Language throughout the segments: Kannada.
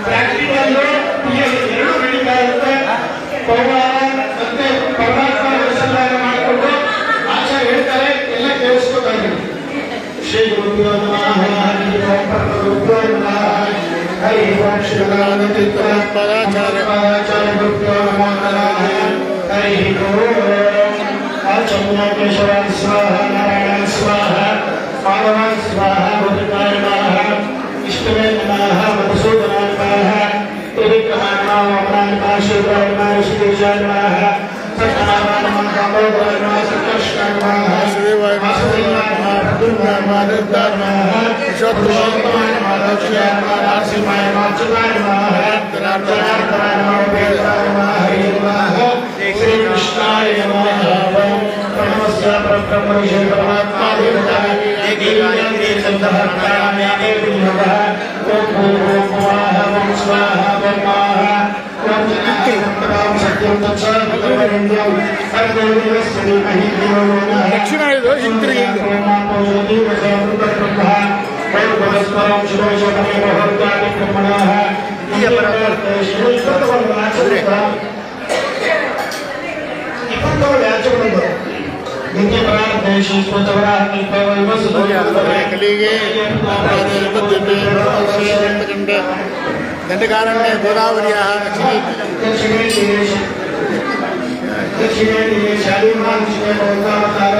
ಪ್ರಾಕ್ಟಿಕಲ್ ಎರಡು ನಡೀತಾ ಇರುತ್ತೆ. ಪೌರಾಣ ಮತ್ತೆ ಪರಮಾತ್ಮ ಅನುಸಂಧಾನ ಮಾಡಿಕೊಂಡು ಆಚಾರ್ಯ ಹೇಳ್ತಾರೆ, ಎಲ್ಲ ಕೇಳಿಸ್ಕೊತಾರೆ. ಶ್ರೀ ಗುರುಭ್ಯೋ ನಮಃ, ಹರಿ ಓಂ ಪರಮಗುರುಭ್ಯೋ ನಮಃ, ಹರಿ ಓಂ ಶ್ರೀ ಪರಾಚಾರ್ಯ ಗುರುಭ್ಯೋ ನಮಃ, ಹರಿ ಓಂ ಆಚಾರ್ಯ ಕೇಶವ ಸ್ವಾಹ, ನಾರಾಯಣ ಸ್ವಾಹ, ಮಾಧವ ಸ್ವಾಹ, ಬುದ್ಧಾಯ ನಮಃ, ವಿಷ್ಣುವೇ ನಮಃ, ಮಧುಸೂದನಾಯ ನಮಃ, ತ್ರಿವಿಕ್ರಮಾಯ ನಮಃ, ವಾಮನಾಯ ನಮಃ, ಶಿವಾಯ ನಮಃ, ಶ್ರೀದೇಶಾಯ ನಮಃ, ಸತ್ಯನಾರಾಯಣ ನಮಃ, ದಾಮೋದರಾಯ ನಮಃ, ಸಂಕರ್ಷಣಾಯ ನಮಃ, ಶ್ರೀವಾಯ ನಮಃ, ಪ್ರದ್ಯುಮ್ನಾಯ ನಮಃ, ನಿರ್ಧಾಯ ನಮಃ, ಪುರುಷೋತ್ತಮಾಯ ನಮಃ, ಲಕ್ಷ್ಮೀಯ ನಮಃ, ನರಸಿಂಹಾಯ ನಮಃ, ಅಚ್ಯುತಾಯ ನಮಃ, ಜನಾರ್ದನಾಯ ನಮಃ, ವೇದಾಯ ನಮಃ, ಹರಿ ನಮಃ, ಶ್ರೀ ಕೃಷ್ಣಾಯ ನಮಃ. ನಮಸ್ಕಾರ ಪರಬ್ರಹ್ಮ ವಿಷಯ ಪರಮಾತ್ಮ ದೇವತಾಯ ಏಕೈಕ ಸಂತಹರ್ತಾಯ ದೇವೀನಃ ಓಂ ಭೂರ್ಭುವಃ ಸ್ವಃ ಓಂ ಸ್ವಾಹ ಓಂ ಮಾಹ ಓಂ ಜನಾರ್ದನಂ ಸತ್ಯಂ ತತ್ಸವಿತುರ್ವರೆಣ್ಯಂ ಭರ್ಗೋ ದೇವಸ್ಯ ಧೀಮಹಿ ಧಿಯೋ ಯೋ ನಃ ದಕ್ಷಿಣ ಇದು ಹಿಂತಿರುಗಿ ಪರಸ್ಪರಂ ಶಿವೋಷಮೇ ಭಗವತ್ಯಾದಿ ಬ್ರಹ್ಮಣಃ ದಂಡಕಾರಣ್ಯ ಗೋದಾವರಿಯ दक्षिणे शालीमान शिवे भगवतावतार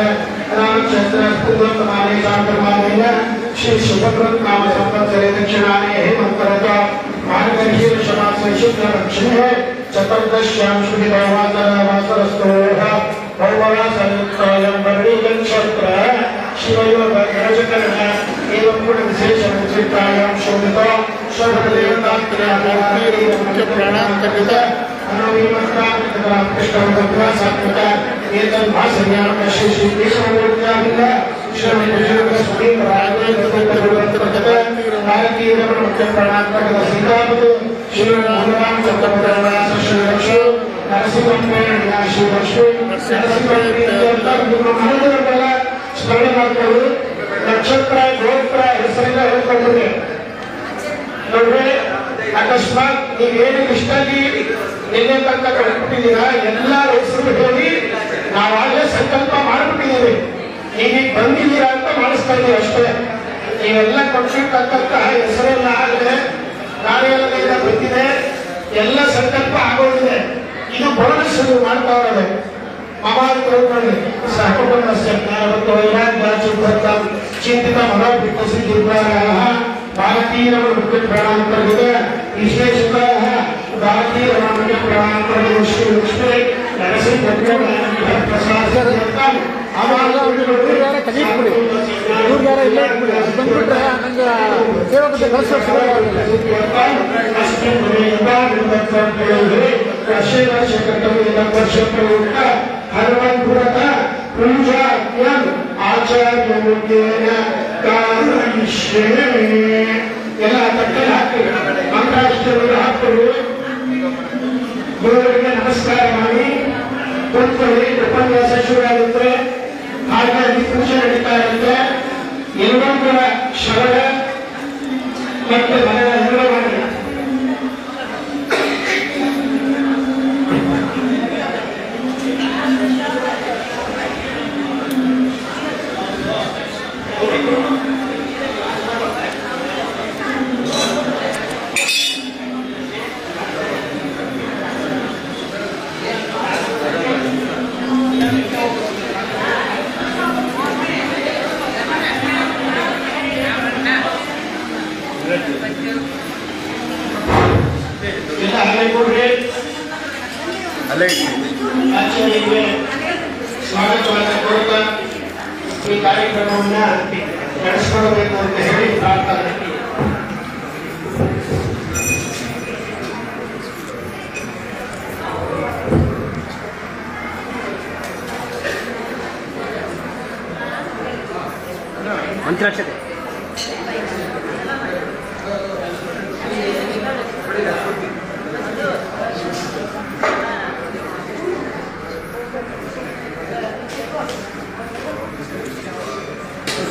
रामचंद्र पूर्वतमाने चांद्रमाने श्री शुभकृत नाम संवत्सरे दक्षिणाने हेमंतरत मार्गशीर्ष समास शुक्ल दक्षिणे चतुर्दश्याम शुभि देवाचर वासरस्तोः भौवरा संयुक्तोऽयं वर्णीयं क्षत्र शिवयोग गणचकर्ण एवं गुण विशेष मुचित्रायां शोभितो सर्वदेवतात्मने मुख्य प्राणांतर्गत ನಕ್ಷತ್ರ ಗೋತ್ರ ಹೆಸರೆಲ್ಲ ಹೇಳ್ಕೊಂಡಿದೆ. ನೋಡ್ರಿ, ಅಕಸ್ಮಾತ್ ನೀವೇನು ಇಷ್ಟಾಗಿ ನಿನ್ನೆ ತನಕ ಕಳ್ಬಿಟ್ಟಿದ್ದೀರಾ, ಎಲ್ಲ ಹೆಸರು ಹೇಳಿ ನಾವಾಗಲೇ ಸಂಕಲ್ಪ ಮಾಡ್ಬಿಟ್ಟಿದ್ದೀವಿ. ನೀವೀಗ ಬಂದಿದ್ದೀರಾ ಅಂತ ಮಾಡಿಸ್ತಾ ಇದ್ದೀವಿ ಅಷ್ಟೇ. ನೀವೆಲ್ಲ ಕೊಟ್ಟಿರ್ತಕ್ಕಂಥ ಹೆಸರೆಲ್ಲ ಆಗದೆ ಕಾರ್ಯಾಲಯದಿಂದ ಬಂದಿದೆ, ಎಲ್ಲ ಸಂಕಲ್ಪ ಆಗೋದಿದೆ. ಇದು ಬೋನಸ್ ಮಾಡ್ತಾ ಇರೋದು. ಮಮಾಂತರದಲ್ಲಿ ಸಹಕುಟುಂಬಸ್ಯ ಜ್ಞಾನವತ್ತು ವೈರಾಗ್ಯಾಚಿಭ್ರತಂ ಚಿಂತಿತ ಮನೋಭಿತ್ತಸಿದ್ಧಿರ್ಭಾಗಃ ಭಾರತೀಯರಮುಖ್ಯ ಪ್ರಾಣಾಂತರ್ಗತ ವಿಶೇಷತಃ ಭಾರತೀಯರಮುಖ್ಯ ಪ್ರಾಣಾಂತರ್ಗತ ಶ್ರೀ ಲಕ್ಷ್ಮೀ ನರಸಿಂಹ ಪ್ರಸಾದಂ ಆವಾಗ ಕಲಿಬಿಡಿ ಇವ್ರಿಗಾರ ಇಲ್ಲೇ ಬಂದ್ಬಿಟ್ರೆ ನಂಗೆ ಸೇವಕತೆ ಹನುಮಂತುರತ ಪೂಜಾಜ್ಞಂ ಆಚಾರ್ಯಮುಖೇನ ಕಾರಯಿಷ್ಯೆ. ಎಲ್ಲ ತಟ್ಟೆ ಹಾಕಿ ಮಂತ್ರಾಷ್ಟಮಿಗೆ ಹಾಕೊಳ್ಳಿ, ಗುರುವರಿಗೆ ನಮಸ್ಕಾರ ಮಾಡಿ ಕುತ್ಕೊಳ್ಳಿ. ಉಪನ್ಯಾಸ ಶುರು ಆಗುತ್ತೆ, ಹಾಗಾಗಿ ಪೂಜೆ ನಡೀತಾ ಇರುತ್ತೆ. ಎಲ್ಲೊಂದರ ಶ್ರವಣ ಮತ್ತೆ ಮನದ ಎಲ್ಲ ಮಾಡಿ. ಸ್ವಾಗತವನ್ನು ಕೊಡುತ್ತಾ ಈ ಕಾರ್ಯಕ್ರಮವನ್ನು ನಡೆಸಿಕೊಳ್ಳಬೇಕು ಅಂತ ಹೇಳಿ ಪ್ರಾರ್ಥನೆ. ಮಂತ್ರಾಕ್ಷತೆ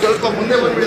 ಸ್ವಲ್ಪ ಮುಂದೆ ಬಂದ್ಬಿಡಿ.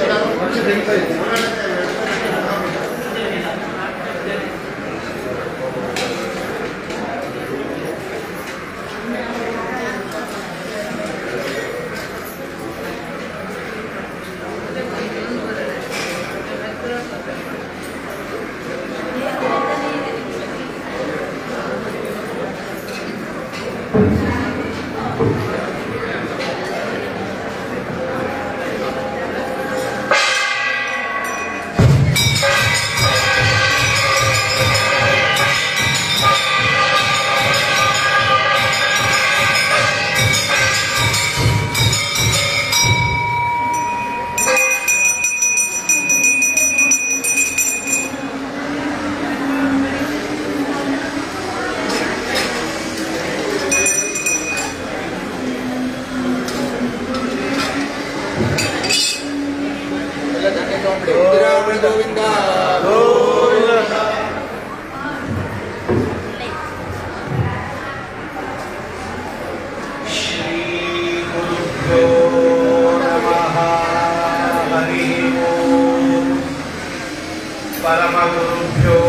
परमगुरुभ्यो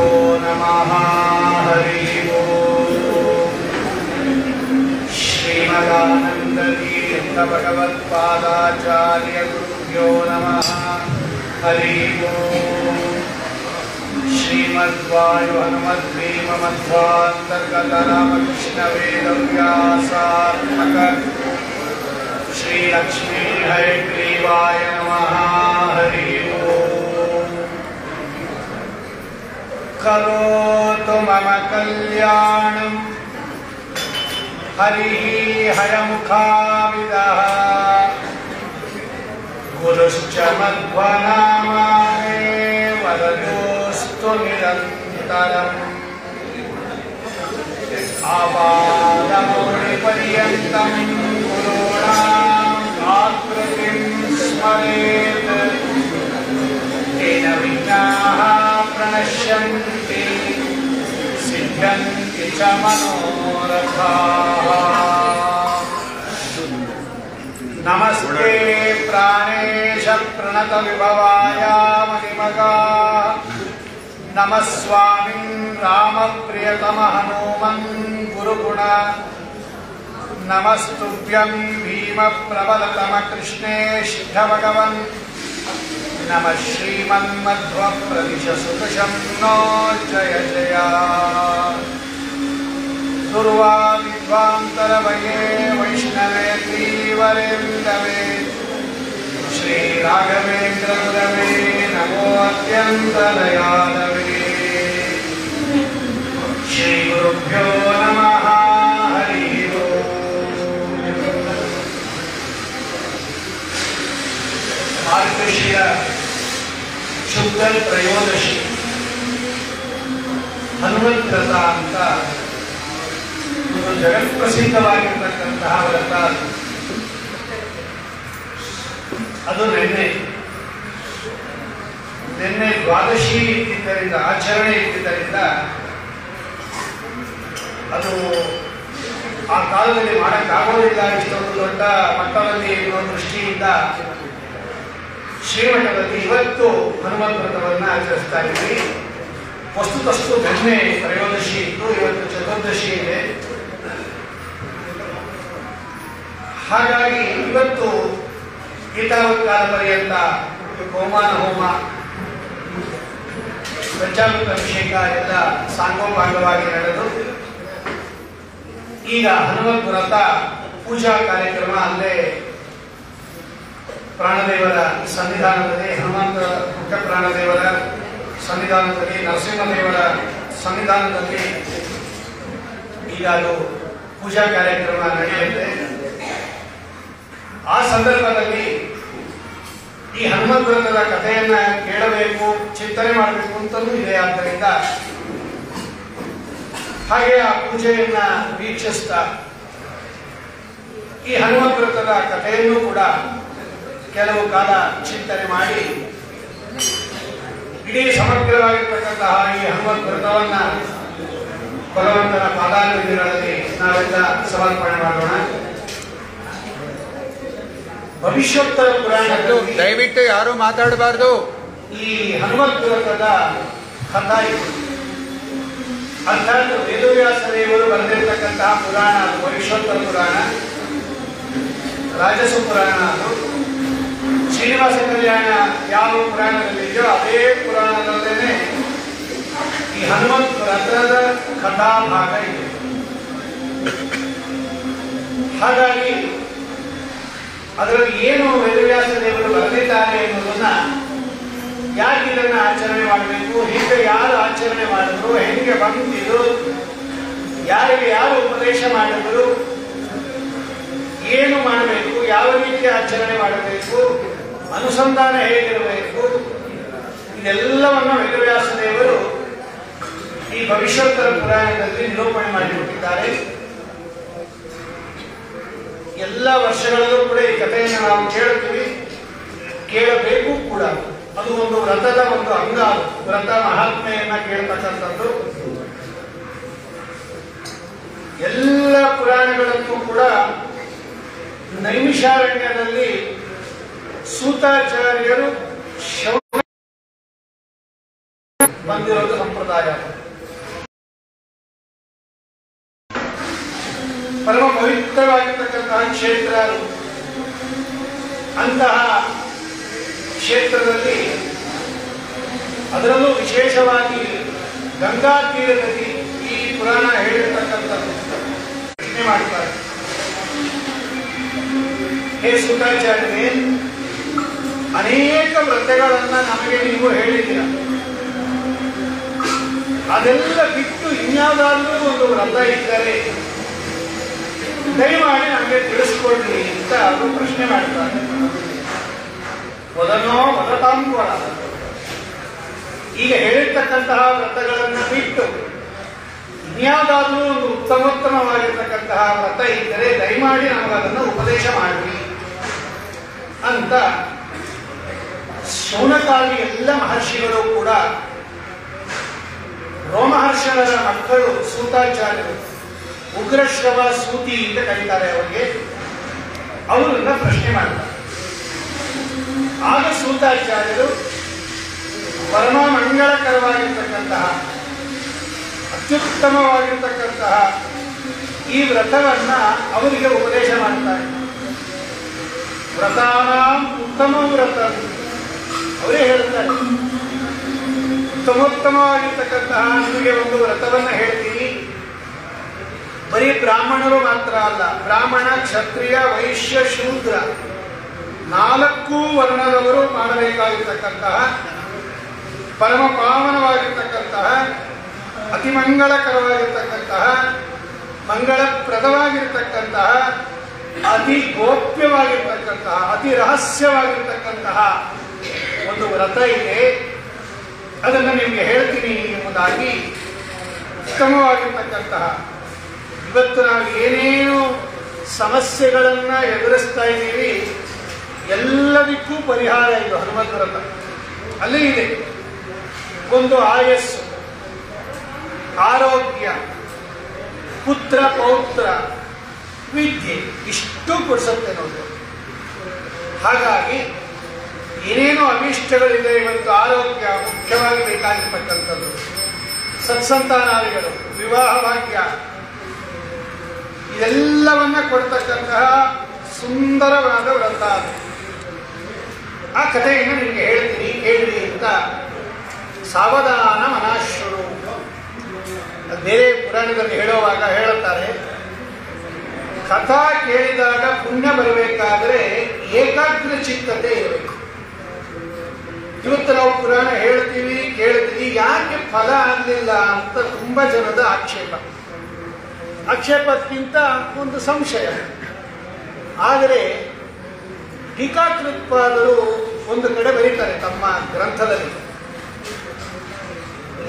नमः। हरि ओम्। श्रीमदानन्दतीर्थ भगवत्पादाचार्य गुरुभ्यो नमः। हरि ओम्। श्रीमद्वायु हनुमद्भीम मध्वान्तर्गत रामकृष्ण वेदव्यासात्मक श्री लक्ष्मी हयग्रीवाय नमः। हरि ओम्। करोतु मम कल्याणं हरिः हयमुखाविदः गुरुश्च मध्वनामाने वरदोस्तु निरन्तरम्। आपादमौलिपर्यन्तं गुरूणाम् आकृतिं स्मरेत् तेन विघ्नाः प्रणश्यन्ति सिद्ध्यन्ति च मनोरथाः। नमस्ते प्राणेश प्रणत विभवाय मणिमगा नमः स्वामिन् राम प्रियतम हनुमन् गुरुगुण नमस्तुभ्यं भीम प्रबलतम कृष्णेष्ठ भगवन् नमः श्रीमन्मध्व प्रदिश सुकृशं नो जय जय। दुर्वा विद्वान्तरवये वैष्णवे त्रिवरेन्दवे श्री राघवेन्द्र गुरवे नमो अत्यन्तदयालवे। श्री गुरुभ्यो नमः। हरि ओम्। मार्गशीर ಶುದ್ಧ ತ್ರಯೋದಶಿ ಹನುಮಂತ ವ್ರತ ಅಂತ ಒಂದು ಜಗತ್ಪ್ರಸಿದ್ಧವಾಗಿರ್ತಕ್ಕಂತಹ ವ್ರತ. ಅದು ನಿನ್ನೆ ದ್ವಾದಶಿ ಇದ್ದಿದ್ದರಿಂದ ಆಚರಣೆ ಇದ್ದಿದ್ದರಿಂದ ಅದು ಆ ಕಾಲದಲ್ಲಿ ಮಾಡಕ್ಕಾಗೋದಿಲ್ಲ. ಇಷ್ಟೊಂದು ದೊಡ್ಡ ಮಟ್ಟದಲ್ಲಿ ಇರುವ ದೃಷ್ಟಿಯಿಂದ ಶ್ರೀಮಠದಲ್ಲಿ ಇವತ್ತು ಹನುಮಂತ ವ್ರತವನ್ನು ಆಚರಿಸ್ತಾ ಇದ್ದೀವಿ. ವಸ್ತುತಸ್ತು ನಿನ್ನೆ ತ್ರಯೋದಶಿ ಇತ್ತು, ಇವತ್ತು ಚತುರ್ದಶಿ ಇದೆ. ಹಾಗಾಗಿ ಇವತ್ತು ಗೀತಾವತ್ಕಾಲ ಪರ್ಯಂತ ಹೋಮಾನ ಹೋಮ ಪಂಚಾಮೃತ ಅಭಿಷೇಕ ಎಲ್ಲ ಸಾಂಗೋಪಾಂಗವಾಗಿ ನಡೆದು ಈಗ ಹನುಮಂತ ವ್ರತ ಪೂಜಾ ಕಾರ್ಯಕ್ರಮ ಅಲ್ಲೇ ಪ್ರಾಣದೇವರ ಸನ್ನಿಧಾನದಲ್ಲಿ, ಹನುಮಂತ ಮುಖ್ಯ ಪ್ರಾಣದೇವರ ಸನ್ನಿಧಾನದಲ್ಲಿ, ನರಸಿಂಹದೇವರ ಸನ್ನಿಧಾನದಲ್ಲಿ ಈಗ ಅದು ಪೂಜಾ ಕಾರ್ಯಕ್ರಮ ನಡೆಯುತ್ತೆ. ಆ ಸಂದರ್ಭದಲ್ಲಿ ಈ ಹನುಮಂತ ವ್ರತದ ಕಥೆಯನ್ನ ಕೇಳಬೇಕು, ಚಿಂತನೆ ಮಾಡಬೇಕು ಅಂತಲೂ ಇದೆ. ಆದ್ದರಿಂದ ಹಾಗೆ ಆ ಪೂಜೆಯನ್ನ ವೀಕ್ಷಿಸ್ತಾ ಈ ಹನುಮಂತ ವ್ರತದ ಕಥೆಯನ್ನು ಕೂಡ ಕೆಲವು ಕಾಲ ಚಿಂತನೆ ಮಾಡಿ ಇಡೀ ಸಮಗ್ರವಾಗಿರ್ತಕ್ಕಂತಹ ಈ ಹನುಮಂತ ವ್ರತವನ್ನ ಭಗವಂತನ ಪಾದಾರವಿಂದಗಳಲ್ಲಿ ನಾವೆಲ್ಲ ಸಮರ್ಪಣೆ ಮಾಡೋಣ. ಭವಿಷ್ಯೋತ್ತರ ಪುರಾಣದಲ್ಲಿ ದಯವಿಟ್ಟು ಯಾರು ಮಾತಾಡಬಾರ್ದು. ಈ ಹನುಮಂತ ವ್ರತದ ಕಥಾ ಇದೆ. ಅರ್ಥಾತ್ ವೇದವ್ಯಾಸ ದೇವರು ಬರೆದಿರ್ತಕ್ಕಂತಹ ಪುರಾಣ ಅದು ಭವಿಷ್ಯೋತ್ತರ ಪುರಾಣ, ರಾಜಸ ಪುರಾಣ. ಅದು ಶ್ರೀನಿವಾಸ ಕಲ್ಯಾಣ ಯಾವ ಪುರಾಣದಲ್ಲಿದೆಯೋ ಅದೇ ಪುರಾಣದಲ್ಲೇನೆ ಈ ಹನುಮಂತ ವ್ರತದ ಕಥಾ ಭಾಗ ಇದೆ. ಹಾಗಾಗಿ ಅದರಲ್ಲಿ ಏನು ವೇದವ್ಯಾಸ ದೇವರು ಬರೆದಿದ್ದಾರೆ ಎನ್ನುವುದನ್ನ, ಯಾಕೆ ಇದನ್ನ ಆಚರಣೆ ಮಾಡಬೇಕು, ಹಿಂದೆ ಯಾರು ಆಚರಣೆ ಮಾಡಿದ್ರು, ಹೆಂಗೆ ಬಂದಿದ್ರು, ಯಾರಿಗೆ ಯಾರು ಉಪದೇಶ ಮಾಡಿದ್ರು, ಏನು ಮಾಡಬೇಕು, ಯಾವ ರೀತಿ ಆಚರಣೆ ಮಾಡಬೇಕು, ಅನುಸಂಧಾನ ಹೇಗಿರಬೇಕು, ಇದೆಲ್ಲವನ್ನು ವೇದವ್ಯಾಸ ದೇವರು ಈ ಭವಿಷ್ಯೋತ್ತರ ಪುರಾಣದಲ್ಲಿ ನಿರೂಪಣೆ ಮಾಡಿಬಿಟ್ಟಿದ್ದಾರೆ. ಎಲ್ಲ ವರ್ಷಗಳಲ್ಲೂ ಕೂಡ ಈ ಕಥೆಯನ್ನು ನಾವು ಕೇಳುತ್ತೀವಿ, ಕೇಳಬೇಕು ಕೂಡ. ಅದು ಒಂದು ವ್ರತದ ಒಂದು ಅಂಗ. ವ್ರತ ಮಹಾತ್ಮೆಯನ್ನ ಕೇಳ್ತಕ್ಕಂಥದ್ದು ಎಲ್ಲ ಪುರಾಣಗಳಲ್ಲೂ ಕೂಡ. ನೈಮಿಷಾರಣ್ಯದಲ್ಲಿ ಸೂತಾಚಾರ್ಯರು ಬಂದಿರೋದು ಸಂಪ್ರದಾಯ. ಪರಮ ಪವಿತ್ರವಾಗಿರ್ತಕ್ಕಂತಹ ಕ್ಷೇತ್ರ. ಅಂತಹ ಕ್ಷೇತ್ರದಲ್ಲಿ ಅದರಲ್ಲೂ ವಿಶೇಷವಾಗಿ ಗಂಗಾ ತೀರದಲ್ಲಿ ಈ ಪುರಾಣ ಹೇಳಿರ್ತಕ್ಕಂಥದ್ದು ಪ್ರಶ್ನೆ ಮಾಡ್ತಾರೆ. ಹೇ ಸೂತಾಚಾರ್ಯರೇ, ಅನೇಕ ವ್ರತಗಳನ್ನ ನಮಗೆ ನೀವು ಹೇಳಿದ್ದೀರ, ಅದೆಲ್ಲ ಬಿಟ್ಟು ಇನ್ಯಾವುದಾದ್ರೂ ಒಂದು ವ್ರತ ಇದ್ದರೆ ದಯಮಾಡಿ ನಮಗೆ ತಿಳಿಸ್ಕೊಡ್ರಿ ಅಂತ ಅವರು ಪ್ರಶ್ನೆ ಮಾಡ್ತಾರೆ. ವದನೋ ವದತಾಂಬರ, ಈಗ ಹೇಳಿರ್ತಕ್ಕಂತಹ ವ್ರತಗಳನ್ನು ಬಿಟ್ಟು ಇನ್ಯಾವುದಾದ್ರೂ ಒಂದು ಉತ್ತಮೋತ್ತಮವಾಗಿರ್ತಕ್ಕಂತಹ ವ್ರತ ಇದ್ದರೆ ದಯಮಾಡಿ ನಮಗದನ್ನು ಉಪದೇಶ ಮಾಡಿ ಅಂತ ಶೌನಕಾದಿ ಎಲ್ಲ ಮಹರ್ಷಿಗಳು ಕೂಡ ರೋಮಹರ್ಷಣರ ಮಕ್ಕಳು ಸೂತಾಚಾರ್ಯರು, ಉಗ್ರಶ್ರವ ಸೂತಿ ಅಂತ ಕರೀತಾರೆ ಅವರಿಗೆ, ಅವರನ್ನ ಪ್ರಶ್ನೆ ಮಾಡ್ತಾರೆ. ಆಗ ಸೂತಾಚಾರ್ಯರು ಪರಮ ಮಂಗಳಕರವಾಗಿರ್ತಕ್ಕಂತಹ ಅತ್ಯುತ್ತಮವಾಗಿರ್ತಕ್ಕಂತಹ ಈ ವ್ರತವನ್ನ ಅವರಿಗೆ ಉಪದೇಶ ಮಾಡ್ತಾರೆ. ವ್ರತಾನಾಂ ಉತ್ತಮ ವ್ರತ ಅವರೇ ಹೇಳ್ತಾರೆ. ಉತ್ತಮೋತ್ತಮವಾಗಿರ್ತಕ್ಕಂತಹ ನಿಮಗೆ ಒಂದು ವ್ರತವನ್ನ ಹೇಳ್ತೀನಿ. ಬರೀ ಬ್ರಾಹ್ಮಣರು ಮಾತ್ರ ಅಲ್ಲ, ಬ್ರಾಹ್ಮಣ, ಕ್ಷತ್ರಿಯ, ವೈಶ್ಯ, ಶೂದ್ರ 4 ವರ್ಣದವರು ಮಾಡಬೇಕಾಗಿರ್ತಕ್ಕಂತಹ ಪರಮ ಪಾವನವಾಗಿರ್ತಕ್ಕಂತಹ ಅತಿ ಮಂಗಳಕರವಾಗಿರ್ತಕ್ಕಂತಹ ಮಂಗಳಪ್ರದವಾಗಿರ್ತಕ್ಕಂತಹ ಅತಿ ಗೋಪ್ಯವಾಗಿರ್ತಕ್ಕಂತಹ ಅತಿ ರಹಸ್ಯವಾಗಿರ್ತಕ್ಕಂತಹ ಒಂದು ವ್ರತ ಇದೆ. ಅದನ್ನು ನಿಮಗೆ ಹೇಳ್ತೀನಿ ಎಂಬುದಾಗಿ ಉತ್ತಮವಾಗಿರ್ತಕ್ಕಂತಹ, ಇವತ್ತು ನಾವು ಏನೇನು ಸಮಸ್ಯೆಗಳನ್ನ ಎದುರಿಸ್ತಾ ಇದ್ದೀವಿ ಎಲ್ಲದಕ್ಕೂ ಪರಿಹಾರ ಇದು ಹನುಮತ್ ವ್ರತ. ಅಲ್ಲಿ ಇದೆ ಒಂದು ಆಯಸ್ಸು, ಆರೋಗ್ಯ, ಪುತ್ರ ಪೌತ್ರ, ವಿದ್ಯೆ, ಇಷ್ಟು ಕೊಡಿಸುತ್ತೆ ನೋಡಿ. ಹಾಗಾಗಿ ಏನೇನೋ ಅಭಿಷ್ಟಗಳಿದೆ. ಇವತ್ತು ಆರೋಗ್ಯ ಮುಖ್ಯವಾಗಿ ಬೇಕಾಗಿರ್ತಕ್ಕಂಥದ್ದು, ಸತ್ಸಂತಾನಾದಿಗಳು, ವಿವಾಹ ಭಾಗ್ಯ, ಇದೆಲ್ಲವನ್ನ ಕೊಡ್ತಕ್ಕಂತಹ ಸುಂದರವಾದ ವ್ರತ. ಆ ಕಥೆಯನ್ನು ನಿಮಗೆ ಹೇಳ್ತೀನಿ, ಕೇಳಿ ಅಂತ ಸಾವಧಾನ ಮನಾಶ್ವರು ಬೇರೆ ಪುರಾಣದಲ್ಲಿ ಹೇಳುವಾಗ ಹೇಳುತ್ತಾರೆ. ಕಥಾ ಕೇಳಿದಾಗ ಪುಣ್ಯ ಬರಬೇಕಾದ್ರೆ ಏಕಾಗ್ರ ಚಿತ್ತತೆ ಇರಬೇಕು. ಇವತ್ತು ನಾವು ಪುರಾಣ ಹೇಳ್ತೀವಿ, ಕೇಳ್ತೀವಿ, ಯಾಕೆ ಫಲ ಆಗಲಿಲ್ಲ ಅಂತ ತುಂಬಾ ಜನದ ಆಕ್ಷೇಪಕ್ಕಿಂತ ಒಂದು ಸಂಶಯ. ಆದರೆ ಟೀಕಾಕೃತ್ಪಾದರು ಒಂದು ಕಡೆ ಬರೀತಾರೆ ತಮ್ಮ ಗ್ರಂಥದಲ್ಲಿ,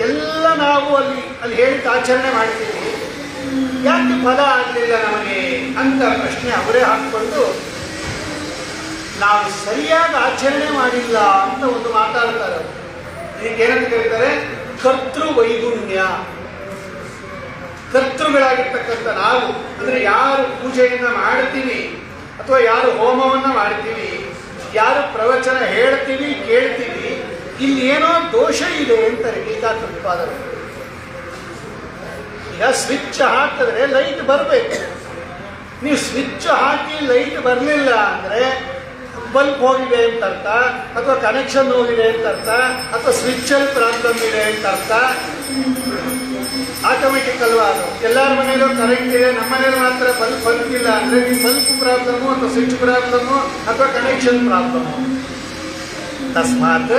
ಎಲ್ಲ ನಾವು ಅಲ್ಲಿ ಹೇಳಿದ ಆಚರಣೆ ಮಾಡ್ತೀವಿ, ಯಾಕೆ ಫಲ ಆಗಲಿಲ್ಲ ನಮಗೆ ಅಂತ ಪ್ರಶ್ನೆ ಅವರೇ ಹಾಕಿಕೊಂಡು ನಾವು ಸರಿಯಾಗಿ ಆಚರಣೆ ಮಾಡಿಲ್ಲ ಅಂತ ಒಂದು ಮಾತಾಡ್ತಾರೆ. ಇದಕ್ಕೇನಂತ ಕರೀತಾರೆ? ಕರ್ತೃ ವೈಗುಣ್ಯ. ಕರ್ತೃಗಳಾಗಿರ್ತಕ್ಕಂಥ ನಾವು, ಅಂದ್ರೆ ಯಾರು ಪೂಜೆಯನ್ನ ಮಾಡ್ತೀವಿ ಅಥವಾ ಯಾರು ಹೋಮವನ್ನ ಮಾಡ್ತೀವಿ, ಯಾರು ಪ್ರವಚನ ಹೇಳ್ತೀವಿ, ಕೇಳ್ತೀವಿ, ಇಲ್ಲಿ ಏನೋ ದೋಷ ಇದೆ ಅಂತಾರೆ ಟೀಕಾಕೃತ್ಪಾದರು. ಈಗ ಸ್ವಿಚ್ ಹಾಕಿದ್ರೆ ಲೈಟ್ ಬರಬೇಕು. ನೀವು ಸ್ವಿಚ್ ಹಾಕಿ ಲೈಟ್ ಬರಲಿಲ್ಲ ಅಂದ್ರೆ ಬಲ್ಬ್ ಹೋಗಿದೆ ಅಂತ ಅರ್ಥ, ಅಥವಾ ಕನೆಕ್ಷನ್ ಹೋಗಿದೆ ಅಂತ ಅರ್ಥ, ಅಥವಾ ಸ್ವಿಚ್ ಅಲ್ಲಿ ಪ್ರಾಬ್ಲಮ್ ಇದೆ ಅಂತ ಅರ್ಥ. ಆಟೋಮೆಟಿಕ್ ಅಲ್ವಾ ಅದು? ಎಲ್ಲರ ಮನೆಯಲ್ಲೂ ಕರೆಂಟ್ ಇದೆ, ನಮ್ಮ ಮನೇಲಿ ಮಾತ್ರ ಬಲ್ಬ್ ಇಲ್ಲ ಅಂದ್ರೆ ನೀವು ಬಲ್ಬ್ ಪ್ರಾಬ್ಲಮ್ಮು ಅಥವಾ ಸ್ವಿಚ್ ಪ್ರಾಬ್ಲಮ್ಮು ಅಥವಾ ಕನೆಕ್ಷನ್ ಪ್ರಾಬ್ಲಮ್ಮು. ತಸ್ಮಾತ್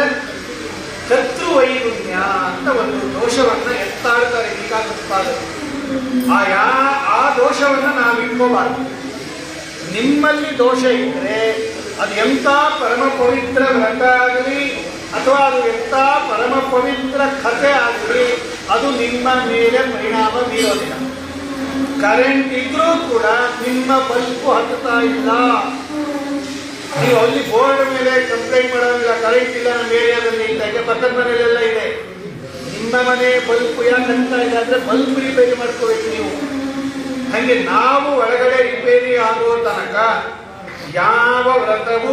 ಕರ್ತೃ ವೈಗುಣ್ಯ ಅಂತ ಒಂದು ದೋಷವನ್ನ ಎತ್ತಾಡ್ತಾರೆ ಟೀಕಾಕೃತ್ಪಾದರು. ಆ ದೋಷವನ್ನ ನಾವು ಇಟ್ಕೋಬಾರ್ದು. ನಿಮ್ಮಲ್ಲಿ ದೋಷ ಇದ್ರೆ ಅದು ಎಂಥ ಪರಮ ಪವಿತ್ರ ವ್ರತ ಆಗಲಿ ಅಥವಾ ಅದು ಎಂಥ ಪರಮ ಪವಿತ್ರ ಕಥೆ ಆಗಲಿ, ಅದು ನಿಮ್ಮ ಮೇಲೆ ಪರಿಣಾಮ ಬೀರೋದಿಲ್ಲ. ಕರೆಂಟ್ ಇದ್ರೂ ಕೂಡ ನಿಮ್ಮ ಬಲ್ಬು ಹತ್ತುತ್ತಾ ಇಲ್ಲ. ನೀವು ಅಲ್ಲಿ ಬೋರ್ಡ್ ಮೇಲೆ ಕಂಪ್ಲೇಂಟ್ ಮಾಡೋದಿಲ್ಲ, ಕರೆಂಟ್ ಇಲ್ಲ ನಮ್ಮ ಏರಿಯಾದಲ್ಲಿ ಅಂತ. ಯಾಕೆ ಪಕ್ಕದ ಮನೆಯಲ್ಲೆಲ್ಲ ಇದೆ. ನಿಮ್ಮ ಮನೆ ಬಲ್ಬ್ ಯಾಕೆ ಹತ್ತಾ ಇಲ್ಲ ಅಂದ್ರೆ ಬಲ್ಬ್ ರಿಪೇರಿ ಮಾಡ್ಕೋಬೇಕು ನೀವು. ಹಾಗೆ ನಾವು ಒಳಗಡೆ ರಿಪೇರಿ ಆಗುವ ತನಕ ಯಾವ ವ್ರತವು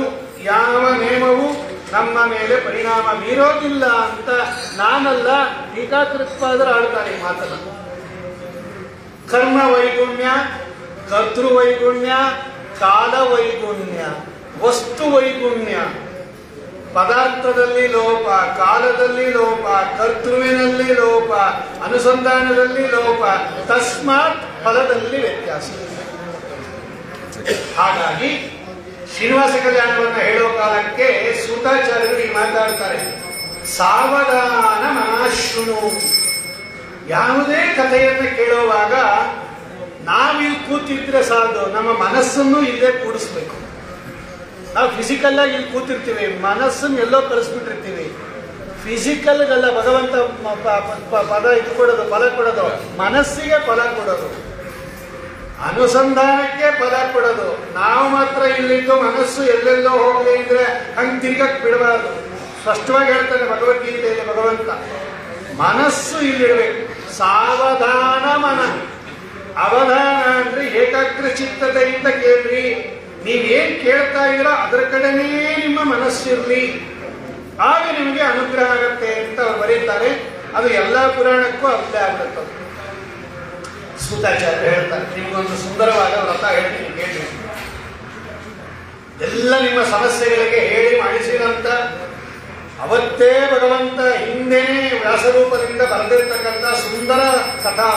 ಯಾವ ನೇಮವು ನಮ್ಮ ಮೇಲೆ ಪರಿಣಾಮ ಬೀರೋದಿಲ್ಲ ಅಂತ ನಾನಲ್ಲ, ಟೀಕಾಕೃತ್ಪಾದರು ಆಡ್ತಾರೆ ಈ ಮಾತನ್ನ. ಕರ್ಮ ವೈಗುಣ್ಯ, ಕರ್ತೃ ವೈಗುಣ್ಯ, ಕಾಲ ವೈಗುಣ್ಯ, ವಸ್ತು ವೈಗುಣ್ಯ. ಪದಾರ್ಥದಲ್ಲಿ ಲೋಪ, ಕಾಲದಲ್ಲಿ ಲೋಪ, ಕರ್ತೃವಿನಲ್ಲಿ ಲೋಪ, ಅನುಸಂಧಾನದಲ್ಲಿ ಲೋಪ, ತಸ್ಮಾತ್ ಫಲದಲ್ಲಿ ವ್ಯತ್ಯಾಸ. ಹಾಗಾಗಿ ಶ್ರೀನಿವಾಸ ಕಲ್ಯಾಣವನ್ನು ಹೇಳೋ ಕಾಲಕ್ಕೆ ಸೂತಾಚಾರ್ಯರು ಈ ಮಾತಾಡ್ತಾರೆ, ಸಾವಧಾನ ಮನಃಶೃಣು. ಯಾವುದೇ ಕಥೆಯನ್ನು ಕೇಳುವಾಗ ನಾವಿಲ್ಲಿ ಕೂತಿದ್ರೆ ಸಾಲದು, ನಮ್ಮ ಮನಸ್ಸನ್ನು ಇಲ್ಲೇ ಕೂಡಿಸ್ಬೇಕು. ನಾವು ಫಿಸಿಕಲ್ ಆಗಿ ಇಲ್ಲಿ ಕೂತಿರ್ತೀವಿ, ಮನಸ್ಸನ್ನು ಎಲ್ಲೋ ಕಳಿಸ್ಬಿಟ್ಟಿರ್ತೀವಿ. ಫಿಸಿಕಲ್ಗಲ್ಲ ಭಗವಂತ ಪದ ಇಟ್ಕೊಡೋದು, ಫಲ ಕೊಡೋದು, ಮನಸ್ಸಿಗೆ ಫಲ ಕೊಡೋದು, ಅನುಸಂಧಾನಕ್ಕೆ ಫಲ ಕೊಡೋದು. ನಾವು ಮಾತ್ರ ಇಲ್ಲಿದ್ದು ಮನಸ್ಸು ಎಲ್ಲೆಲ್ಲೋ ಹೋಗಲಿ ಅಂದ್ರೆ ಹಂಗೆ ತಿರ್ಗಕ್ ಬಿಡಬಾರ್ದು. ಸ್ಪಷ್ಟವಾಗಿ ಹೇಳ್ತಾನೆ ಭಗವದ್ಗೀತೆಯಲ್ಲಿ ಭಗವಂತ, ಮನಸ್ಸು ಇಲ್ಲಿಡ್ಬೇಕು. ಸಾವಧಾನ ಮನ, ಅವಧಾನ ಅಂದ್ರೆ ಏಕಾಗ್ರ ಚಿತ್ತತೆಯಿಂದ ಕೇಳ್ರಿ. ನೀವೇನ್ ಕೇಳ್ತಾ ಇದ್ದೀರೋ ಅದರ ಕಡೆನೇ ನಿಮ್ಮ ಮನಸ್ಸಿರ್ಲಿ, ಆಗ ನಿಮಗೆ ಅನುಗ್ರಹ ಆಗತ್ತೆ ಅಂತ ಅವ್ರು ಬರೀತಾರೆ. ಅದು ಎಲ್ಲಾ ಪುರಾಣಕ್ಕೂ ಅರ್ಥ ಆಗುತ್ತೆ. ಸೂತಾಚಾರ್ಯ ಹೇಳ್ತಾರೆ, ನಿಮ್ಗೊಂದು ಸುಂದರವಾದ ವ್ರತ ಹೇಳ್ತೀನಿ ಕೇಳಿ. ಎಲ್ಲ ನಿಮ್ಮ ಸಮಸ್ಯೆಗಳಿಗೆ ಹೇಳಿ ಮಾಡಿಸಿದಂತ ಅವತ್ತೇ ಭಗವಂತ ಹಿಂದೆನೇ ವ್ಯಾಸರೂಪದಿಂದ ಬರೆದಿರ್ತಕ್ಕಂಥ ಸುಂದರ ಕಥಾ.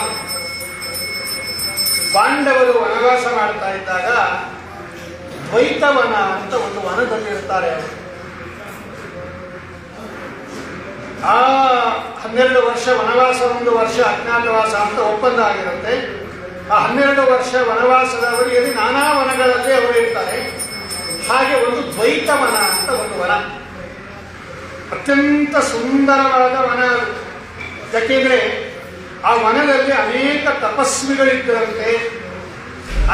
ಪಾಂಡವರು ವನವಾಸ ಮಾಡ್ತಾ ಇದ್ದಾಗ ದ್ವೈತವನ ಅಂತ ಒಂದು ವನದಲ್ಲಿರ್ತಾರೆ. ಆ 12 ವರ್ಷ ವನವಾಸ, 1 ವರ್ಷ ಅಜ್ಞಾತವಾಸ ಅಂತ ಒಪ್ಪಂದ ಆಗಿರುತ್ತೆ. ಆ 12 ವರ್ಷ ವನವಾಸದ ಅವಧಿಯಲ್ಲಿ ನಾನಾ ವನಗಳಲ್ಲಿ ಅವರು ಇರ್ತಾರೆ. ಹಾಗೆ ಒಂದು ದ್ವೈತವನ ಅಂತ ಒಂದು ವನ, ಅತ್ಯಂತ ಸುಂದರವಾದ ವನ. ಯಾಕೆಂದ್ರೆ ಆ ವನದಲ್ಲಿ ಅನೇಕ ತಪಸ್ವಿಗಳಿದ್ದರಂತೆ,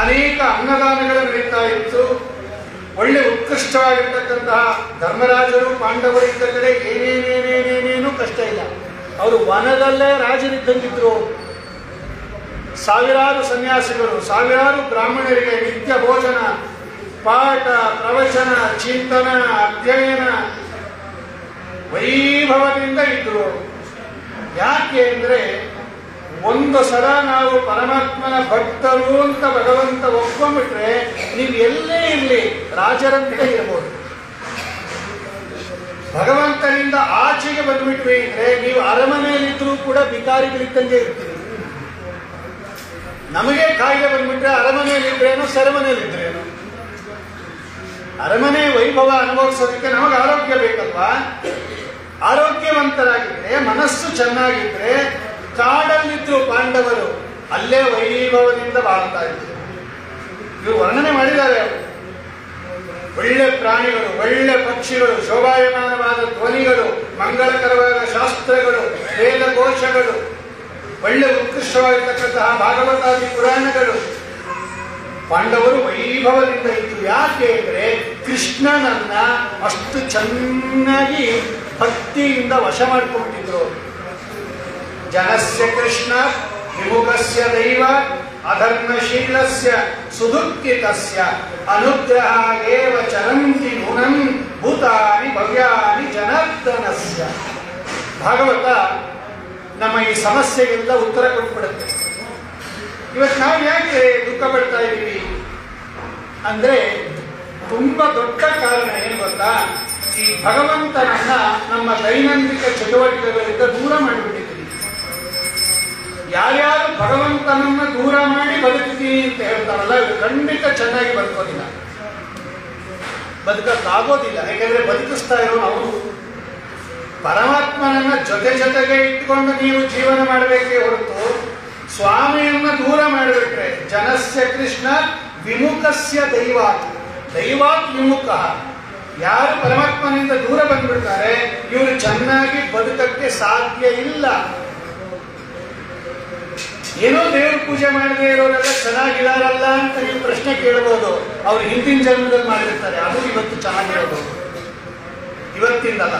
ಅನೇಕ ಅನ್ನದಾನಗಳು ನಡೀತಾ ಇತ್ತು. ಒಳ್ಳೆ ಉತ್ಕೃಷ್ಟವಾಗಿರ್ತಕ್ಕಂತಹ ಧರ್ಮರಾಜರು ಪಾಂಡವರು ಇದ್ದ ಕಡೆ ಏನೇನೇನೇನೇನೇನೂ ಕಷ್ಟ ಇಲ್ಲ. ಅವರು ವನದಲ್ಲೇ ರಾಜರಿದ್ದಂಗಿದ್ರು. ಸಾವಿರಾರು ಸನ್ಯಾಸಿಗಳು, ಸಾವಿರಾರು ಬ್ರಾಹ್ಮಣರಿಗೆ ನಿತ್ಯ ಭೋಜನ, ಪಾಠ, ಪ್ರವಚನ, ಚಿಂತನ, ಅಧ್ಯಯನ ವೈಭವದಿಂದ ಇದ್ರು. ಯಾಕೆ ಅಂದ್ರೆ ಒಂದು ಸಲ ನಾವು ಪರಮಾತ್ಮನ ಭಕ್ತರು ಅಂತ ಭಗವಂತ ಒಪ್ಕೊಂಡ್ಬಿಟ್ರೆ ನೀವು ಎಲ್ಲೇ ಇರಲಿ ರಾಜರಂತೆ ಇರಬಹುದು. ಭಗವಂತನಿಂದ ಆಚೆಗೆ ಬಂದ್ಬಿಟ್ವಿ ಅಂದ್ರೆ ನೀವು ಅರಮನೆಯಲ್ಲಿದ್ರೂ ಕೂಡ ಭಿಕಾರಿಗಳಿದ್ದಂಗೆ ಇರ್ತೀವಿ. ನಮಗೆ ಕಾಯಿಲೆ ಬಂದ್ಬಿಟ್ರೆ ಅರಮನೆಯಲ್ಲಿದ್ರೇನು ಸೆರೆಮನೆಯಲ್ಲಿದ್ರೇನು? ಅರಮನೆ ವೈಭವ ಅನುಭವಿಸೋದಕ್ಕೆ ನಮಗೆ ಆರೋಗ್ಯ ಬೇಕಲ್ವಾ? ಆರೋಗ್ಯವಂತರಾಗಿದ್ರೆ, ಮನಸ್ಸು ಚೆನ್ನಾಗಿದ್ರೆ, ಕಾಡಲ್ಲಿದ್ರು ಪಾಂಡವರು ಅಲ್ಲೇ ವೈಭವದಿಂದ ಬಾಳ್ತಾ ಇದ್ರು. ಇವರು ವರ್ಣನೆ ಮಾಡಿದ್ದಾರೆ. ಒಳ್ಳೆ ಪ್ರಾಣಿಗಳು, ಒಳ್ಳೆ ಪಕ್ಷಿಗಳು, ಶೋಭಾಯಮಾನವಾದ ಧ್ವನಿಗಳು, ಮಂಗಳಕರವಾದ ಶಾಸ್ತ್ರಗಳು, ವೇದಘೋಷಗಳು, ಒಳ್ಳೆ ಉತ್ಕೃಷ್ಟವಾಗಿರ್ತಕ್ಕಂತಹ ಭಾಗವತಾದಿ ಪುರಾಣಗಳು. ಪಾಂಡವರು ವೈಭವದಿಂದ ಇತ್ತು. ಯಾಕೆ ಅಂದ್ರೆ ಕೃಷ್ಣನನ್ನ ಅಷ್ಟು ಚೆನ್ನಾಗಿ ಭಕ್ತಿಯಿಂದ ವಶ ಮಾಡ್ಕೊಂಡಿದ್ರು. ಜನಸ್ಯ ಕೃಷ್ಣ ವಿಮುಖಸ್ಯ ದೈವ ಅಧರ್ಮಶೀಲಸ್ಯ ಸುದುಃಖಿತಸ್ಯ ಅನುಗ್ರಹ ಏವ ಚರಂತಿ ಗುಣಂ ಭೂತಾನಿ ಭವ್ಯಾನಿ ಜನಾರ್ದನಸ್ಯ. ಭಾಗವತ ನಮ್ಮ ಈ ಸಮಸ್ಯೆಗೆಲ್ಲ ಉತ್ತರ ಕೊಟ್ಬಿಡುತ್ತೆ. ಇವತ್ತು ನಾವು ಯಾಕೆ ದುಃಖ ಪಡ್ತಾ ಇದ್ದೀವಿ ಅಂದ್ರೆ ತುಂಬಾ ದೊಡ್ಡ ಕಾರಣ ಏನು ಗೊತ್ತಾ? ಈ ಭಗವಂತನನ್ನ ನಮ್ಮ ದೈನಂದಿನ ಚಟುವಟಿಕೆಗಳಿಂದ ದೂರ ಮಾಡಿಬಿಟ್ಟಿದ್ದೀವಿ. ಯಾರ್ಯಾರು ಭಗವಂತನನ್ನ ದೂರ ಮಾಡಿ ಬದುಕ್ತೀನಿ ಅಂತ ಹೇಳ್ತಾರಲ್ಲ, ಇವರು ಖಂಡಿತ ಚೆನ್ನಾಗಿ ಬದುಕೋದಿಲ್ಲ, ಬದುಕಕ್ಕಾಗೋದಿಲ್ಲ. ಯಾಕೆಂದ್ರೆ ಬದುಕಿಸ್ತಾ ಇರೋ ಅವರು ಪರಮಾತ್ಮನನ್ನ ಜೊತೆಗೆ ಇಟ್ಕೊಂಡು ನೀವು ಜೀವನ ಮಾಡಬೇಕೇ ಹೊರತು ಸ್ವಾಮಿಯನ್ನ ದೂರ ಮಾಡಿಬಿಟ್ರೆ ಜನಸ್ಯ ಕೃಷ್ಣ ವಿಮುಖಸ್ಯ ದೈವಾತ್ ದೈವಾತ್ ವಿಮುಖ. ಯಾರು ಪರಮಾತ್ಮನಿಂದ ದೂರ ಬಂದ್ಬಿಡ್ತಾರೆ ಇವರು ಚೆನ್ನಾಗಿ ಬದುಕಕ್ಕೆ ಸಾಧ್ಯ ಇಲ್ಲ. ಏನೋ ದೇವ್ರ ಪೂಜೆ ಮಾಡದೇ ಇರೋರೆಲ್ಲ ಚೆನ್ನಾಗಿದಾರಲ್ಲ ಅಂತ ನೀವು ಪ್ರಶ್ನೆ ಕೇಳಬಹುದು. ಅವ್ರು ಹಿಂದಿನ ಜನ್ಮದಲ್ಲಿ ಮಾಡಿರ್ತಾರೆ, ಅದು ಇವತ್ತು ಚೆನ್ನಾಗಿರೋದು. ಇವತ್ತಿಂದಲ್ಲ,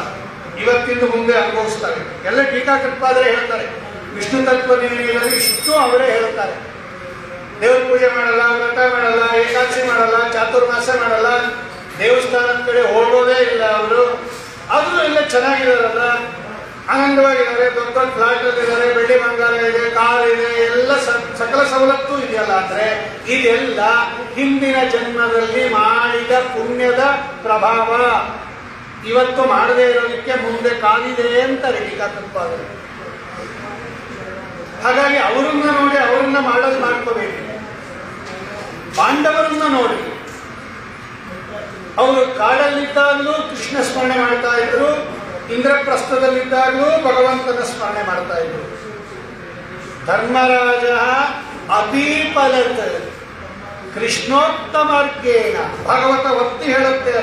ಇವತ್ತಿಂದ ಮುಂದೆ ಅನುಭವಿಸ್ತಾರೆ. ಎಲ್ಲ ಟೀಕಾಕೃತ್ಪಾದರೆ ಹೇಳ್ತಾರೆ, ವಿಷ್ಣು ತತ್ವ ನಿರ್ಣಯದಲ್ಲಿ ಇಷ್ಟು ಅವರೇ ಹೇಳ್ತಾರೆ. ದೇವ್ರ ಪೂಜೆ ಮಾಡಲ್ಲ, ವ್ರತ ಮಾಡಲ್ಲ, ಏಕಾದಶಿ ಮಾಡಲ್ಲ, ಚಾತುರ್ಮಾಸ ಮಾಡಲ್ಲ, ದೇವಸ್ಥಾನದ ಕಡೆ ಹೋಗೋದೇ ಇಲ್ಲ ಅವರು. ಆದರೂ ಎಲ್ಲ ಚೆನ್ನಾಗಿದಾರಲ್ಲ, ಆನಂದವಾಗಿದ್ದಾರೆ, ದೊಡ್ಡ ದೊಡ್ಡ ಫ್ಲಾಟಲ್ಲಿದ್ದಾರೆ, ಬೆಳ್ಳಿ ಬಂಗಾರ ಇದೆ, ಕಾರ್ ಇದೆ, ಎಲ್ಲ ಸಕಲ ಸವಲತ್ತು ಇದೆಯಲ್ಲ. ಅಂದ್ರೆ ಇದೆಲ್ಲ ಹಿಂದಿನ ಜನ್ಮದಲ್ಲಿ ಮಾಡಿದ ಪುಣ್ಯದ ಪ್ರಭಾವ. ಇವತ್ತು ಮಾಡದೇ ಇರೋದಕ್ಕೆ ಮುಂದೆ ಕಾದಿದೆ ಅಂತ ಟೀಕಾ ತಪ್ಪಾಗುತ್ತೆ. ಹಾಗಾಗಿ ಅವರನ್ನ ನೋಡಿ ಅವರನ್ನ ಮಾಡೋದು ಮಾಡ್ಕೋಬೇಕು. ಪಾಂಡವರನ್ನ ನೋಡಿ, ಅವರು ಕಾಡಲ್ಲಿದ್ದಾಗಲೂ ಕೃಷ್ಣ ಸ್ಮರಣೆ ಮಾಡ್ತಾ ಇದ್ರು, ಇಂದ್ರಪ್ರಸ್ಥದಲ್ಲಿದ್ದಾಗಲೂ ಭಗವಂತನ ಸ್ಮರಣೆ ಮಾಡ್ತಾ ಇದ್ರು. ಧರ್ಮರಾಜ ಅಪೀಪಲತ್ ಕೃಷ್ಣೋತ್ತಮಾರ್ಗೇಣ, ಭಾಗವತ ಒತ್ತಿ ಹೇಳುತ್ತೆ.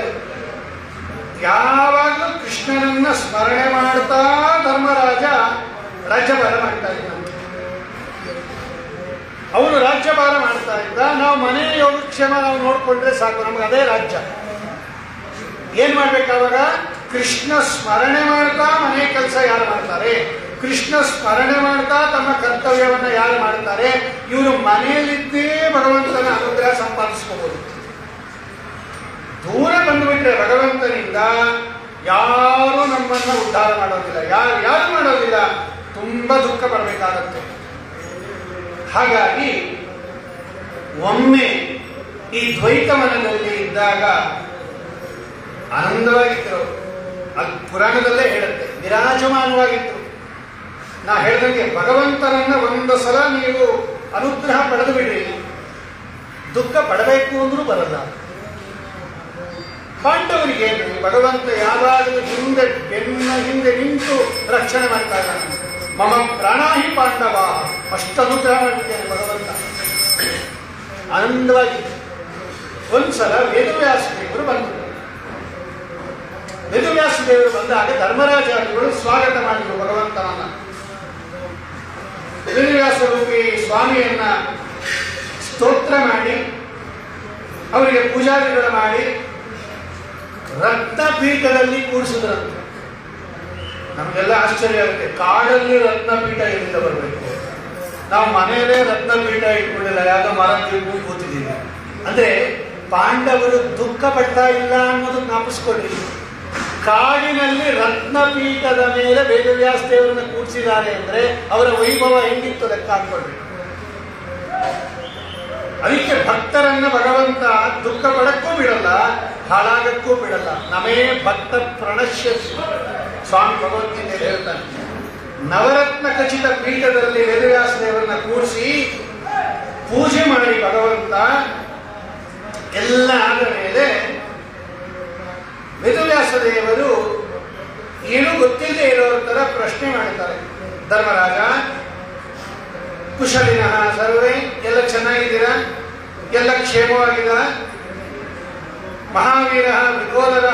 ಯಾವಾಗಲೂ ಕೃಷ್ಣನನ್ನ ಸ್ಮರಣೆ ಮಾಡ್ತಾ ಧರ್ಮರಾಜ ರಾಜ್ಯಭಾರ ಮಾಡ್ತಾ ಇದ್ದ. ಅವನು ರಾಜ್ಯಭಾರ ಮಾಡ್ತಾ ಇದ್ದ. ನಾವು ಮನೆ ಯೋಗಕ್ಷೇಮ ನಾವು ನೋಡ್ಕೊಂಡ್ರೆ ಸಾಕು, ನಮ್ಗೆ ಅದೇ ರಾಜ್ಯ. ಏನ್ ಮಾಡ್ಬೇಕಾವಾಗ ಕೃಷ್ಣ ಸ್ಮರಣೆ ಮಾಡ್ತಾ ಮನೆ ಕೆಲಸ ಯಾರು ಮಾಡ್ತಾರೆ, ಕೃಷ್ಣ ಸ್ಮರಣೆ ಮಾಡ್ತಾ ತಮ್ಮ ಕರ್ತವ್ಯವನ್ನ ಯಾರು ಮಾಡ್ತಾರೆ, ಇವರು ಮನೆಯಲ್ಲಿದ್ದೇ ಭಗವಂತನ ಅನುಗ್ರಹ ಸಂಪಾದಿಸ್ಕೋಬಹುದು. ದೂರ ಬಂದುಬಿಟ್ರೆ ಭಗವಂತನಿಂದ ಯಾರು ನಮ್ಮನ್ನ ಉದ್ಧಾರ ಮಾಡೋದಿಲ್ಲ, ಯಾರು ಮಾಡೋದಿಲ್ಲ, ತುಂಬಾ ದುಃಖ ಪಡಬೇಕಾಗತ್ತೆ. ಹಾಗಾಗಿ ಒಮ್ಮೆ ಈ ದ್ವೈತವನದಲ್ಲಿ ಇದ್ದಾಗ ಆನಂದವಾಗಿದ್ದರು. ಅದು ಪುರಾಣದಲ್ಲೇ ಹೇಳುತ್ತೆ, ವಿರಾಜಮಾನವಾಗಿತ್ತು. ನಾ ಹೇಳ್ದಂಗೆ ಭಗವಂತನನ್ನ ಒಂದು ಸಲ ನೀವು ಅನುಗ್ರಹ ಪಡೆದು ಬಿಡ್ರಿ, ದುಃಖ ಪಡಬೇಕು ಅಂದ್ರೂ ಬರಲ್ಲ. ಪಾಂಡವರಿಗೆ ಭಗವಂತ ಯಾವಾಗಲೂ ಬೆನ್ನ ಹಿಂದೆ ನಿಂತು ರಕ್ಷಣೆ ಮಾಡ್ತಾ ಇದ್ದಾನೆ. ಮಮ ಪ್ರಾಣಾಹಿ ಪಾಂಡವ, ಅಷ್ಟು ಅನುಗ್ರಹ ಮಾಡಿದ್ದೇನೆ ಭಗವಂತ. ಆನಂದವಾಗಿ ಒಂದ್ಸಲ ವೇದವ್ಯಾಸ ದೇವರು ಬಂದರು. ವೇದವ್ಯಾಸ ದೇವರು ಬಂದಾಗ ಧರ್ಮರಾಜಾದಿಗಳು ಸ್ವಾಗತ ಮಾಡಿದರು ಭಗವಂತನನ್ನ. ವೇದವ್ಯಾಸ ರೂಪಿ ಸ್ವಾಮಿಯನ್ನ ಸ್ತೋತ್ರ ಮಾಡಿ ಅವರಿಗೆ ಪೂಜಾದಿಗಳು ಮಾಡಿ ರತ್ನಪೀಠದಲ್ಲಿ ಕೂಡಿಸಿದ್ರಂತೆ. ನಮಗೆಲ್ಲ ಆಶ್ಚರ್ಯ ಆಗುತ್ತೆ, ಕಾಡಲ್ಲಿ ರತ್ನಪೀಠ ಎಲ್ಲಿಂದ ಬರಬೇಕು? ನಾವು ಮನೆಯಲ್ಲೇ ರತ್ನಪೀಠ ಇಟ್ಕೊಂಡಿಲ್ಲ, ಯಾಗ ಮರಕ್ಕೆ ಕೂತಿದ್ದೀವಿ. ಅಂದ್ರೆ ಪಾಂಡವರು ದುಃಖ ಪಡ್ತಾ ಇಲ್ಲ ಅನ್ನೋದು ಜ್ಞಾಪಿಸ್ಕೊಳ್ಳಿ. ಕಾಡಿನಲ್ಲಿ ರತ್ನಪೀಠದ ಮೇಲೆ ವೇದವ್ಯಾಸ ದೇವರನ್ನ ಕೂಡಿಸಿದ್ದಾರೆ ಅಂದ್ರೆ ಅವರ ವೈಭವ ಹೆಂಗಿತ್ತು ಲೆಕ್ಕ ಹಾಕೊಳ್ಳಿ. ಅದಕ್ಕೆ ಭಕ್ತರನ್ನ ಭಗವಂತ ದುಃಖ ಪಡಕ್ಕೂ ಬಿಡಲ್ಲ, ಹಾಳಾಗಕ್ಕೂ ಬಿಡಲ್ಲ. ನಮೇ ಭಕ್ತ ಪ್ರಣಶ್ಯ ಸ್ವಾಮಿ ಭಗವದ್ಗೀತೆಯಲ್ಲಿ ಹೇಳ್ತಾನೆ. ನವರತ್ನ ಖಚಿತ ಪೀಠದಲ್ಲಿ ವೇದವ್ಯಾಸ ದೇವರನ್ನ ಕೂರಿಸಿ ಪೂಜೆ ಮಾಡಿ ಭಗವಂತ ಎಲ್ಲ ಆದ ಮೇಲೆ ವೇದವ್ಯಾಸ ದೇವರು ಏನು ಗೊತ್ತಿಲ್ಲದೆ ಇರೋರ ತರ ಪ್ರಶ್ನೆ ಮಾಡ್ತಾರೆ. ಧರ್ಮರಾಜ, ಕುಶಲಿನಃ ಸರ್ವೇ, ಎಲ್ಲ ಚೆನ್ನಾಗಿದ್ದೀರಾ? ಎಲ್ಲ ಕ್ಷೇಮವಾಗಿದ್ದೀರಾ? ಮಹಾವೀರ ವಿಕೋದರ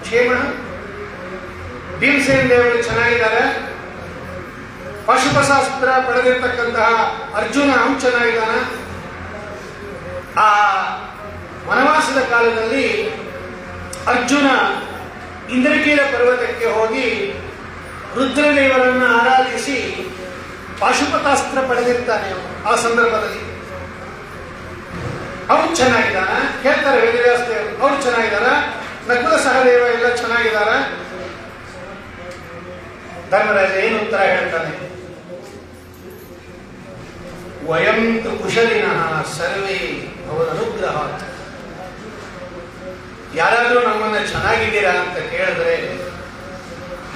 ಕ್ಷೇಮ? ಭೀಮಸೇನ ದೇವರು ಚೆನ್ನಾಗಿದ್ದಾರೆ? ಪಾಶುಪಶಾಸ್ತ್ರ ಪಡೆದಿರ್ತಕ್ಕಂತಹ ಅರ್ಜುನ ಚೆನ್ನಾಗಿದ್ದಾನ? ಆ ವನವಾಸದ ಕಾಲದಲ್ಲಿ ಅರ್ಜುನ ಇಂದ್ರಕೀಲ ಪರ್ವತಕ್ಕೆ ಹೋಗಿ ರುದ್ರದೇವರನ್ನ ಆರಾಧಿಸಿ ಪಾಶುಪತಾಸ್ತ್ರ ಪಡೆದಿರ್ತಾನೆ. ಆ ಸಂದರ್ಭದಲ್ಲಿ ಅವನು ಚೆನ್ನಾಗಿದ್ದಾನ? ಹೇಳ್ತಾರೆ ವೇದವ್ಯಾಸ ದೇವರು. ಅವ್ರು ಚೆನ್ನಾಗಿದ್ದಾರ? ನಕುಲ ಸಹದೇವ ಎಲ್ಲ ಚೆನ್ನಾಗಿದ್ದಾರ? ಧರ್ಮರಾಜ ಏನು ಉತ್ತರ ಹೇಳ್ತಾನೆ? ವಯಂತು ಕುಶಲಿನಃ ಸರ್ವೇ ಅವನ ಅನುಗ್ರಹ. ಯಾರಾದ್ರೂ ನಮ್ಮನ್ನ ಚೆನ್ನಾಗಿದ್ದೀರಾ ಅಂತ ಕೇಳಿದ್ರೆ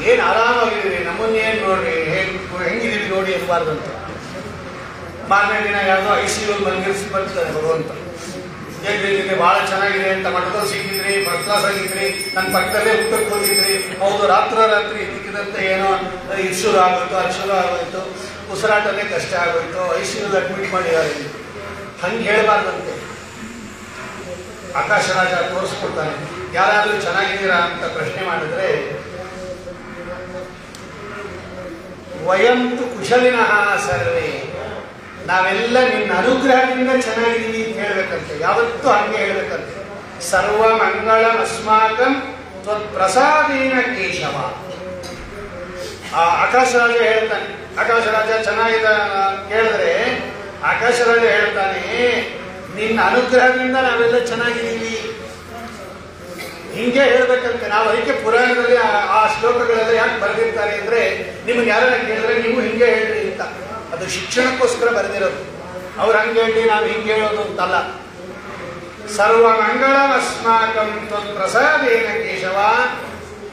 ಏನ್ ಆರಾಮಾಗಿದ್ದೀರಿ, ನಮ್ಮನ್ನೇನ್ ನೋಡ್ರಿ, ಹೆಂಗಿದೀವಿ ನೋಡಿ ಇರಬಾರ್ದಂತ. ಮಾರನೇ ದಿನ ಯಾವ್ದೋ ICU ಮಲಗಿರಿಸಿ ಬರ್ತಾರೆ ಭಗವಂತ. ಹೇಗಿದ್ರೆ ಬಹಳ ಚೆನ್ನಾಗಿದೆ ಅಂತ ಮಠದಲ್ಲಿ ಸಿಕ್ಕಿದ್ರಿ, ಫಸ್ಟ್ ಕ್ಲಾಸ್ ಆಗಿದ್ರಿ, ನನ್ನ ಪಕ್ಕದಲ್ಲೇ ಊಟಕ್ಕೆ ಹೋಗಿದ್ರಿ, ಹೌದು ರಾತ್ರಿ ಸಿಕ್ಕಿದಂತೆ ಏನೋ ಇಶ್ಯೂರ್ ಆಗೋಯ್ತು, ಅಶ್ಯೂರ್ ಆಗೋಯ್ತು, ಉಸಿರಾಟನೇ ಕಷ್ಟ ಆಗೋಯ್ತು, ICU ಅಡ್ಮಿಟ್ ಮಾಡಿದ್ದಾರೆ. ಹಂಗೆ ಹೇಳಬಾರ್ದಂತೆ. ಆಕಾಶ ರಾಜ ತೋರಿಸ್ಕೊಡ್ತಾನೆ. ಯಾರಾದ್ರೂ ಚೆನ್ನಾಗಿದ್ದೀರಾ ಅಂತ ಪ್ರಶ್ನೆ ಮಾಡಿದ್ರೆ ವಯಂತು ಕುಶಲಿನಃ ಸರ್ವೇ, ನಾವೆಲ್ಲ ನಿನ್ನ ಅನುಗ್ರಹದಿಂದ ಚೆನ್ನಾಗಿದ್ದೀವಿ ಅಂತ ಹೇಳ್ಬೇಕಂತೆ. ಯಾವತ್ತೂ ಹಂಗೆ ಹೇಳ್ಬೇಕಂತೆ. ಸರ್ವ ಮಂಗಳ ಅಸ್ಮಾಕಂ ತ್ವತ್ಪ್ರಸಾದೇನ ಕೇಶವ. ಆ ಆಕಾಶರಾಜ ಹೇಳ್ತಾನೆ. ಆಕಾಶರಾಜ ಚೆನ್ನಾಗಿದ ಕೇಳಿದ್ರೆ ಆಕಾಶರಾಜ ಹೇಳ್ತಾನೆ, ನಿನ್ನ ಅನುಗ್ರಹದಿಂದ ನಾವೆಲ್ಲ ಚೆನ್ನಾಗಿದ್ದೀವಿ. ಹಿಂಗೆ ಹೇಳ್ಬೇಕಂತೆ. ನಾವು ಅದಕ್ಕೆ ಪುರಾಣದಲ್ಲಿ ಆ ಶ್ಲೋಕಗಳೆಲ್ಲ ಯಾಕೆ ಬರೆದಿರ್ತಾರೆ ಅಂದ್ರೆ, ನಿಮ್ಗೆ ಯಾರನ್ನ ಕೇಳಿದ್ರೆ ನೀವು ಹಿಂಗೆ ಹೇಳ್ರಿ ಅಂತ. ಅದು ಶಿಕ್ಷಣಕ್ಕೋಸ್ಕರ ಬರೆದಿರೋದು. ಅವ್ರು ಹಂಗೆ ಹೇಳಿ ನಾವು ಹಿಂಗೆ ಹೇಳೋದು ಅಂತಲ್ಲ. ಸರ್ವಮಂಗಳಮಸ್ಮಾಕಂ ತ್ವತ್ಪ್ರಸಾದೇನ ಕೇಶವ.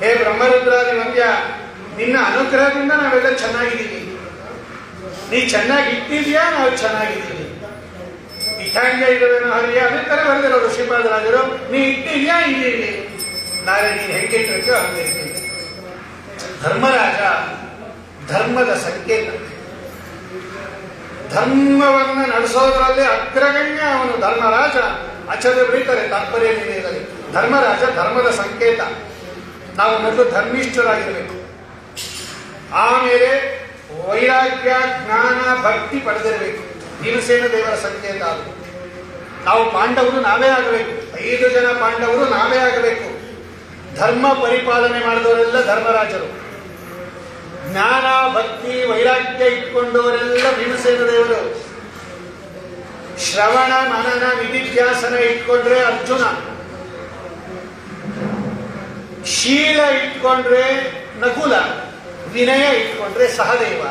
ಹೇ ಬ್ರಹ್ಮರುದ್ರಾದಿ ವಂದ್ಯ, ನಿನ್ನ ಅನುಗ್ರಹದಿಂದ ನಾವೆಲ್ಲ ಚೆನ್ನಾಗಿದ್ದೀವಿ. ನೀ ಚೆನ್ನಾಗಿ ಇಟ್ಟಿದ್ಯಾ, ನಾವು ಚೆನ್ನಾಗಿದ್ದೀವಿ. ಇಟ್ಟಂಗೆ ಇರೋದೇನೋ ಹರಿಯ ಅದೇ ತರ ಬರೆದಿರೋದು ಶ್ರೀಪಾದರಾಜರು. ನೀ ಇಟ್ಟಿದ್ಯಾ, ಇದ್ದೀವಿ. ನಾಳೆ ನೀನು ಹೆಂಗಿಟ್ಟಿರ್ತೀಯೋ ಹಂಗಿರ್ತೀನಿ. ಧರ್ಮರಾಜ ಧರ್ಮದ ಸಂಕೇತ. ಧರ್ಮವನ್ನು ನಡೆಸೋದ್ರಲ್ಲಿ ಅಗ್ರಗಣ್ಯ ಅವನು ಧರ್ಮರಾಜ. ಆಚಾರ್ಯ ಬರೀತಾರೆ ತಾತ್ಪರ್ಯ ನಿರ್ಣಯದಲ್ಲಿ, ಧರ್ಮರಾಜ ಧರ್ಮದ ಸಂಕೇತ. ನಾವು ಮೊದಲು ಧರ್ಮಿಷ್ಠರಾಗಿರಬೇಕು, ಆಮೇಲೆ ವೈರಾಗ್ಯ ಜ್ಞಾನ ಭಕ್ತಿ ಪಡೆದಿರಬೇಕು. ಭೀಮಸೇನ ದೇವರ ಸಂಕೇತ ಅದು. ನಾವು ಪಾಂಡವರು ನಾವೇ ಆಗಬೇಕು, 5 ಜನ ಪಾಂಡವರು ನಾವೇ ಆಗಬೇಕು. ಧರ್ಮ ಪರಿಪಾಲನೆ ಮಾಡಿದವರೆಲ್ಲ ಧರ್ಮರಾಜರು. ಜ್ಞಾನ ಭಕ್ತಿ ವೈರಾಗ್ಯ ಇಟ್ಕೊಂಡವರೆಲ್ಲ ಭೀಮಸೇನ ದೇವರು. ಶ್ರವಣ ಮನನ ವಿಧಿಧ್ಯಾಸನ ಇಟ್ಕೊಂಡ್ರೆ ಅರ್ಜುನ. ಶೀಲ ಇಟ್ಕೊಂಡ್ರೆ ನಕುಲ. ವಿನಯ ಇಟ್ಕೊಂಡ್ರೆ ಸಹದೇವ.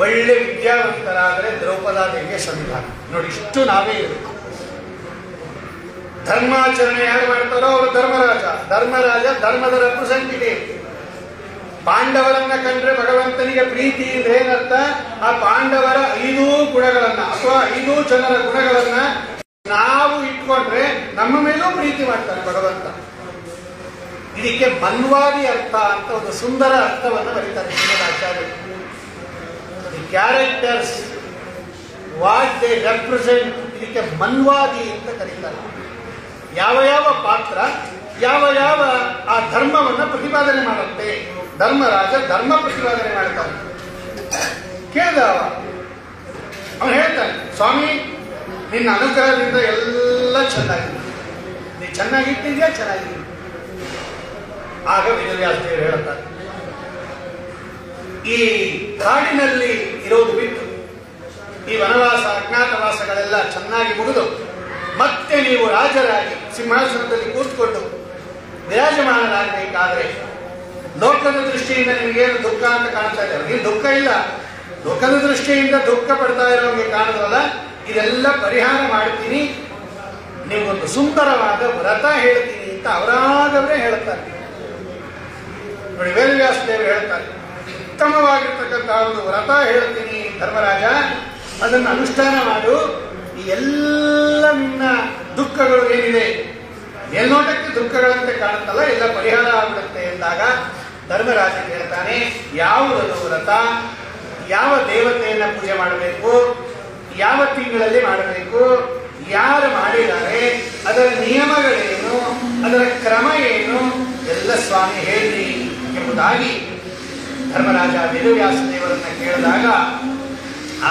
ಒಳ್ಳೆ ವಿದ್ಯಾವಂತರಾದರೆ ದ್ರೌಪದಾದೇವಿಯ ಸಂಧಾನ. ನೋಡಿ, ಇಷ್ಟು ನಾವೇ ಇರಬೇಕು. ಧರ್ಮಾಚರಣೆ ಯಾರು ಮಾಡ್ತಾರೋ ಅವರು ಧರ್ಮರಾಜ. ಧರ್ಮರಾಜ ಧರ್ಮದ ರೆಪ್ರೆಸೆಂಟೇಟಿವ್. ಪಾಂಡವರನ್ನ ಕಂಡ್ರೆ ಭಗವಂತನಿಗೆ ಪ್ರೀತಿ ಅಂದ್ರೆ ಏನರ್ಥ? ಆ ಪಾಂಡವರ 5 ಗುಣಗಳನ್ನ ಅಥವಾ 5 ಜನರ ಗುಣಗಳನ್ನ ನಾವು ಇಟ್ಕೊಂಡ್ರೆ ನಮ್ಮ ಮೇಲೂ ಪ್ರೀತಿ ಮಾಡ್ತಾನೆ ಭಗವಂತ. ಇದಕ್ಕೆ ಮನ್ವಾದಿ ಅರ್ಥ ಅಂತ ಒಂದು ಸುಂದರ ಅರ್ಥವನ್ನು ಬರೀತಾರೆ ಶ್ರೀಮದಾಚಾರ್ಯರು. The characters what they represent, ಇದಕ್ಕೆ ಮನ್ವಾದಿ ಅಂತ ಕರೀತಾರೆ. ಯಾವ ಯಾವ ಪಾತ್ರ ಯಾವ ಯಾವ ಆ ಧರ್ಮವನ್ನು ಪ್ರತಿಪಾದನೆ ಮಾಡುತ್ತೆ. ಧರ್ಮರಾಜ ಧರ್ಮ ಪ್ರತಿಪಾದನೆ ಮಾಡ್ತಾನೆ. ಕೇಳಿದ ಅವನು ಹೇಳ್ತಾನೆ, ಸ್ವಾಮಿ ನಿನ್ನ ಅನುಗ್ರಹದಿಂದ ಎಲ್ಲ ಚೆನ್ನಾಗಿದೆ, ನೀ ಚೆನ್ನಾಗಿಟ್ಟಿದ್ಯಾ, ಚೆನ್ನಾಗಿದೆ. ಆಗ ವೇದವ್ಯಾಸದೇವರು ಹೇಳ್ತಾರೆ, ಈ ಕಾಡಿನಲ್ಲಿ ಇರೋದು ಬಿಟ್ಟು ಈ ವನವಾಸ ಅಜ್ಞಾತವಾಸಗಳೆಲ್ಲ ಚೆನ್ನಾಗಿ ಮುಗಿದು ಮತ್ತೆ ನೀವು ರಾಜರಾಗಿ ಸಿಂಹಾಸನದಲ್ಲಿ ಕೂತ್ಕೊಂಡು ವಿರಾಜಮಾನರಾಗಬೇಕಾದ್ರೆ ಲೋಕದ ದೃಷ್ಟಿಯಿಂದ ನಿಮಗೇನು ದುಃಖ ಅಂತ ಕಾಣ್ತಾ ಇದ್ದಾರೆ. ನೀವು ದುಃಖ ಇಲ್ಲ, ಲೋಕದ ದೃಷ್ಟಿಯಿಂದ ದುಃಖ ಪಡ್ತಾ ಇರೋರಿಗೆ ಕಾಣೋದಲ್ಲ. ಇದೆಲ್ಲ ಪರಿಹಾರ ಮಾಡ್ತೀನಿ, ನಿಮಗೊಂದು ಸುಂದರವಾದ ವ್ರತ ಹೇಳ್ತೀನಿ ಅಂತ ಅವರಾಗವರೇ ಹೇಳ್ತಾರೆ. ನೋಡಿ, ವೇದವ್ಯಾಸದೇವರು ಹೇಳ್ತಾರೆ, ಉತ್ತಮವಾಗಿರ್ತಕ್ಕಂಥ ಒಂದು ವ್ರತ ಹೇಳ್ತೀನಿ ಧರ್ಮರಾಜ, ಅದನ್ನು ಅನುಷ್ಠಾನ ಮಾಡು. ಈ ಎಲ್ಲ ನಿನ್ನ ದುಃಖಗಳು ಏನಿದೆ, ಮೇಲ್ನೋಟಕ್ಕೆ ದುಃಖಗಳಂತೆ ಕಾಣುತ್ತಲ್ಲ, ಎಲ್ಲ ಪರಿಹಾರ ಆಗ್ಬಿಡುತ್ತೆ ಎಂದಾಗ ಧರ್ಮರಾಜ ಹೇಳ್ತಾನೆ, ಯಾವುದದು ವ್ರತ, ಯಾವ ದೇವತೆಯನ್ನ ಪೂಜೆ ಮಾಡಬೇಕು, ಯಾವ ತಿಂಗಳಲ್ಲಿ ಮಾಡಬೇಕು, ಯಾರು ಮಾಡಿದ್ದಾರೆ, ಅದರ ನಿಯಮಗಳೇನು, ಅದರ ಕ್ರಮ ಏನು, ಎಲ್ಲ ಸ್ವಾಮಿ ಹೇಳಿ ಎಂಬುದಾಗಿ ಧರ್ಮರಾಜ ವೇದವ್ಯಾಸದೇವರನ್ನ ಕೇಳಿದಾಗ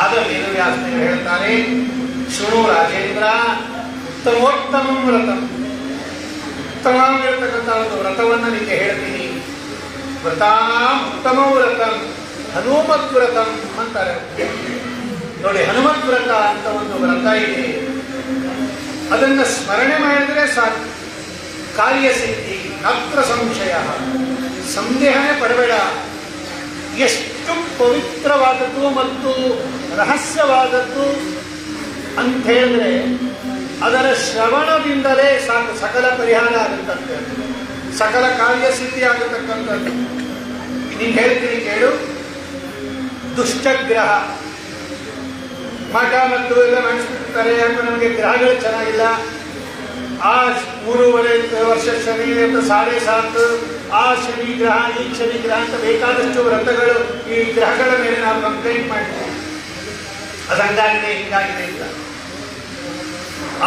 ಆಗ ವೇದವ್ಯಾಸದೇವರು ಹೇಳ್ತಾರೆ, ಶೃಣು ರಾಜೇಂದ್ರ, ಉತ್ತಮೋತ್ತಮ ವ್ರತ, ಉತ್ತಮವಾಗಿರ್ತಕ್ಕಂಥ ಒಂದು ವ್ರತವನ್ನು ನಿಮಗೆ ಹೇಳ್ತೀನಿ. ವ್ರತ ಉತ್ತಮ ವ್ರತ ಹನುಮತ್ ವ್ರತ ಅಂತಾರೆ. ನೋಡಿ, ಹನುಮತ್ ವ್ರತ ಅಂತ ಒಂದು ವ್ರತ ಇದೆ. ಅದನ್ನ ಸ್ಮರಣೆ ಮಾಡಿದ್ರೆ ಸಾಕು, ಕಾರ್ಯಸಿದ್ಧಿ, ನಾತ್ರ ಸಂಶಯ, ಸಂದೇಹನೇ ಪಡಬೇಡ. ಎಷ್ಟು ಪವಿತ್ರವಾದದ್ದು ಮತ್ತು ರಹಸ್ಯವಾದದ್ದು ಅಂತ ಹೇಳಿದ್ರೆ ಅದರ ಶ್ರವಣದಿಂದಲೇ ಸಾಕು, ಸಕಲ ಪರಿಹಾರ ಆಗುತ್ತಂತೆ, ಸಕಲ ಕಾರ್ಯಸಿದ್ಧಿ ಆಗತಕ್ಕಂಥದ್ದು. ನೀನು ಹೇಳ್ತೀನಿ ಕೇಳು. ದುಷ್ಟಗ್ರಹ ಮಠ ಮತ್ತು ಎಲ್ಲ ಮಾಡಿಸ್ಬಿಡ್ತಾರೆ, ಯಾಕೆ ನಮಗೆ ಗ್ರಹಗಳು ಚೆನ್ನಾಗಿಲ್ಲ, ಆ 3.5 ವರ್ಷ ಶನಿ ಅಂತ 7.5, ಆ ಶನಿ ಗ್ರಹ ಈ ಶನಿ ಗ್ರಹ ಅಂತ ಬೇಕಾದಷ್ಟು ವ್ರತಗಳು ಈ ಗ್ರಹಗಳ ಮೇಲೆ ನಾವು ಕಂಪ್ಲೇಂಟ್ ಮಾಡ್ತೀವಿ, ಅದಂಗಾಗಿದೆ ಹಿಂಗಾಗಿದೆ ಅಂತ.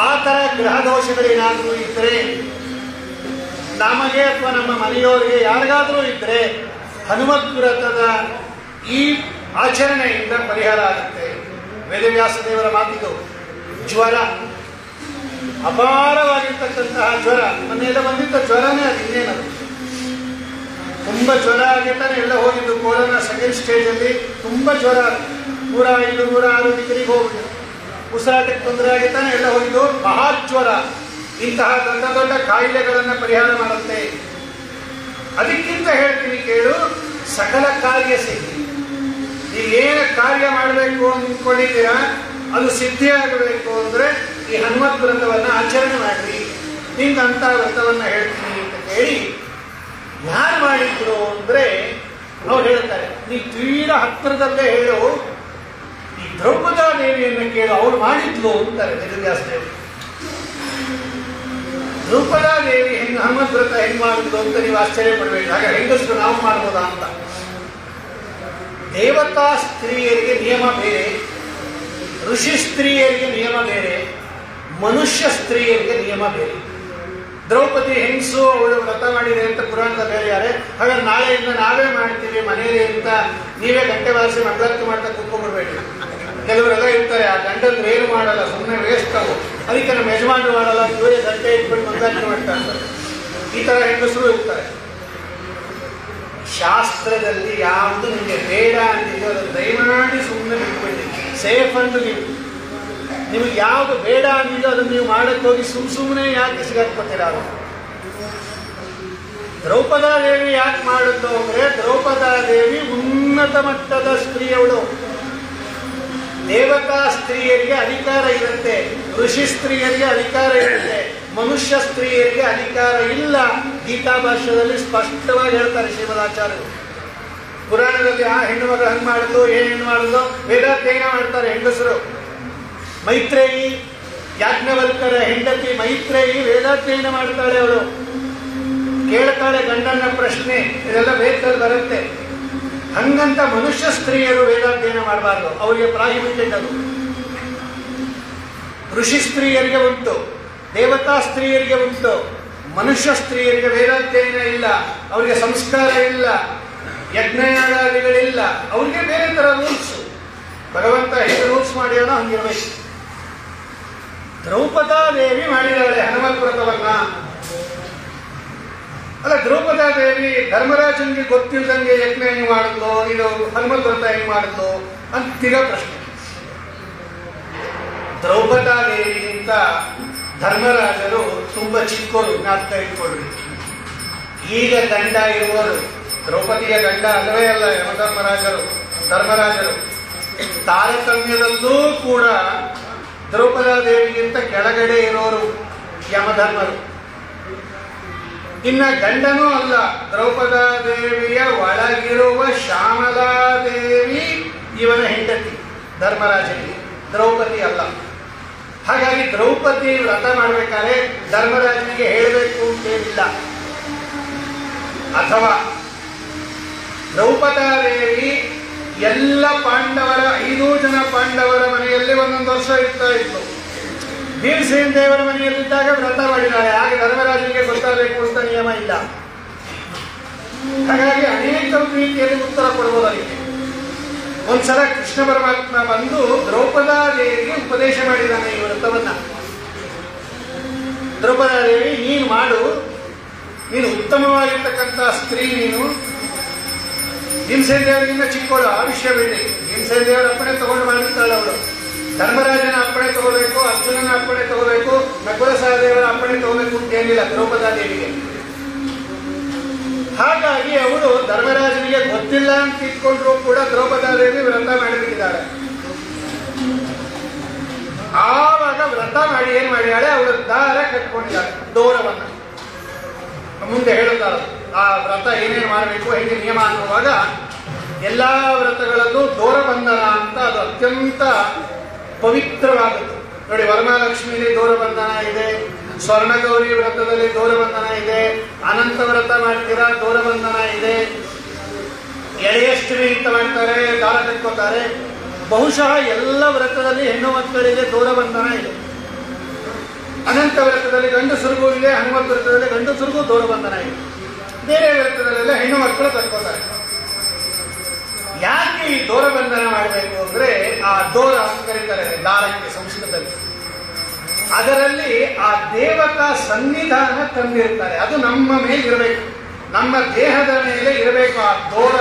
ಆ ಥರ ಗ್ರಹ ದೋಷಗಳೇನಾದರೂ ಇದ್ದರೆ ನಮಗೆ ಅಥವಾ ನಮ್ಮ ಮನೆಯವರಿಗೆ ಯಾರಿಗಾದರೂ ಇದ್ದರೆ ಹನುಮತ್ ವ್ರತದ ಈ ಆಚರಣೆಯಿಂದ ಪರಿಹಾರ ಆಗುತ್ತೆ. ವೇದವ್ಯಾಸದೇವರ ಮಾತಿದು. ಜ್ವರ, ಅಪಾರವಾಗಿರ್ತಕ್ಕಂತಹ ಜ್ವರ, ಮೊನ್ನೆಲ್ಲ ಬಂದಿದ್ದ ಜ್ವರನೇ ಅದು, ಇನ್ನೇನದು. ತುಂಬ ಜ್ವರ ಆಗಿರ್ತಾನೆ ಎಲ್ಲ ಹೋಗಿದ್ದು. ಕೊರೋನಾ ಸೆಕೆಂಡ್ ಸ್ಟೇಜಲ್ಲಿ ತುಂಬ ಜ್ವರ, 105, 106 ಡಿಗ್ರಿಗೆ ಹೋಗ್ಬಿಟ್ಟು ಉಸಿರಾಟಕ್ಕೆ ತೊಂದರೆ ಆಗಿರ್ತಾನೆ ಎಲ್ಲ ಹೋಗಿದ್ದು. ಮಹಾಜ್ವರ, ಇಂತಹ ದೊಡ್ಡ ದೊಡ್ಡ ಕಾಯಿಲೆಗಳನ್ನು ಪರಿಹಾರ ಮಾಡುತ್ತೆ. ಅದಕ್ಕಿಂತ ಹೇಳ್ತೀನಿ ಕೇಳು, ಸಕಲ ಕಾರ್ಯ ಸಿದ್ಧಿ. ನೀವೇನು ಕಾರ್ಯ ಮಾಡಬೇಕು ಅಂದ್ಕೊಂಡಿದ್ದೀರಾ ಅದು ಸಿದ್ಧಿಯಾಗಬೇಕು ಅಂದರೆ ಈ ಹನುಮತ್ ವ್ರತವನ್ನು ಆಚರಣೆ ಮಾಡ್ರಿ. ನಿಂಗಂಥ ವ್ರತವನ್ನು ಹೇಳ್ತೀನಿ ಅಂತ ಹೇಳಿ ಯಾರು ಮಾಡಿದ್ರು ಅಂದರೆ ಅವ್ರು ಹೇಳ್ತಾರೆ, ನೀ ತೀರ ಹತ್ತಿರದಲ್ಲೇ ಹೇಳು, ಈ ದ್ರೌಪದಾ ದೇವಿಯನ್ನು ಕೇಳು, ಅವಳು ಮಾಡಿದ್ಲು ಅಂತಾರೆ ವೇದವ್ಯಾಸ ದೇವರು. ದ್ರೌಪದಾ ದೇವಿ ಹೆಂಗೆ ಹನುಮತ್ ವ್ರತ ಹೆಂಗ್ ಮಾಡಿದ್ಲು ಅಂತ ನೀವು ಆಶ್ಚರ್ಯ ಪಡ್ಬೇಕು. ಹಾಗೆ ಹೆಂಗಸರು ನಾವು ಮಾಡ್ಬೋದಾ ಅಂತ. ದೇವತಾ ಸ್ತ್ರೀಯರಿಗೆ ನಿಯಮ ಬೇರೆ, ಋಷಿ ಸ್ತ್ರೀಯರಿಗೆ ನಿಯಮ ಬೇರೆ, ಮನುಷ್ಯ ಸ್ತ್ರೀಯರಿಗೆ ನಿಯಮ ಬೇರೆ. ದ್ರೌಪದಿ ಹೆಂಗಸು ಅವಳು ವ್ರತ ಮಾಡಿದೆ ಅಂತ ಪುರಾಣದಲ್ಲಿ ಹೇಳ್ಯಾರೆ. ಹಾಗಾದ್ರೆ ನಾಳೆಯಿಂದ ನಾವೇ ಮಾಡ್ತೀವಿ ಮನೆಯಲ್ಲಿ ಅಂತ ನೀವೇ ಗಂಟೆ ಬಾರಿಸಿ ಮಂಗಳಾರತಿ ಮಾಡ್ತಾ ಕೂತ್ಕೊಂಡ್ಬಿಡ್ಬೇಡಿ. ಕೆಲವರೆಲ್ಲ ಇರ್ತಾರೆ, ಆ ಗಂಡಂದ್ರೆ ಏನು ಮಾಡಲ್ಲ, ಸುಮ್ಮನೆ ವೇಸ್ಟ್ ಅವು, ಅದಕ್ಕೆ ನಮ್ಮ ಯಜಮಾನರು ಮಾಡಲ್ಲ, ಇವರೇ ಗಂಟೆ ಇಟ್ಬಿಟ್ಟು ಮಂಗಳಾರತಿ ಮಾಡ್ತಾ ಇರ್ತಾರೆ. ಈ ತರ ಹೆಂಗಸರು ಇರ್ತಾರೆ. ಶಾಸ್ತ್ರದಲ್ಲಿ ಯಾವುದು ನಿಮಗೆ ಬೇಡ ಅಂತಿದೆಯೋ ಅದನ್ನು ದಯಮಾಡಿ ಸುಮ್ಮನೆ ಬಿಟ್ಬಿಡಿ. ಸೇಫ್ ಅಂಡ್ ನೀವು ನಿಮಗೆ ಯಾವುದು ಬೇಡ ಅಂದಿದೋ ಅದನ್ನು ನೀವು ಮಾಡಕ್ಕೆ ಹೋಗಿ ಸುಮ್ಮನೆ ಯಾಕೆ ಸಿಗಾಕ್ಕೊತೀರ? ದ್ರೌಪದಾ ದೇವಿ ಯಾಕೆ ಮಾಡುತ್ತೋ ಅಂದ್ರೆ, ದ್ರೌಪದಾ ದೇವಿ ಉನ್ನತ ಮಟ್ಟದ ಸ್ತ್ರೀಯವಳು. ದೇವತಾ ಸ್ತ್ರೀಯರಿಗೆ ಅಧಿಕಾರ ಇರುತ್ತೆ, ಋಷಿ ಸ್ತ್ರೀಯರಿಗೆ ಅಧಿಕಾರ ಇರುತ್ತೆ, ಮನುಷ್ಯ ಸ್ತ್ರೀಯರಿಗೆ ಅಧಿಕಾರ ಇಲ್ಲ. ಗೀತಾ ಭಾಷ್ಯದಲ್ಲಿ ಸ್ಪಷ್ಟವಾಗಿ ಹೇಳ್ತಾರೆ ಶ್ರೀಮದಾಚಾರ್ಯರು. ಪುರಾಣದಲ್ಲಿ ಆ ಹೆಣ್ಣು ಮಗ ಹಂಗೆ ಮಾಡುದು, ಏನ್ ಹೆಣ್ಣು ಮಾಡುದು, ವೇದಾಧ್ಯಯನ ಮಾಡ್ತಾರೆ ಹೆಂಗಸರು. ಮೈತ್ರೇಯಿ, ಯಾಜ್ಞವಲ್ಕರ ಹೆಂಡತಿ ಮೈತ್ರೇಯಿ ವೇದಾಧ್ಯಯನ ಮಾಡ್ತಾಳೆ. ಅವಳು ಕೇಳ್ತಾಳೆ ಗಂಡನ ಪ್ರಶ್ನೆ, ಇದೆಲ್ಲ ವೇದದಲ್ಲಿ ಬರುತ್ತೆ. ಹಂಗಂತ ಮನುಷ್ಯ ಸ್ತ್ರೀಯರು ವೇದಾಧ್ಯಯನ ಮಾಡಬಾರ್ದು, ಅವರಿಗೆ ಪ್ರಾಹಿಬಿಟೆಡ್ ಅದು. ಋಷಿ ಸ್ತ್ರೀಯರಿಗೆ ಉಂಟು, ದೇವತಾ ಸ್ತ್ರೀಯರಿಗೆ ಉಂಟು, ಮನುಷ್ಯ ಸ್ತ್ರೀಯರಿಗೆ ವೇದಾಧ್ಯಯನ ಇಲ್ಲ, ಅವರಿಗೆ ಸಂಸ್ಕಾರ ಇಲ್ಲ, ಯಜ್ಞಯಾಗಾದಿಗಳಿಲ್ಲ, ಅವ್ರಿಗೆ ಬೇರೆ ತರ ರೂಲ್ಸ್. ಭಗವಂತ ಹೇಗೆ ರೂಲ್ಸ್ ಮಾಡ್ಯಾನೋ ಹಂಗಿರ್ಬೇಕು. ದ್ರೌಪದಾ ದೇವಿ ಮಾಡಿದಾಳೆ ಹನುಮತ್ ವ್ರತವನ್ನ. ಅಲ್ಲ, ದ್ರೌಪದಾ ದೇವಿ ಧರ್ಮರಾಜನ್ಗೆ ಗೊತ್ತಿಲ್ಲದಂಗೆ ಯಜ್ಞ ಹೆಂಗ್ ಮಾಡಿದ್ಲು, ಇದು ಹನುಮತ್ ವ್ರತ ಹೆಂಗ್ ಮಾಡಿದ್ಲು ಅಂತಿಗ ಪ್ರಶ್ನೆ. ದ್ರೌಪದಾ ದೇವಿಗಿಂತ ಧರ್ಮರಾಜರು ತುಂಬಾ ಚಿಕ್ಕೋರು, ಜ್ಞಾಪಕ ಇಟ್ಕೊಳ್ರಿ. ಈಗ ಗಂಡ ಇರುವರು, ದ್ರೌಪದಿಯ ಗಂಡ ಅಲ್ಲವೇ ಅಲ್ಲ ಧರ್ಮರಾಜರು. ತಾರತಮ್ಯದಲ್ಲೂ ಕೂಡ ದ್ರೌಪದಾ ದೇವಿಗಿಂತ ಕೆಳಗಡೆ ಇರೋರು ಯಮಧರ್ಮರು. ಇನ್ನ ಗಂಡನೂ ಅಲ್ಲ, ದ್ರೌಪದಾ ದೇವಿಯ ಒಳಗಿರುವ ಶ್ಯಾಮಲಾದೇವಿ ಇವನ ಹೆಂಡತಿ ಧರ್ಮರಾಜನಿಗೆ, ದ್ರೌಪದಿ ಅಲ್ಲ. ಹಾಗಾಗಿ ದ್ರೌಪದಿ ವ್ರತ ಮಾಡ್ಬೇಕಾದ್ರೆ ಧರ್ಮರಾಜನಿಗೆ ಹೇಳಬೇಕು ಅಂತೇನಿಲ್ಲ. ಅಥವಾ ದ್ರೌಪದಾ ದೇವಿ ಎಲ್ಲ ಪಾಂಡವರ 5 ಜನ ಪಾಂಡವರ ಮನೆಯಲ್ಲಿ ಒಂದೊಂದು ವರ್ಷ ಇರ್ತಾ ಇತ್ತು. ಭೀಮಸೇನ ದೇವರ ಮನೆಯಲ್ಲಿದ್ದಾಗ ವ್ರತ ಮಾಡಿದ್ದಾಳೆ. ಹಾಗೆ ಧರ್ಮರಾಜನಿಗೆ ಗೊತ್ತಾಗಬೇಕು ಅಂತ ನಿಯಮ ಇಲ್ಲ. ಹಾಗಾಗಿ ಅನೇಕ ರೀತಿಯಲ್ಲಿ ಉತ್ತರ ಕೊಡ್ಬೋದು ಅದಕ್ಕೆ. ಒಂದ್ಸಲ ಕೃಷ್ಣ ಪರಮಾತ್ಮ ಬಂದು ದ್ರೌಪದಾ ದೇವಿಗೆ ಉಪದೇಶ ಮಾಡಿದ್ದಾನೆ ಈ ವ್ರತವನ್ನ. ದ್ರೌಪದಾ ದೇವಿ, ನೀನು ಮಾಡು, ನೀನು ಉತ್ತಮವಾಗಿರ್ತಕ್ಕಂಥ ಸ್ತ್ರೀ, ನೀನು ಭೀಮಸೇನ ದೇವರಿಗಿಂತ ಚಿಕ್ಕೋಳು, ಆ ವಿಷಯ ಬಿಡಿ. ಭೀಮಸೇನ ದೇವರ ಅಪ್ಪಣೆ ತಗೊಂಡು ಮಾಡಿರ್ತಾಳೆ ಅವಳು. ಧರ್ಮರಾಜನ ಅಪ್ಪಣೆ ತಗೋಬೇಕು, ಅರ್ಜುನನ ಅಪ್ಪಣೆ ತಗೋಬೇಕು, ನಕುಲ ಸಹದೇವರ ಅಪ್ಪಣೆ ತಗೋಬೇಕು ಅಂತ ಏನಿಲ್ಲ ದ್ರೌಪದಾ ದೇವಿಗೆ. ಹಾಗಾಗಿ ಅವಳು ಧರ್ಮರಾಜನಿಗೆ ಗೊತ್ತಿಲ್ಲ ಅಂತ ಇಟ್ಕೊಂಡ್ರು ಕೂಡ ದ್ರೌಪದಾ ದೇವಿ ವ್ರತ ಮಾಡಿಬಿಟ್ಟಿದ್ದಾಳೆ. ಆವಾಗ ವ್ರತ ಮಾಡಿ ಏನ್ ಮಾಡಿದಾಳೆ, ಅವಳು ದಾರ ಕಟ್ಕೊಂಡಿದ್ದಾಳೆ, ದೌರವನ್ನ. ಮುಂದೆ ಹೇಳುತ್ತಾಳೆ ಆ ವ್ರತ ಏನೇನು ಮಾಡಬೇಕು, ಹೇಗೆ ನಿಯಮ ಅನ್ನುವಾಗ ಎಲ್ಲಾ ವ್ರತಗಳಲ್ಲೂ ದೌರಬಂಧನ ಅಂತ ಅದು ಅತ್ಯಂತ ಪವಿತ್ರವಾಗುತ್ತೆ. ನೋಡಿ, ವರಮಹಾಲಕ್ಷ್ಮಿಯಲ್ಲಿ ದೌರಬಂಧನ ಇದೆ, ಸ್ವರ್ಣಗೌರಿ ವ್ರತದಲ್ಲಿ ದೌರಬಂಧನ ಇದೆ, ಅನಂತ ವ್ರತ ಮಾಡ್ತೀರಾ ದೌರಬಂಧನ ಇದೆ, ಎಳೆಯಷ್ಟಮಿ ಅಂತ ಮಾಡ್ತಾರೆ, ದಾರ ಕಟ್ಕೋತಾರೆ. ಬಹುಶಃ ಎಲ್ಲ ವ್ರತದಲ್ಲಿ ಹೆಣ್ಣು ಮಕ್ಕಳಿಗೆ ದೌರಬಂಧನ ಇದೆ. ಅನಂತ ವ್ರತದಲ್ಲಿ ಗಂಡಸರಿಗೂ ಇದೆ, ಹನುಮತ್ ವ್ರತದಲ್ಲಿ ಗಂಡಸರಿಗೂ ದೌರಬಂಧನ ಇದೆ. ಬೇರೆ ವ್ರತದಲ್ಲೆಲ್ಲ ಹೆಣ್ಣು ಮಕ್ಕಳು ಕಟ್ಕೋತಾರೆ. ಯಾಕೆ ಈ ದೌರಬಂಧನ ಮಾಡಬೇಕು ಅಂದ್ರೆ, ಆ ದೌರ ಅಂತ ಕರೀತಾರೆ ದಾರಕ್ಕೆ ಸಂಸ್ಕೃತದಲ್ಲಿ. ಅದರಲ್ಲಿ ಆ ದೇವತಾ ಸನ್ನಿಧಾನ ತಂದಿರ್ತಾರೆ. ಅದು ನಮ್ಮ ಮೇಲೆ ಇರಬೇಕು, ನಮ್ಮ ದೇಹದ ಮೇಲೆ ಇರಬೇಕು ಆ ದೌರ.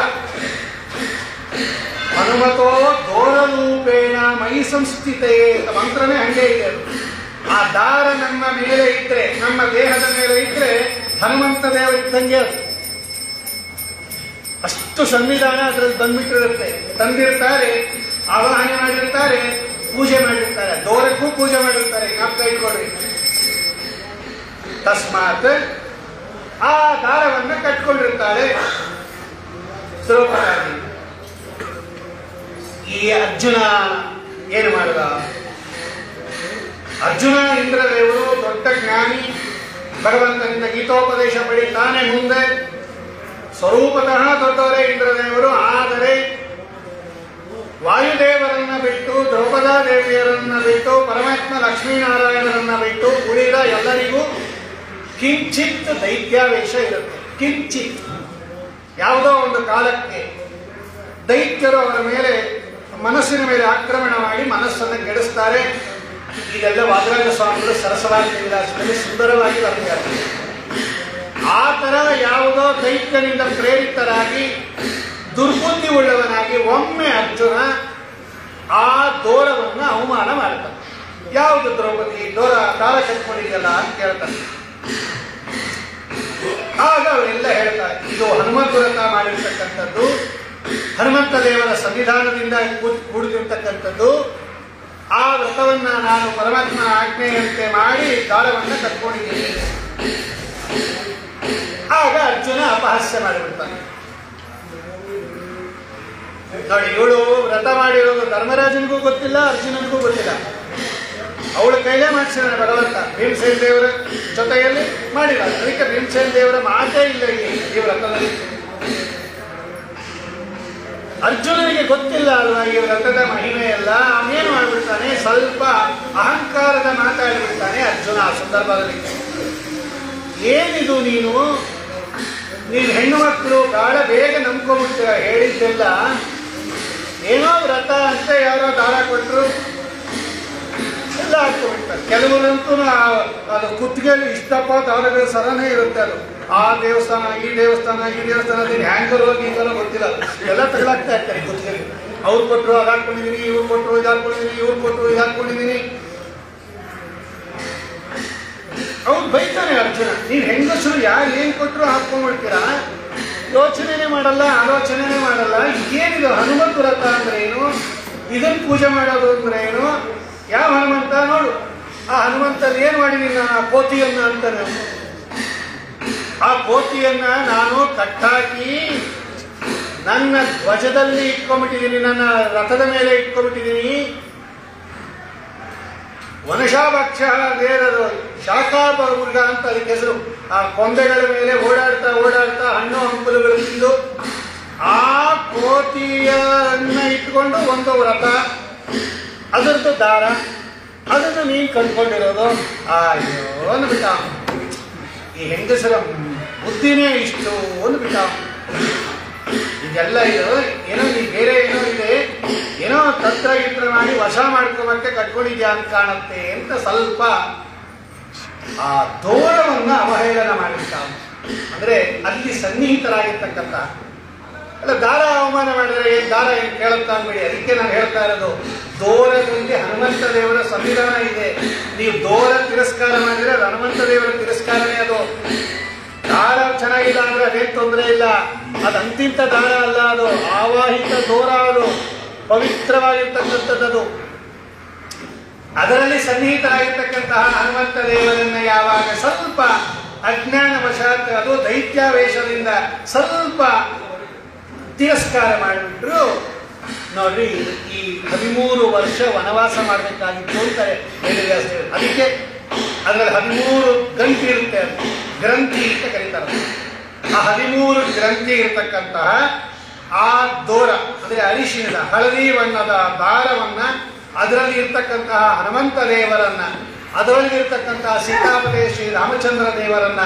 ಹನುಮತೋ ದೌರ ರೂಪೇಣ ಮೈ ಸಂಸ್ಥಿತೆ ಮಂತ್ರನೇ ಹಂಗೆ ಇದೆ. ಅದು ಆ ದಾರ ನಮ್ಮ ಮೇಲೆ ಇದ್ರೆ, ನಮ್ಮ ದೇಹದ ಮೇಲೆ ಇದ್ರೆ ಹನುಮಂತ ದೇವ ಇದ್ದಂಗೆ ಅಷ್ಟು ಸಂವಿಧಾನ ಅದರಲ್ಲಿ ಬಂದ್ಬಿಟ್ಟಿರುತ್ತೆ. ತಂದಿರ್ತಾರೆ, ಆವಾಹನೆ ಮಾಡಿರ್ತಾರೆ, ಪೂಜೆ ಮಾಡಿರ್ತಾರೆ, ದೋರಕ್ಕೂ ಪೂಜೆ ಮಾಡಿರ್ತಾರೆ. ಜ್ಞಾಪಕ ಇಟ್ಕೊಳ್ರಿ. ತಸ್ಮಾತ್ ಆ ದಾರವನ್ನ ಕಟ್ಕೊಂಡಿರ್ತಾಳೆ ದ್ರೌಪದಿ. ಈ ಅರ್ಜುನ ಏನು ಮಾಡಿದ? ಅರ್ಜುನ ಇಂದ್ರದೇವರು ದೊಡ್ಡ ಜ್ಞಾನಿ, ಭಗವಂತನಿಂದ ಗೀತೋಪದೇಶ ಪಡೀತಾನೆ. ಮುಂದೆ ಸ್ವರೂಪತಃ ದೊಡ್ಡವರೇ ಇಂದ್ರದೇವರು. ಆದರೆ ವಾಯುದೇವರನ್ನ ಬಿಟ್ಟು, ದ್ರೌಪದಾದೇವಿಯರನ್ನ ಬಿಟ್ಟು, ಪರಮಾತ್ಮ ಲಕ್ಷ್ಮೀನಾರಾಯಣರನ್ನ ಬಿಟ್ಟು ಉಳಿದ ಎಲ್ಲರಿಗೂ ಕಿಂಚಿತ್ ದೈತ್ಯಾವೇಶ ಇರುತ್ತೆ. ಕಿಂಚಿತ್ ಯಾವುದೋ ಒಂದು ಕಾಲಕ್ಕೆ ದೈತ್ಯರು ಅವರ ಮೇಲೆ, ಮನಸ್ಸಿನ ಮೇಲೆ ಆಕ್ರಮಣ ಮಾಡಿ ಮನಸ್ಸನ್ನು ಕೆಡಿಸ್ತಾರೆ. ಇದೆಲ್ಲ ವಾದರಾಜ ಸ್ವಾಮಿಗಳು ಸರಸವಾದ ವಿಲಾಸದಲ್ಲಿ ಸುಂದರವಾಗಿ ಬರೆದಿದ್ದಾರೆ. ಆ ತರ ಯಾವುದೋ ದೈತ್ಯನಿಂದ ಪ್ರೇರಿತರಾಗಿ ದುರ್ಬುದ್ಧಿ ಉಳ್ಳವನಾಗಿ ಒಮ್ಮೆ ಅರ್ಜುನ ಆ ದೋರವನ್ನು ಅವಮಾನ ಮಾಡ್ತಾನೆ. ಯಾವುದು ದ್ರೌಪದಿ ದಾರ ಕಟ್ಕೊಂಡಿದೆಯಲ್ಲ ಅಂತ ಕೇಳ್ತಾನೆ. ಆಗ ಅವರೆಲ್ಲ ಹೇಳ್ತಾರೆ, ಇದು ಹನುಮಂತ ವ್ರತ ಮಾಡಿರ್ತಕ್ಕಂಥದ್ದು, ಹನುಮಂತ ದೇವರ ಸಂವಿಧಾನದಿಂದ ಕೂಡಿದಿರ್ತಕ್ಕಂಥದ್ದು. ಆ ವ್ರತವನ್ನ ನಾನು ಪರಮಾತ್ಮನ ಆಜ್ಞೆಯಂತೆ ಮಾಡಿ ದಾರವನ್ನು ಕಟ್ಕೊಂಡಿದ್ದೀನಿ. ಆಗ ಅರ್ಜುನ ಅಪಹಾಸ್ಯ ಮಾಡಿಬಿಡ್ತಾನೆ. ನೋಡಿ, ಇವಳು ವ್ರತ ಮಾಡಿರೋದು ಧರ್ಮರಾಜನಿಗೂ ಗೊತ್ತಿಲ್ಲ, ಅರ್ಜುನನಿಗೂ ಗೊತ್ತಿಲ್ಲ. ಅವಳ ಕೈಲೇ ಮಾಡಿಸಿದ ಭಗವಂತ ಭೀಮಸೇನ ದೇವರ ಜೊತೆಯಲ್ಲಿ ಮಾಡಿಲ್ಲ. ಅದಕ್ಕೆ ಭೀಮಸೇನ ದೇವರ ಮಾತೇ ಇಲ್ಲ ಈ ವ್ರತದಲ್ಲಿ. ಅರ್ಜುನನಿಗೆ ಗೊತ್ತಿಲ್ಲ ಅಲ್ವಾ ಈ ವ್ರತದ ಮಹಿಮೆ ಎಲ್ಲ. ಅವನೇನು ಮಾಡ್ಬಿಡ್ತಾನೆ, ಸ್ವಲ್ಪ ಅಹಂಕಾರದ ಮಾತಾಡಿಬಿಡ್ತಾನೆ ಅರ್ಜುನ ಆ ಸಂದರ್ಭದಲ್ಲಿ. ಏನಿದು ನೀನು ಹೆಣ್ಣು ಮಕ್ಕಳು ಬಹಳ ಬೇಗ ನಂಬ್ಕೊಂಡ್ಬಿಡ್ತೀರ. ಹೇಳಿದ್ದೆಲ್ಲ ಏನೋ ವ್ರತ ಅಂತ ಯಾರೋ ದಾರ ಕೊಟ್ಟರು ಎಲ್ಲ ಹಾಕ್ಕೊಂಡ್ಬಿಡ್ತಾರೆ. ಕೆಲವರಂತೂ ಅದು ಕುತ್ತಿಗೆಯಲ್ಲಿ ಇಷ್ಟಪ್ಪ ದಾರಗಳ ಸರನೇ ಇರುತ್ತೆ. ಅದು ಆ ದೇವಸ್ಥಾನ ಈ ದೇವಸ್ಥಾನ ಹ್ಯಾಂಗರ್ ಹೋಗಿ ಗೊತ್ತಿಲ್ಲ, ಎಲ್ಲ ತಗೊಳಾಗ್ತಾ ಇರ್ತಾರೆ ಕುತ್ತಿಗೆಯಲ್ಲಿ. ಅವ್ರು ಕೊಟ್ಟರು ಅದು ಹಾಕೊಂಡಿದೀನಿ, ಇವ್ರು ಕೊಟ್ಟರು ಇದು ಹಾಕೊಂಡಿದೀನಿ, ಇವ್ರು ಕೊಟ್ಟರು ಇದು ಹಾಕೊಂಡಿದೀನಿ. ಅವ್ನು ಬೈತಾನೆ ಅರ್ಜುನ, ನೀನ್ ಹೆಂಗಸರು ಯಾರು ಏನ್ ಕೊಟ್ಟರು ಹಾಕೊಂಡ್ಬಿಡ್ತೀರಾ, ಯೋಚನೆನೇ ಮಾಡಲ್ಲ, ಆಲೋಚನೆನೇ ಮಾಡಲ್ಲ. ಏನಿದು ಹನುಮಂತ ವ್ರತ ಅಂದ್ರೆ ಏನು, ಇದನ್ ಪೂಜೆ ಮಾಡೋದು ಅಂದ್ರೆ ಏನು, ಯಾವ ಹನುಮಂತ ನೋಡು, ಆ ಹನುಮಂತಲ್ಲಿ ಏನ್ ಮಾಡಿದೀನಿ ನಾನು, ಆ ಕೋತಿಯನ್ನ ಅಂತಾನೆ. ಆ ಕೋತಿಯನ್ನ ನಾನು ಕಟ್ಟಾಕಿ ನನ್ನ ಧ್ವಜದಲ್ಲಿ ಇಟ್ಕೊಂಡ್ಬಿಟ್ಟಿದ್ದೀನಿ, ನನ್ನ ರಥದ ಮೇಲೆ ಇಟ್ಕೊಂಡ್ಬಿಟ್ಟಿದ್ದೀನಿ. ವನಶಾಭಕ್ಷ ಬೇರದು ಶಾಖಾಪಮೃಗ ಅಂತ ಅದಕ್ಕೆ ಹೆಸರು. ಆ ಕೊಂಬೆಗಳ ಮೇಲೆ ಓಡಾಡ್ತಾ ಹಣ್ಣು ಹಂಪಲುಗಳು ತಿಂದು ಆ ಕೋತಿಯನ್ನ ಇಟ್ಕೊಂಡು ಒಂದು ವ್ರತ, ಅದರದ್ದು ದಾರ, ಅದನ್ನು ನೀನು ಕಂಡುಕೊಂಡಿರೋದು. ಅಯ್ಯೋ ಅಂದ್ಬಿಟ್ಟ, ಈ ಹೆಂಗಸರ ಬುದ್ಧಿನೇ ಇಷ್ಟು ಅಂದ್ಬಿಟ್ಟ. ಇದೆಲ್ಲ ಇದು ಏನೋ ನೀ ಬೇರೆ ಏನೋ ಇದೆ, ಏನೋ ತಂತ್ರ ಮಾಡಿ ವಶ ಮಾಡ್ಕೊಂಬಕ್ಕೆ ಕಟ್ಕೊಂಡಿದ್ಯಾ ಅಂತ ಕಾಣುತ್ತೆ ಅಂತ ಸ್ವಲ್ಪ ಆ ದೋರವನ್ನ ಅವಹೇಳನ ಮಾಡಿರ್ತಾವ. ಅಂದ್ರೆ ಅಲ್ಲಿ ಸನ್ನಿಹಿತರಾಗಿರ್ತಕ್ಕಂಥ ಅಲ್ಲ, ದಾರ ಅವಮಾನ ಮಾಡಿದ್ರೆ ದಾರ ಏನು ಕೇಳುತ್ತಾ ಅಂದ್ಬಿಡಿ. ಅದಕ್ಕೆ ನಾನು ಹೇಳ್ತಾ ಇರೋದು, ದೋರದಲ್ಲಿ ಹನುಮಂತ ದೇವರ ಸಂವಿಧಾನ ಇದೆ. ನೀವು ದೋರ ತಿರಸ್ಕಾರ ಮಾಡಿದ್ರೆ ಅದು ಹನುಮಂತ ದೇವರ ತಿರಸ್ಕಾರನೇ. ಅದು ದಾರ ಚೆನ್ನಾಗಿಲ್ಲ ಅಂದ್ರೆ ಅದೇನು ತೊಂದರೆ ಇಲ್ಲ, ಅದು ಅಂತಿಂತ ದಾರ ಅಲ್ಲ, ಅದು ಆವಾಹಿತ ದೋರ, ಅದು ಪವಿತ್ರವಾಗಿರ್ತಕ್ಕಂಥದ್ದು. ಅದರಲ್ಲಿ ಸನ್ನಿಹಿತರಾಗಿರ್ತಕ್ಕಂತಹ ಹನುಮಂತ ದೇವರನ್ನ ಯಾವಾಗ ಸ್ವಲ್ಪ ಅಜ್ಞಾನವಶಾತ್, ಅದು ದೈತ್ಯಾವೇಶದಿಂದ ಸ್ವಲ್ಪ ತಿರಸ್ಕಾರ ಮಾಡಿಬಿಟ್ರು, ನೋಡ್ರಿ ಈ 13 ವರ್ಷ ವನವಾಸ ಮಾಡಬೇಕಾಗಿತ್ತು ಅಂತಾರೆ ವೇದವ್ಯಾಸ. ಅದಕ್ಕೆ ಅದರಲ್ಲಿ 13 ಗಂಟೆ ಇರುತ್ತೆ, ಗ್ರಂಥಿ ಅಂತ ಕರೀತಾರೆ. ಆ 13 ಗ್ರಂಥಿ ಇರತಕ್ಕಂತಹ ಆ ದೋರ ಅಂದ್ರೆ ಅರಿಶಿಣದ ಹಳದಿ ಬಣ್ಣದ ದಾರವನ್ನ, ಅದರಲ್ಲಿ ಇರ್ತಕ್ಕಂತಹ ಹನುಮಂತ ದೇವರನ್ನ, ಅದರಲ್ಲಿ ಇರ್ತಕ್ಕಂತಹ ಸೀತಾಪತಿ ಶ್ರೀ ರಾಮಚಂದ್ರ ದೇವರನ್ನ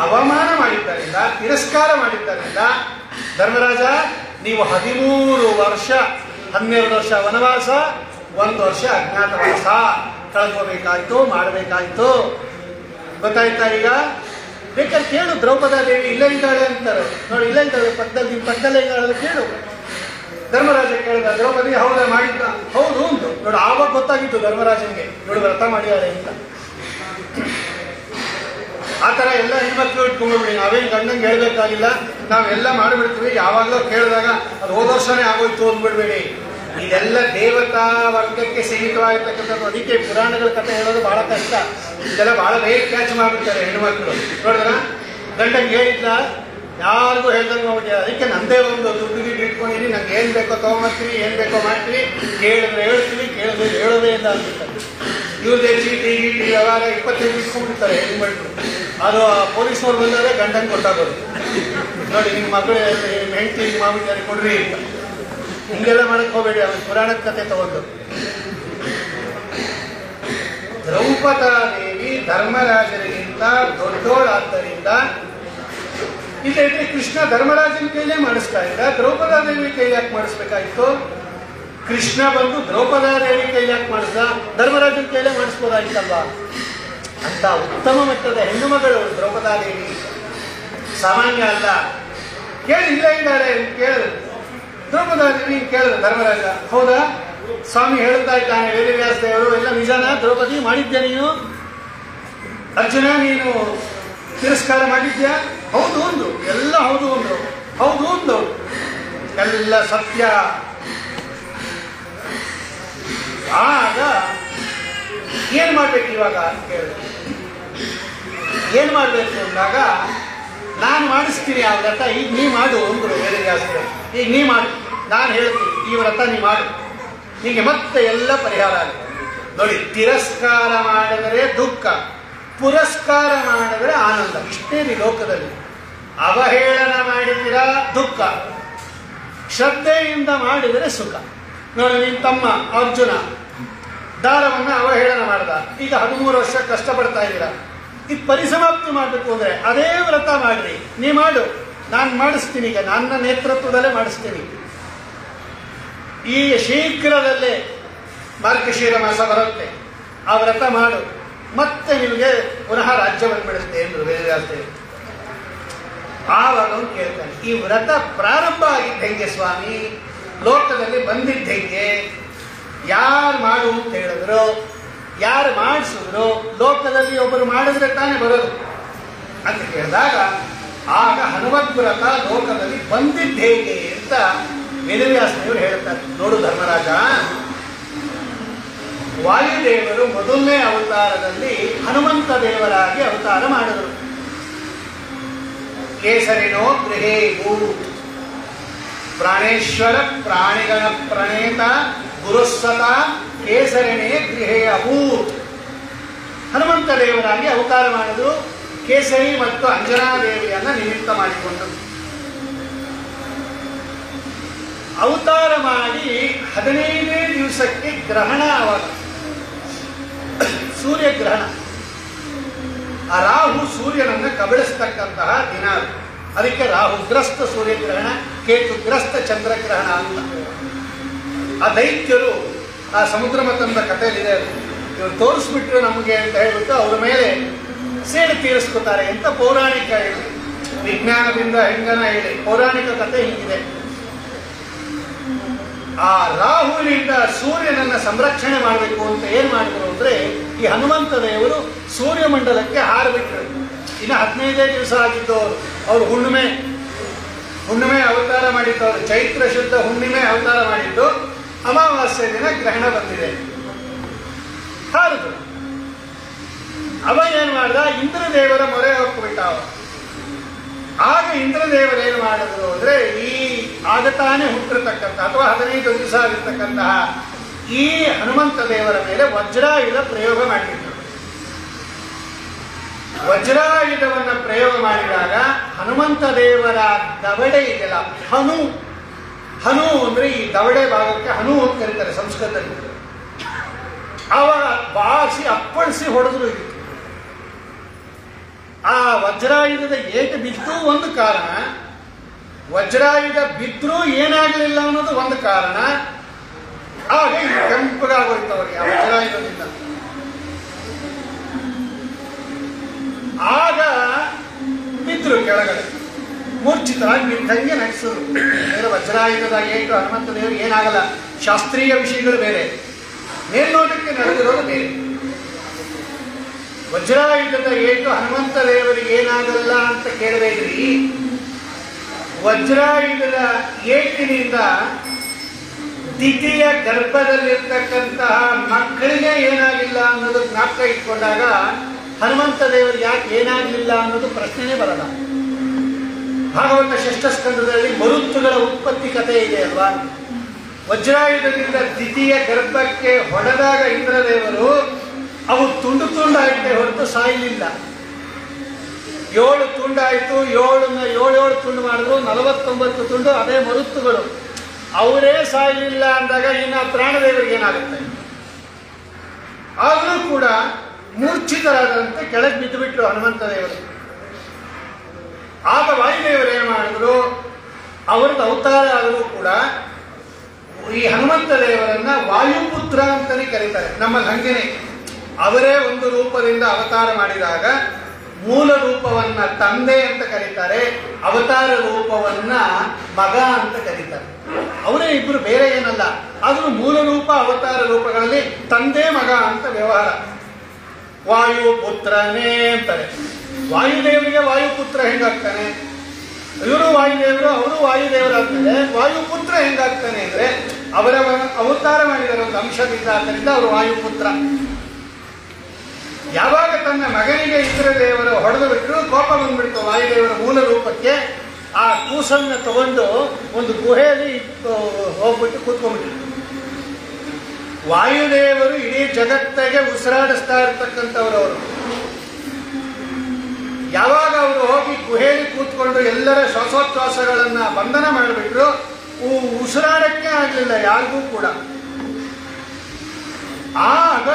ಅವಮಾನ ಮಾಡಿದ್ದರಿಂದ, ತಿರಸ್ಕಾರ ಮಾಡಿದ್ದರಿಂದ, ಧರ್ಮರಾಜ ನೀವು 13 ವರ್ಷ 12 ವರ್ಷ ವನವಾಸ, 1 ವರ್ಷ ಅಜ್ಞಾತವಾಸ ಕಳ್ಕೋಬೇಕಾಯ್ತು, ಮಾಡಬೇಕಾಯ್ತು. ಗೊತ್ತಾಯ್ತಾ? ಈಗ ಬೇಕಾದ್ರೆ ಕೇಳು, ದ್ರೌಪದಾದೇವಿ ಇಲ್ಲೇ ಇದ್ದಾಳೆ ಅಂತಾರೆ ನೋಡಿ, ಇಲ್ಲೇ ಇದ್ದಾಳೆ ಪಕ್ಕದಲ್ಲಿ, ನಿಮ್ಮ ಪಕ್ಕದಲ್ಲೇ ಇದ್ದಾಳೆ, ಕೇಳು. ಧರ್ಮರಾಜ ಕೇಳಿದ, ದ್ರೌಪದಿ ಹೌದಾ ಮಾಡಿದ್ದ? ಹೌದು ಉಂಟು ನೋಡು. ಆವಾಗ ಗೊತ್ತಾಗಿತ್ತು ಧರ್ಮರಾಜನಿಗೆ ಇವಳು ವ್ರತ ಮಾಡಿದ್ದಾರೆ ಅಂತ. ಆ ಥರ ಎಲ್ಲ ಹೆಣ್ಮಕ್ಳು ಇಟ್ಕೊಂಡ್ಬಿಡಿ, ನಾವೇನು ಗಂಡಂಗೆ ಹೇಳ್ಬೇಕಾಗಿಲ್ಲ, ನಾವೆಲ್ಲ ಮಾಡಿಬಿಡ್ತೀವಿ. ಯಾವಾಗಲೂ ಕೇಳಿದಾಗ ಅದು ಹೋದ ವರ್ಷನೇ ಆಗೋಯ್ತು ಅಂದ್ಬಿಡ್ಬೇಡಿ. ಇದೆಲ್ಲ ದೇವತಾ ವರ್ಗಕ್ಕೆ ಸೀಮಿತವಾಗಿರ್ತಕ್ಕಂಥದ್ದು. ಅದಕ್ಕೆ ಪುರಾಣಗಳ ಕಥೆ ಹೇಳೋದು ಬಹಳ ಕಷ್ಟ. ಇದೆಲ್ಲ ಬಹಳ ಬೇಗ ಕ್ಯಾಚ್ ಮಾಡಿಬಿಡ್ತಾರೆ ಹೆಣ್ಮಕ್ಳು. ನೋಡಿದ್ರ ಗಂಡಂಗೆ ಹೇಳಿದ್ದ, ಯಾರಿಗೂ ಹೇಳ್ದಂಗೆ ಮಾಡ್ಬಿಟ್ಟಿದ್ದಾರೆ. ಅದಕ್ಕೆ ನಂದೇ ಒಂದು ದುಡ್ಡು ಗಿಡ್ಡು ಇಟ್ಕೊಂಡಿದ್ದೀನಿ, ನಂಗೆ ಏನು ಬೇಕೋ ತೊಗೊಂಬರ್ತೀವಿ, ಏನು ಬೇಕೋ ಮಾಡ್ತೀವಿ, ಕೇಳಿದ್ರೆ ಹೇಳ್ತೀವಿ, ಕೇಳಿದ್ರೆ ಹೇಳೋದೇ ಇಲ್ಲ ಅಂದ್ಬಿಡ್ತಾರೆ. ಇವ್ರದೇ ಚೀಟಿ ಗೀಟಿ ವ್ಯವಹಾರ 25 ಇಟ್ಕೊಂಡ್ಬಿಡ್ತಾರೆ ಹೆಣ್ಮಕ್ಳು. ಅದು ಪೊಲೀಸ್ನವ್ರು ಬಂದರೆ ಗಂಡಂಗೆ ಕೊಟ್ಟಾಗೋದು. ನೋಡಿ ನಿಮ್ಮ ಮಗಳು ಹೆಂಡತಿ ಹಿಂಗೆ ಮಾಡ್ಬಿಟ್ಟಿದ್ದಾರೆ ಕೊಡ್ರಿ ಅಂತ. ಹಿಂಗೆಲ್ಲ ಮಾಡಕ್ಕೆ ಹೋಗಬೇಡಿ, ಅವ್ರ ಪುರಾಣದ ಕಥೆ ತಗೊಂಡು. ದ್ರೌಪದಾದೇವಿ ಧರ್ಮರಾಜನಿಗಿಂತ ದೊಡ್ಡೋಳಾದ್ದರಿಂದ ಇಲ್ಲೈತೆ ಕೃಷ್ಣ ಧರ್ಮರಾಜನ ಕೈಲೇ ಮಾಡಿಸ್ತಾ ಇದ್ದ, ದ್ರೌಪದಾದೇವಿ ಕೈಲಿ ಯಾಕೆ ಮಾಡಿಸ್ಬೇಕಾಗಿತ್ತು? ಕೃಷ್ಣ ಬಂದು ದ್ರೌಪದಾದೇವಿ ಕೈಲಿ ಯಾಕೆ ಮಾಡಿಸ್ದ? ಧರ್ಮರಾಜನ ಕೈಲೇ ಮಾಡಿಸ್ಬೋದಾಗಿತ್ತಲ್ವಾ? ಅಂತ ಉತ್ತಮ ಮಟ್ಟದ ಹೆಣ್ಣು ಮಗಳು ದ್ರೌಪದಾದೇವಿ, ಸಾಮಾನ್ಯ ಅಲ್ಲ. ಕೇಳಿ ಇಲ್ಲ ಇದ್ದಾರೆ ಕೇಳಿದ್ರು ದ್ರೌಪದಾದೇವಿ. ಕೇಳಿದ್ರು ಧರ್ಮರಾಜ, ಹೌದಾ ಸ್ವಾಮಿ ಹೇಳ್ತಾ ಇದ್ದಾನೆ ವೇದವ್ಯಾಸ ದೇವರು, ಎಲ್ಲ ನಿಜಾನ? ದ್ರೌಪದಿ ಮಾಡಿದ್ಯಾ ನೀನು? ಅರ್ಜುನ ನೀನು ತಿರಸ್ಕಾರ ಮಾಡಿದ್ಯಾ? ಹೌದು ಒಂದು. ಎಲ್ಲ ಹೌದು ಒಂದು. ಹೌದು ಒಂದು. ಎಲ್ಲ ಸತ್ಯ. ಆಗ ಏನ್ ಮಾಡ್ಬೇಕು ಇವಾಗ ಅಂತ ಕೇಳಿದ್ರು. ಏನ್ ಮಾಡ್ಬೇಕು ಅಂದಾಗ, ನಾನು ಮಾಡಿಸ್ತೀನಿ ಆ ವ್ರತ, ಈಗ ನೀ ಮಾಡು ಅಂದ್ರು ವೇದವ್ಯಾಸರು. ಈಗ ನೀ ಮಾಡು, ನಾನು ಹೇಳ್ತೀನಿ ಈ ವ್ರತ ನೀ ಮಾಡು, ಹೀಗೆ ಮತ್ತೆ ಎಲ್ಲ ಪರಿಹಾರ ಆಗುತ್ತೆ. ನೋಡಿ, ತಿರಸ್ಕಾರ ಮಾಡಿದರೆ ದುಃಖ, ಪುರಸ್ಕಾರ ಮಾಡಿದರೆ ಆನಂದ. ಇಷ್ಟೇ ಈ ಲೋಕದಲ್ಲಿ. ಅವಹೇಳನ ಮಾಡಿದಿರ ದುಃಖ, ಶ್ರದ್ಧೆಯಿಂದ ಮಾಡಿದರೆ ಸುಖ. ನೋಡಿ, ನಿನ್ನ ತಮ್ಮ ಅರ್ಜುನ ದಾರವನ್ನು ಅವಹೇಳನ ಮಾಡ್ದ, ಈಗ 13 ವರ್ಷ ಕಷ್ಟಪಡ್ತಾ ಇದ್ದೀರ. ಈಗ ಪರಿಸಮಾಪ್ತಿ ಮಾಡಬೇಕು ಅಂದ್ರೆ ಅದೇ ವ್ರತ ಮಾಡ್ರಿ, ನೀ ಮಾಡು, ನಾನು ಮಾಡಿಸ್ತೀನಿ, ಈಗ ನನ್ನ ನೇತೃತ್ವದಲ್ಲೇ ಮಾಡಿಸ್ತೀನಿ. ಈ ಶೀಘ್ರದಲ್ಲೇ ಮಾರ್ಗಶೀರ ಮಾಸ ಬರುತ್ತೆ, ಆ ವ್ರತ ಮಾಡು, ಮತ್ತೆ ನಿಮಗೆ ಪುನಃ ರಾಜ್ಯ ಬಂದ್ಬಿಡುತ್ತೆ ಎಂದು ವೇದವ್ಯಾಸದೇವರು. ಆವಾಗ ಅವನು ಕೇಳ್ತಾನೆ, ಈ ವ್ರತ ಪ್ರಾರಂಭ ಆಗಿದ್ದ ಹೆಂಗೆ ಸ್ವಾಮಿ? ಲೋಕದಲ್ಲಿ ಬಂದಿದ್ದ ಹೆಂಗೆ? ಯಾರು ಮಾಡು ಅಂತ ಹೇಳಿದ್ರು, ಯಾರು ಮಾಡಿಸಿದ್ರು? ಲೋಕದಲ್ಲಿ ಒಬ್ಬರು ಮಾಡಿದ್ರೆ ತಾನೇ ಬರೋದು ಅಂತ ಕೇಳಿದಾಗ, ಆಗ ಹನುಮದ್ ವ್ರತ ಲೋಕದಲ್ಲಿ ಬಂದಿದ್ದ ಹೇಗೆ ಅಂತ ವೇದವ್ಯಾಸದೇವರು ಹೇಳ್ತಾರೆ. ನೋಡು ಧರ್ಮರಾಜ, ವಾಯುದೇವರು ಮೊದಲನೇ ಅವತಾರದಲ್ಲಿ ಹನುಮಂತ ದೇವರಾಗಿ ಅವತಾರ ಮಾಡಿದರು. ಕೇಸರಿನೋ ಗೃಹೇ ಭೂತ್ ಪ್ರಾಣೇಶ್ವರ ಪ್ರಾಣಿಗಳ ಪ್ರಣೇತ ಗುರುಸ್ವತ ಕೇಸರಿನೇ ಗೃಹೇ ಅಭೂತ್. ಹನುಮಂತ ದೇವರಾಗಿ ಅವತಾರ ಮಾಡಿದ್ರು, ಕೇಸರಿ ಮತ್ತು ಅಂಜನಾದೇವಿಯನ್ನ ನಿಮಿತ್ತ ಮಾಡಿಕೊಂಡು ಅವತಾರ ಮಾಡಿ 15ನೇ ದಿವಸಕ್ಕೆ ಗ್ರಹಣ. ಆವಾಗ ಸೂರ್ಯಗ್ರಹಣ. ಆ ರಾಹು ಸೂರ್ಯನನ್ನು ಕಬಳಿಸ್ತಕ್ಕಂತಹ ದಿನ, ಅದಕ್ಕೆ ರಾಹುಗ್ರಸ್ತ ಸೂರ್ಯಗ್ರಹಣ, ಕೇತುಗ್ರಸ್ತ ಚಂದ್ರಗ್ರಹಣ ಅಂತ. ಆ ದೈತ್ಯರು ಆ ಸಮುದ್ರ ಮತಂದ ಕಥೆಯಲ್ಲಿದೆ, ಅದು ಇವರು ತೋರಿಸ್ಬಿಟ್ರು ನಮಗೆ ಅಂತ ಹೇಳ್ಬಿಟ್ಟು ಅವ್ರ ಮೇಲೆ ಸೇಡು ತೀರಿಸ್ಕೊತಾರೆ ಅಂತ ಪೌರಾಣಿಕ ಹೇಳಿ, ವಿಜ್ಞಾನದಿಂದ ಹೆಂಗನ ಹೇಳಿ ಪೌರಾಣಿಕ ಕಥೆ ಹೀಗಿದೆ. ಆ ರಾಹುವಿನಿಂದ ಸೂರ್ಯನನ್ನ ಸಂರಕ್ಷಣೆ ಮಾಡಬೇಕು ಅಂತ ಏನ್ ಮಾಡಿದ್ರು ಅಂದ್ರೆ, ಈ ಹನುಮಂತ ದೇವರು ಸೂರ್ಯಮಂಡಲಕ್ಕೆ ಹಾರಬಿಟ್ರು. ಇನ್ನು 15ನೇ ದಿವಸ ಆಗಿದ್ದವರು, ಅವರು ಹುಣ್ಣಿಮೆ ಅವತಾರ ಮಾಡಿದ್ದವರು, ಚೈತ್ರ ಶುದ್ಧ ಹುಣ್ಣಿಮೆ ಅವತಾರ ಮಾಡಿದ್ದು, ಅಮಾವಾಸ್ಯೆ ದಿನ ಗ್ರಹಣ ಬಂದಿದೆ, ಹಾರಿದ್ರು. ಅವ ಏನ್ ಮಾಡ್ದ, ಇಂದ್ರದೇವರ ಮೊರೆ ಹೋಗ್ಬಿಟ್ಟ. ಆಗ ಇಂದ್ರದೇವರೇನು ಮಾಡಿದ್ರು ಅಂದ್ರೆ, ಈ ಆಗತಾನೆ ಹುಟ್ಟಿರ್ತಕ್ಕಂಥ ಅಥವಾ 15 ದಿವಸ ಆಗಿರ್ತಕ್ಕಂತಹ ಈ ಹನುಮಂತ ದೇವರ ಮೇಲೆ ವಜ್ರಾಯುಧ ಪ್ರಯೋಗ ಮಾಡಿದ್ರು. ವಜ್ರಾಯುಧವನ್ನ ಪ್ರಯೋಗ ಮಾಡಿದಾಗ ಹನುಮಂತ ದೇವರ ದವಡೆ ಇದೆಯಲ್ಲ, ಹನು ಅಂದ್ರೆ ಈ ದವಡೆ ಭಾಗಕ್ಕೆ ಹನು ಅಂತ ಕರೀತಾರೆ ಸಂಸ್ಕೃತದಲ್ಲಿ. ಅವಾಗ ಬಾಸಿ ಅಪ್ಪಳಿಸಿ ಹೊಡೆದ್ರು. ಇದು ಆ ವಜ್ರಾಯುಧದ ಏಟು ಬಿದ್ದು ಒಂದು ಕಾರಣ, ವಜ್ರಾಯುಧ ಬಿದ್ರೂ ಏನಾಗಲಿಲ್ಲ ಅನ್ನೋದು ಒಂದು ಕಾರಣ. ಆಗ ಇದು ಕೆಂಪಗಾಗೋಯ್ತು ಅವರಿಗೆ ಆ ವಜ್ರಾಯುಧದಿಂದ. ಆಗ ಬಿದ್ರು ಕೆಳಗಡೆ, ಮೂರ್ಛಿತರಾಗಿ ಬಿದ್ದಂಗೆ ನಡೆಸಿದ್ರು. ವಜ್ರಾಯುಧ ವಜ್ರಾಯುಧದ ಏಟು ಹನುಮಂತ ದೇವರಿಗೆ ಏನಾಗಲ್ಲ. ಶಾಸ್ತ್ರೀಯ ವಿಷಯಗಳು ಬೇರೆ, ಮೇಲ್ನೋಟಕ್ಕೆ ನಡೆದಿರೋದು ಬೇರೆ. ವಜ್ರಾಯುಧದ ಏಟು ಹನುಮಂತ ದೇವರಿಗೆ ಏನಾಗಲ್ಲ ಅಂತ ಕೇಳಬೇಡ್ರಿ. ವಜ್ರಾಯುಧದ ಏಟಿನಿಂದ ದ್ವಿತೀಯ ಗರ್ಭದಲ್ಲಿರ್ತಕ್ಕಂತಹ ಮಕ್ಕಳಿಗೆ ಏನಾಗಿಲ್ಲ ಅನ್ನೋದು ಜ್ಞಾಪಕ ಇಟ್ಕೊಂಡಾಗ ಹನುಮಂತ ದೇವರಿಗೆ ಯಾಕೆ ಏನಾಗಲಿಲ್ಲ ಅನ್ನೋದು ಪ್ರಶ್ನೆನೇ ಬರಲ್ಲ. ಭಾಗವತ ಷಷ್ಠ ಸ್ಕಂದದಲ್ಲಿ ಮರುತ್ತುಗಳ ಉತ್ಪತ್ತಿ ಕಥೆ ಇದೆ ಅಲ್ವಾ. ವಜ್ರಾಯುಧದಿಂದ ದ್ವಿತೀಯ ಗರ್ಭಕ್ಕೆ ಹೊಡೆದಾಗ ಇಂದ್ರದೇವರು ಅವು ತುಂಡು ತುಂಡಾಯಿತೆ ಹೊರತು ಸಾಯಲಿಲ್ಲ. 7 ತುಂಡಾಯಿತು, 7 ತುಂಡು ಮಾಡಿದ್ರು, 49 ತುಂಡು ಅದೇ ಮರುತ್ತುಗಳು. ಅವರೇ ಸಾಯಲಿಲ್ಲ ಅಂದಾಗ ಇನ್ನು ಪ್ರಾಣದೇವರಿಗೆ ಏನಾಗುತ್ತೆ? ಆದರೂ ಕೂಡ ಮೂರ್ಛಿತರಾದಂತೆ ಕೆಳಗೆ ಬಿದ್ದು ಬಿಟ್ಟರು ಹನುಮಂತ ದೇವರು. ಆಗ ವಾಯುದೇವರು ಏನು ಮಾಡಿದ್ರು, ಅವರದ್ದು ಅವತಾರ ಆದರೂ ಕೂಡ ಈ ಹನುಮಂತ ದೇವರನ್ನ ವಾಯುಪುತ್ರ ಅಂತಾನೆ ಕರೀತಾರೆ. ನಮ್ಮಲ್ಲಿ ಹಂಗೇನೆ ಅವರೇ ಒಂದು ರೂಪದಿಂದ ಅವತಾರ ಮಾಡಿದಾಗ ಮೂಲ ರೂಪವನ್ನ ತಂದೆ ಅಂತ ಕರೀತಾರೆ, ಅವತಾರ ರೂಪವನ್ನ ಮಗ ಅಂತ ಕರೀತಾರೆ. ಅವರೇ ಇಬ್ಬರು, ಬೇರೆ ಏನಲ್ಲ. ಆದರೂ ಮೂಲ ರೂಪ ಅವತಾರ ರೂಪಗಳಲ್ಲಿ ತಂದೆ ಮಗ ಅಂತ ವ್ಯವಹಾರ. ವಾಯುಪುತ್ರನೇ ಅಂತಾರೆ. ವಾಯುದೇವರಿಗೆ ವಾಯುಪುತ್ರ ಹೆಂಗಾಗ್ತಾನೆ? ಇವರು ವಾಯುದೇವರು, ಅವರು ವಾಯುದೇವರಾಗ್ತಾರೆ. ವಾಯುಪುತ್ರ ಹೆಂಗಾಗ್ತಾನೆ ಅಂದ್ರೆ ಅವರ ಅವತಾರ ಮಾಡಿದರೆ ಒಂದು ಅಂಶದಿಂದ, ಆದ್ದರಿಂದ ಅವರು ವಾಯುಪುತ್ರ. ಯಾವಾಗ ತನ್ನ ಮಗನಿಗೆ ಇಂದ್ರದೇವರು ಹೊಡೆದು ಬಿಟ್ಟರು, ಕೋಪ ಬಂದ್ಬಿಡ್ತು ವಾಯುದೇವರ ಮೂಲ ರೂಪಕ್ಕೆ. ಆ ಕೂಸನ್ನ ತಗೊಂಡು ಒಂದು ಗುಹೆಯಲ್ಲಿ ಹೋಗ್ಬಿಟ್ಟು ಕೂತ್ಕೊಂಡ್ಬಿಟ್ರು. ವಾಯುದೇವರು ಇಡೀ ಜಗತ್ತಿಗೆ ಉಸಿರಾಡಿಸ್ತಾ ಇರ್ತಕ್ಕಂಥವ್ರು ಅವರು. ಯಾವಾಗ ಅವರು ಹೋಗಿ ಗುಹೆಯಲ್ಲಿ ಕೂತ್ಕೊಂಡು ಎಲ್ಲರ ಶ್ವಾಸೋಚ್ಛ್ವಾಸಗಳನ್ನ ಬಂಧನ ಮಾಡಿಬಿಟ್ರು, ಉಸಿರಾಡಕ್ಕೆ ಆಗಲಿಲ್ಲ ಯಾರಿಗೂ ಕೂಡ. ಆಗ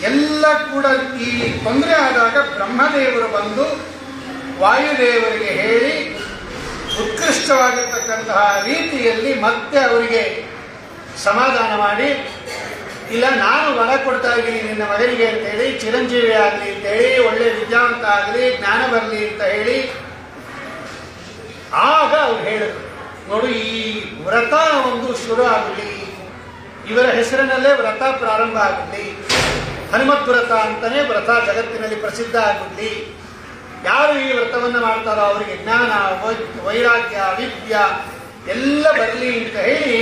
ಎಲ್ಲ ಕೂಡ ಈ ತೊಂದರೆ ಆದಾಗ ಬ್ರಹ್ಮದೇವರು ಬಂದು ವಾಯುದೇವರಿಗೆ ಹೇಳಿ ಉತ್ಕೃಷ್ಟವಾಗಿರ್ತಕ್ಕಂತಹ ರೀತಿಯಲ್ಲಿ ಮತ್ತೆ ಅವರಿಗೆ ಸಮಾಧಾನ ಮಾಡಿ, ಇಲ್ಲ ನಾನು ವರ ಕೊಡ್ತಾ ಇದ್ದೀನಿ ನಿನ್ನ ಮಗನಿಗೆ ಅಂತ ಹೇಳಿ, ಚಿರಂಜೀವಿ ಆಗಲಿ ಅಂತ ಹೇಳಿ, ಒಳ್ಳೆ ವಿದ್ಯಾವಂತ ಆಗಲಿ, ಜ್ಞಾನ ಬರಲಿ ಅಂತ ಹೇಳಿ. ಆಗ ಅವ್ರು ಹೇಳಿದ್ರು, ನೋಡು ಈ ವ್ರತ ಒಂದು ಶುರು ಆಗಲಿ, ಇವರ ಹೆಸರಿನಲ್ಲೇ ವ್ರತ ಪ್ರಾರಂಭ ಆಗಲಿ, ಹನುಮತ್ ವ್ರತ ಅಂತಾನೆ ವ್ರತ ಜಗತ್ತಿನಲ್ಲಿ ಪ್ರಸಿದ್ಧ ಆಗಲಿ. ಯಾರು ಈ ವ್ರತವನ್ನು ಮಾಡ್ತಾರೋ ಅವರಿಗೆ ಜ್ಞಾನ, ವೈರಾಗ್ಯ, ವಿದ್ಯ ಎಲ್ಲ ಬರಲಿ ಅಂತ ಹೇಳಿ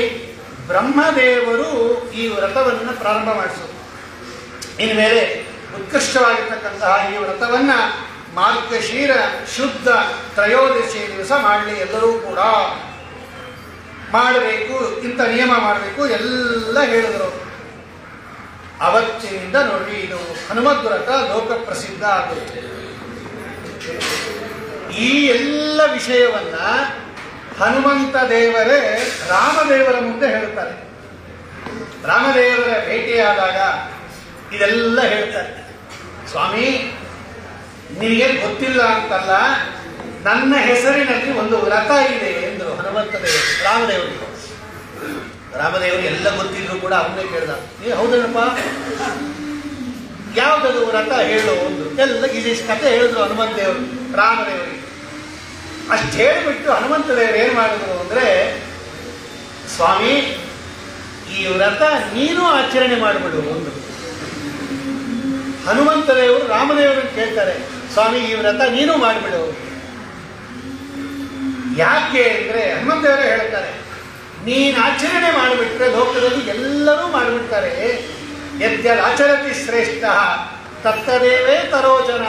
ಬ್ರಹ್ಮದೇವರು ಈ ವ್ರತವನ್ನು ಪ್ರಾರಂಭ ಮಾಡಿಸೋದು. ಇನ್ಮೇಲೆ ಉತ್ಕೃಷ್ಟವಾಗಿರ್ತಕ್ಕಂತಹ ಈ ವ್ರತವನ್ನ ಮಾರ್ಗಶೀರ ಶುದ್ಧ ತ್ರಯೋದಶಿ ದಿವಸ ಮಾಡಲಿ, ಎಲ್ಲರೂ ಕೂಡ ಮಾಡಬೇಕು, ಇಂಥ ನಿಯಮ ಮಾಡಬೇಕು ಎಲ್ಲ ಹೇಳಿದರು. ಅವತ್ತಿನಿಂದ ನೋಡಿ ಇದು ಹನುಮದ್ ವ್ರತ ಲೋಕ ಪ್ರಸಿದ್ಧ ಆಗುತ್ತೆ. ಈ ಎಲ್ಲ ವಿಷಯವನ್ನ ಹನುಮಂತ ದೇವರೇ ರಾಮದೇವರ ಮುಂದೆ ಹೇಳ್ತಾರೆ. ರಾಮದೇವರ ಭೇಟಿಯಾದಾಗ ಇದೆಲ್ಲ ಹೇಳ್ತಾರೆ. ಸ್ವಾಮಿ, ನಿನಗೆ ಗೊತ್ತಿಲ್ಲ ಅಂತಲ್ಲ, ನನ್ನ ಹೆಸರಿನಲ್ಲಿ ಒಂದು ವ್ರತ ಇದೆ ಎಂದರು ಹನುಮಂತ ದೇವರು ರಾಮದೇವರಿಗೆ. ರಾಮದೇವರು ಎಲ್ಲ ಗೊತ್ತಿದ್ರು ಕೂಡ ಅವನ್ನೇ ಕೇಳ್ದ, ಹೌದೇನಪ್ಪ, ಯಾವ್ದದು ವ್ರತ ಹೇಳು ಒಂದು. ಎಲ್ಲ ಇದು ಕಥೆ ಹೇಳಿದ್ರು ಹನುಮಂತ ದೇವರು ರಾಮದೇವರಿಗೆ. ಅಷ್ಟು ಹೇಳಿಬಿಟ್ಟು ಹನುಮಂತ ದೇವರು ಏನ್ ಮಾಡಿದ್ರು ಅಂದ್ರೆ, ಸ್ವಾಮಿ ಈ ವ್ರತ ನೀನು ಆಚರಣೆ ಮಾಡಿಬಿಡು ಒಂದು. ಹನುಮಂತ ದೇವರು ರಾಮದೇವರನ್ನು ಕೇಳ್ತಾರೆ, ಸ್ವಾಮಿ ಈ ವ್ರತ ನೀನು ಮಾಡಿಬಿಡು. ಯಾಕೆ ಅಂದ್ರೆ ಹನುಮಂತ ದೇವರೇ ಹೇಳ್ತಾರೆ, ನೀನು ಆಚರಣೆ ಮಾಡಿಬಿಟ್ರೆ ಲೋಕದಲ್ಲಿ ಎಲ್ಲರೂ ಮಾಡಿಬಿಡ್ತಾರೆ. ಯದ್ಯದಾಚರತಿ ಶ್ರೇಷ್ಠ ತತ್ತದೇವೇ ತರೋ ಜನ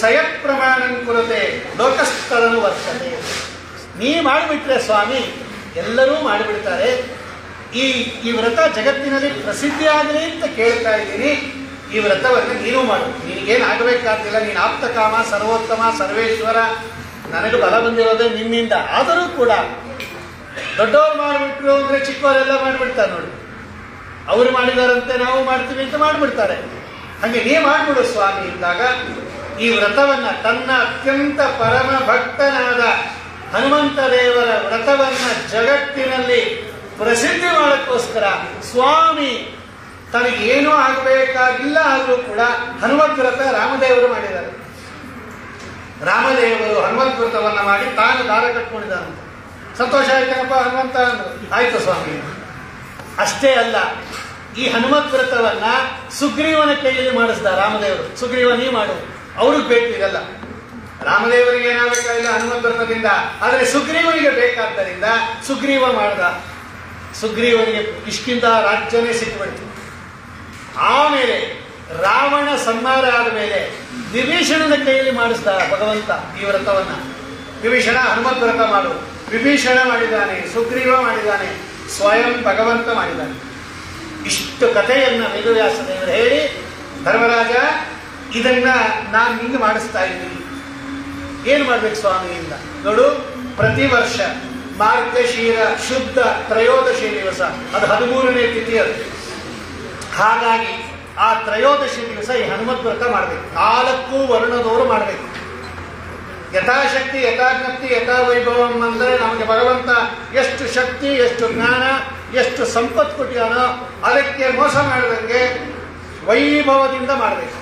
ಸ್ವಯಂ ಪ್ರಮಾಣಂ ಕುರುತೆ ಲೋಕಸ್ಥರನು ವರ್ತನೆ. ನೀ ಮಾಡಿಬಿಟ್ರೆ ಸ್ವಾಮಿ ಎಲ್ಲರೂ ಮಾಡಿಬಿಡ್ತಾರೆ. ಈ ವ್ರತ ಜಗತ್ತಿನಲ್ಲಿ ಪ್ರಸಿದ್ಧಿ ಆಗಲಿ ಅಂತ ಕೇಳ್ತಾ ಇದ್ದೀನಿ. ಈ ವ್ರತವನ್ನು ನೀನು ಮಾಡು. ನಿನಗೇನು ಆಗಬೇಕಾದಿಲ್ಲ, ನೀನು ಆಪ್ತಕಾಮ, ಸರ್ವೋತ್ತಮ, ಸರ್ವೇಶ್ವರ. ನನಗೆ ಬಲ ಬಂದಿರೋದೇ ನಿನ್ನಿಂದ. ಆದರೂ ಕೂಡ ದೊಡ್ಡವ್ರು ಮಾಡಿಬಿಟ್ರು ಅಂದ್ರೆ ಚಿಕ್ಕವರೆಲ್ಲ ಮಾಡಿಬಿಡ್ತಾರೆ ನೋಡಿ. ಅವರು ಮಾಡಿದಾರಂತೆ ನಾವು ಮಾಡ್ತೀವಿ ಅಂತ ಮಾಡಿಬಿಡ್ತಾರೆ. ಹಾಗೆ ನೀ ಮಾಡಿಬಿಡು ಸ್ವಾಮಿ ಇದ್ದಾಗ ಈ ವ್ರತವನ್ನ ತನ್ನ ಅತ್ಯಂತ ಪರಮ ಭಕ್ತನಾದ ಹನುಮಂತ ದೇವರ ವ್ರತವನ್ನ ಜಗತ್ತಿನಲ್ಲಿ ಪ್ರಸಿದ್ಧಿ ಮಾಡೋಕ್ಕೋಸ್ಕರ ಸ್ವಾಮಿ ತನಗೇನೂ ಆಗಬೇಕಾಗಿಲ್ಲ ಆದರೂ ಕೂಡ ಹನುಮತ್ ವ್ರತ ರಾಮದೇವರು ಮಾಡಿದ್ದಾರೆ. ರಾಮದೇವರು ಹನುಮತ್ ವ್ರತವನ್ನ ಮಾಡಿ ತಾನು ದಾರ ಕಟ್ಕೊಂಡಿದ್ದಾನಂತೆ. ಸಂತೋಷ ಆಯ್ತೇನಪ್ಪ ಹನುಮಂತ ಅಂದ್ರು. ಆಯ್ತು ಸ್ವಾಮಿ. ಅಷ್ಟೇ ಅಲ್ಲ, ಈ ಹನುಮತ್ ವ್ರತವನ್ನ ಸುಗ್ರೀವನ ಕೈಯಲ್ಲಿ ಮಾಡಿಸ್ದ ರಾಮದೇವರು. ಸುಗ್ರೀವ ನೀ ಮಾಡು, ಅವ್ರಿಗೆ ಬೇಕು ಇದೆಲ್ಲ. ರಾಮದೇವರಿಗೆ ಏನಾಗಬೇಕಾಗಿಲ್ಲ ಹನುಮತ್ ವ್ರತದಿಂದ, ಆದರೆ ಸುಗ್ರೀವನಿಗೆ ಬೇಕಾದ್ದರಿಂದ ಸುಗ್ರೀವ ಮಾಡ್ದ. ಸುಗ್ರೀವನಿಗೆ ಕಿಷ್ಕಿಂಧ ರಾಜ್ಯನೇ ಸಿಕ್ಬಿಡ್ತು. ಆಮೇಲೆ ರಾವಣ ಸಂಹಾರ ಆದ ಮೇಲೆ ವಿಭೀಷಣನ ಕೈಯಲ್ಲಿ ಮಾಡಿಸ್ದ ಭಗವಂತ ಈ ವ್ರತವನ್ನ. ವಿಭೀಷಣ ಹನುಮತ್ ವ್ರತ ಮಾಡು. ವಿಭೀಷಣ ಮಾಡಿದ್ದಾನೆ, ಸುಗ್ರೀವ ಮಾಡಿದ್ದಾನೆ, ಸ್ವಯಂ ಭಗವಂತ ಮಾಡಿದ್ದಾನೆ. ಇಷ್ಟು ಕಥೆಯನ್ನ ವೇದವ್ಯಾಸ ದೇವರು ಹೇಳಿ, ಧರ್ಮರಾಜ ಇದನ್ನ ನಾನು ಹಿಂಗೆ ಮಾಡಿಸ್ತಾ ಇದ್ದೀನಿ, ಏನ್ ಮಾಡ್ಬೇಕು ಸ್ವಾಮಿಯಿಂದ ನೋಡು. ಪ್ರತಿ ವರ್ಷ ಮಾರ್ಗಶೀರ ಶುದ್ಧ ತ್ರಯೋದಶಿ ದಿವಸ, ಅದು 13ನೇ ತಿಥಿ ಅದು. ಹಾಗಾಗಿ ಆ ತ್ರಯೋದಶಿ ದಿವಸ ಈ ಹನುಮತ್ ವ್ರತ ಮಾಡಬೇಕು. 4 ವರ್ಣದವರು ಮಾಡಬೇಕು. ಯಥಾಶಕ್ತಿ ಯಥಾಜ್ಞಪ್ತಿ ಯಥಾವೈಭವಂ ಅಂದರೆ ನಮಗೆ ಭಗವಂತ ಎಷ್ಟು ಶಕ್ತಿ, ಎಷ್ಟು ಜ್ಞಾನ, ಎಷ್ಟು ಸಂಪತ್ತು ಕೊಟ್ಟಿಯಾನೋ ಅದಕ್ಕೆ ಮೋಸ ಮಾಡದಂಗೆ ವೈಭವದಿಂದ ಮಾಡಬೇಕು.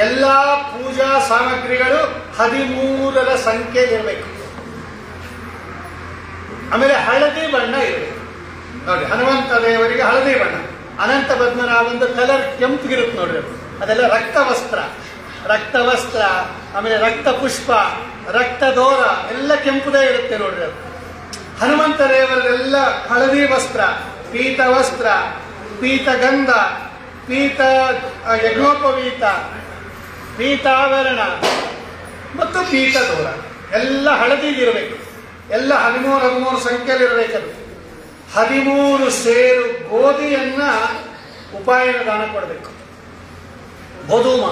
ಎಲ್ಲ ಪೂಜಾ ಸಾಮಗ್ರಿಗಳು 13ರ ಸಂಖ್ಯೆ ಇರಬೇಕು. ಆಮೇಲೆ ಹಳದಿ ಬಣ್ಣ ಇರಬೇಕು. ನೋಡಿ, ಹನುಮಂತ ದೇವರಿಗೆ ಹಳದಿ ಬಣ್ಣ. ಅನಂತ ಪದ್ಮನಾಭಂದು ಕಲರ್ ಕೆಂಪಗಿರುತ್ತೆ ನೋಡ್ರಿ, ಅದೆಲ್ಲ ರಕ್ತವಸ್ತ್ರ. ರಕ್ತವಸ್ತ್ರ, ಆಮೇಲೆ ರಕ್ತ ಪುಷ್ಪ, ರಕ್ತದೋರ ಎಲ್ಲ ಕೆಂಪುದೇ ಇರುತ್ತೆ ನೋಡ್ರಿ. ಅದು ಹನುಮಂತ ದೇವರದೆಲ್ಲ ಹಳದಿ ವಸ್ತ್ರ, ಪೀತ ವಸ್ತ್ರ, ಪೀತಗಂಧ, ಪೀತ ಯಜ್ಞೋಪವೀತ, ಪೀತಾವರಣ ಮತ್ತು ಪೀತದೋರ ಎಲ್ಲ ಹಳದಿಗಿರಬೇಕು. ಎಲ್ಲ 13 ಸಂಖ್ಯೆಯಲ್ಲಿರಬೇಕದು. 13 ಸೇರು ಗೋಧಿಯನ್ನ ಉಪಾಯನ ದಾನ ಕೊಡಬೇಕು. ಗೋಧೂಮ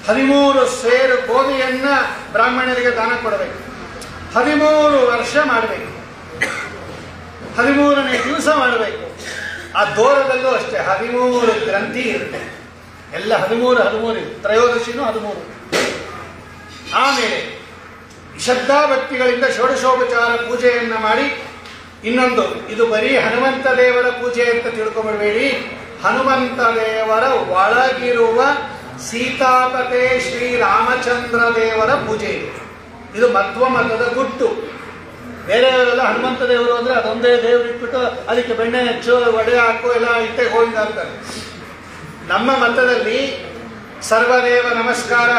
13 ಸೇರು ಗೋಧಿಯನ್ನ ಬ್ರಾಹ್ಮಣರಿಗೆ ದಾನ ಕೊಡಬೇಕು. 13 ವರ್ಷ ಮಾಡಬೇಕು. 13ನೇ ದಿವಸ ಮಾಡಬೇಕು. ಆ ದೋರದಲ್ಲೂ ಅಷ್ಟೇ 13 ಗ್ರಂಥಿ ಇರುತ್ತೆ. ಎಲ್ಲ 13 ತ್ರಯೋದಶಿನೂ 13. ಆಮೇಲೆ ಶ್ರದ್ಧಾಭಕ್ತಿಗಳಿಂದ ಷೋಡಶೋಪಚಾರ ಪೂಜೆಯನ್ನ ಮಾಡಿ, ಇನ್ನೊಂದು ಇದು ಬರೀ ಹನುಮಂತ ದೇವರ ಪೂಜೆ ಅಂತ ತಿಳ್ಕೊಂಡ್ಬೇಡಿ, ಹನುಮಂತ ದೇವರ ಒಳಗಿರುವ ಸೀತಾಪತೆ ಶ್ರೀರಾಮಚಂದ್ರ ದೇವರ ಪೂಜೆ ಇದೆ. ಇದು ಮಧ್ವ ಮತದ ಗುಟ್ಟು. ಬೇರೆಯವರೆಲ್ಲ ಹನುಮಂತ ದೇವರು ಅಂದ್ರೆ ಅದೊಂದೇ ದೇವರು ಇಟ್ಬಿಟ್ಟು ಅದಕ್ಕೆ ಬೆಣ್ಣೆ ಹೆಚ್ಚು, ಒಡೆ ಹಾಕು, ಎಲ್ಲ ಇಟ್ಟೆ ಹೋಗಿ ಅಂತಾರೆ. ನಮ್ಮ ಮತದಲ್ಲಿ ಸರ್ವದೇವ ನಮಸ್ಕಾರ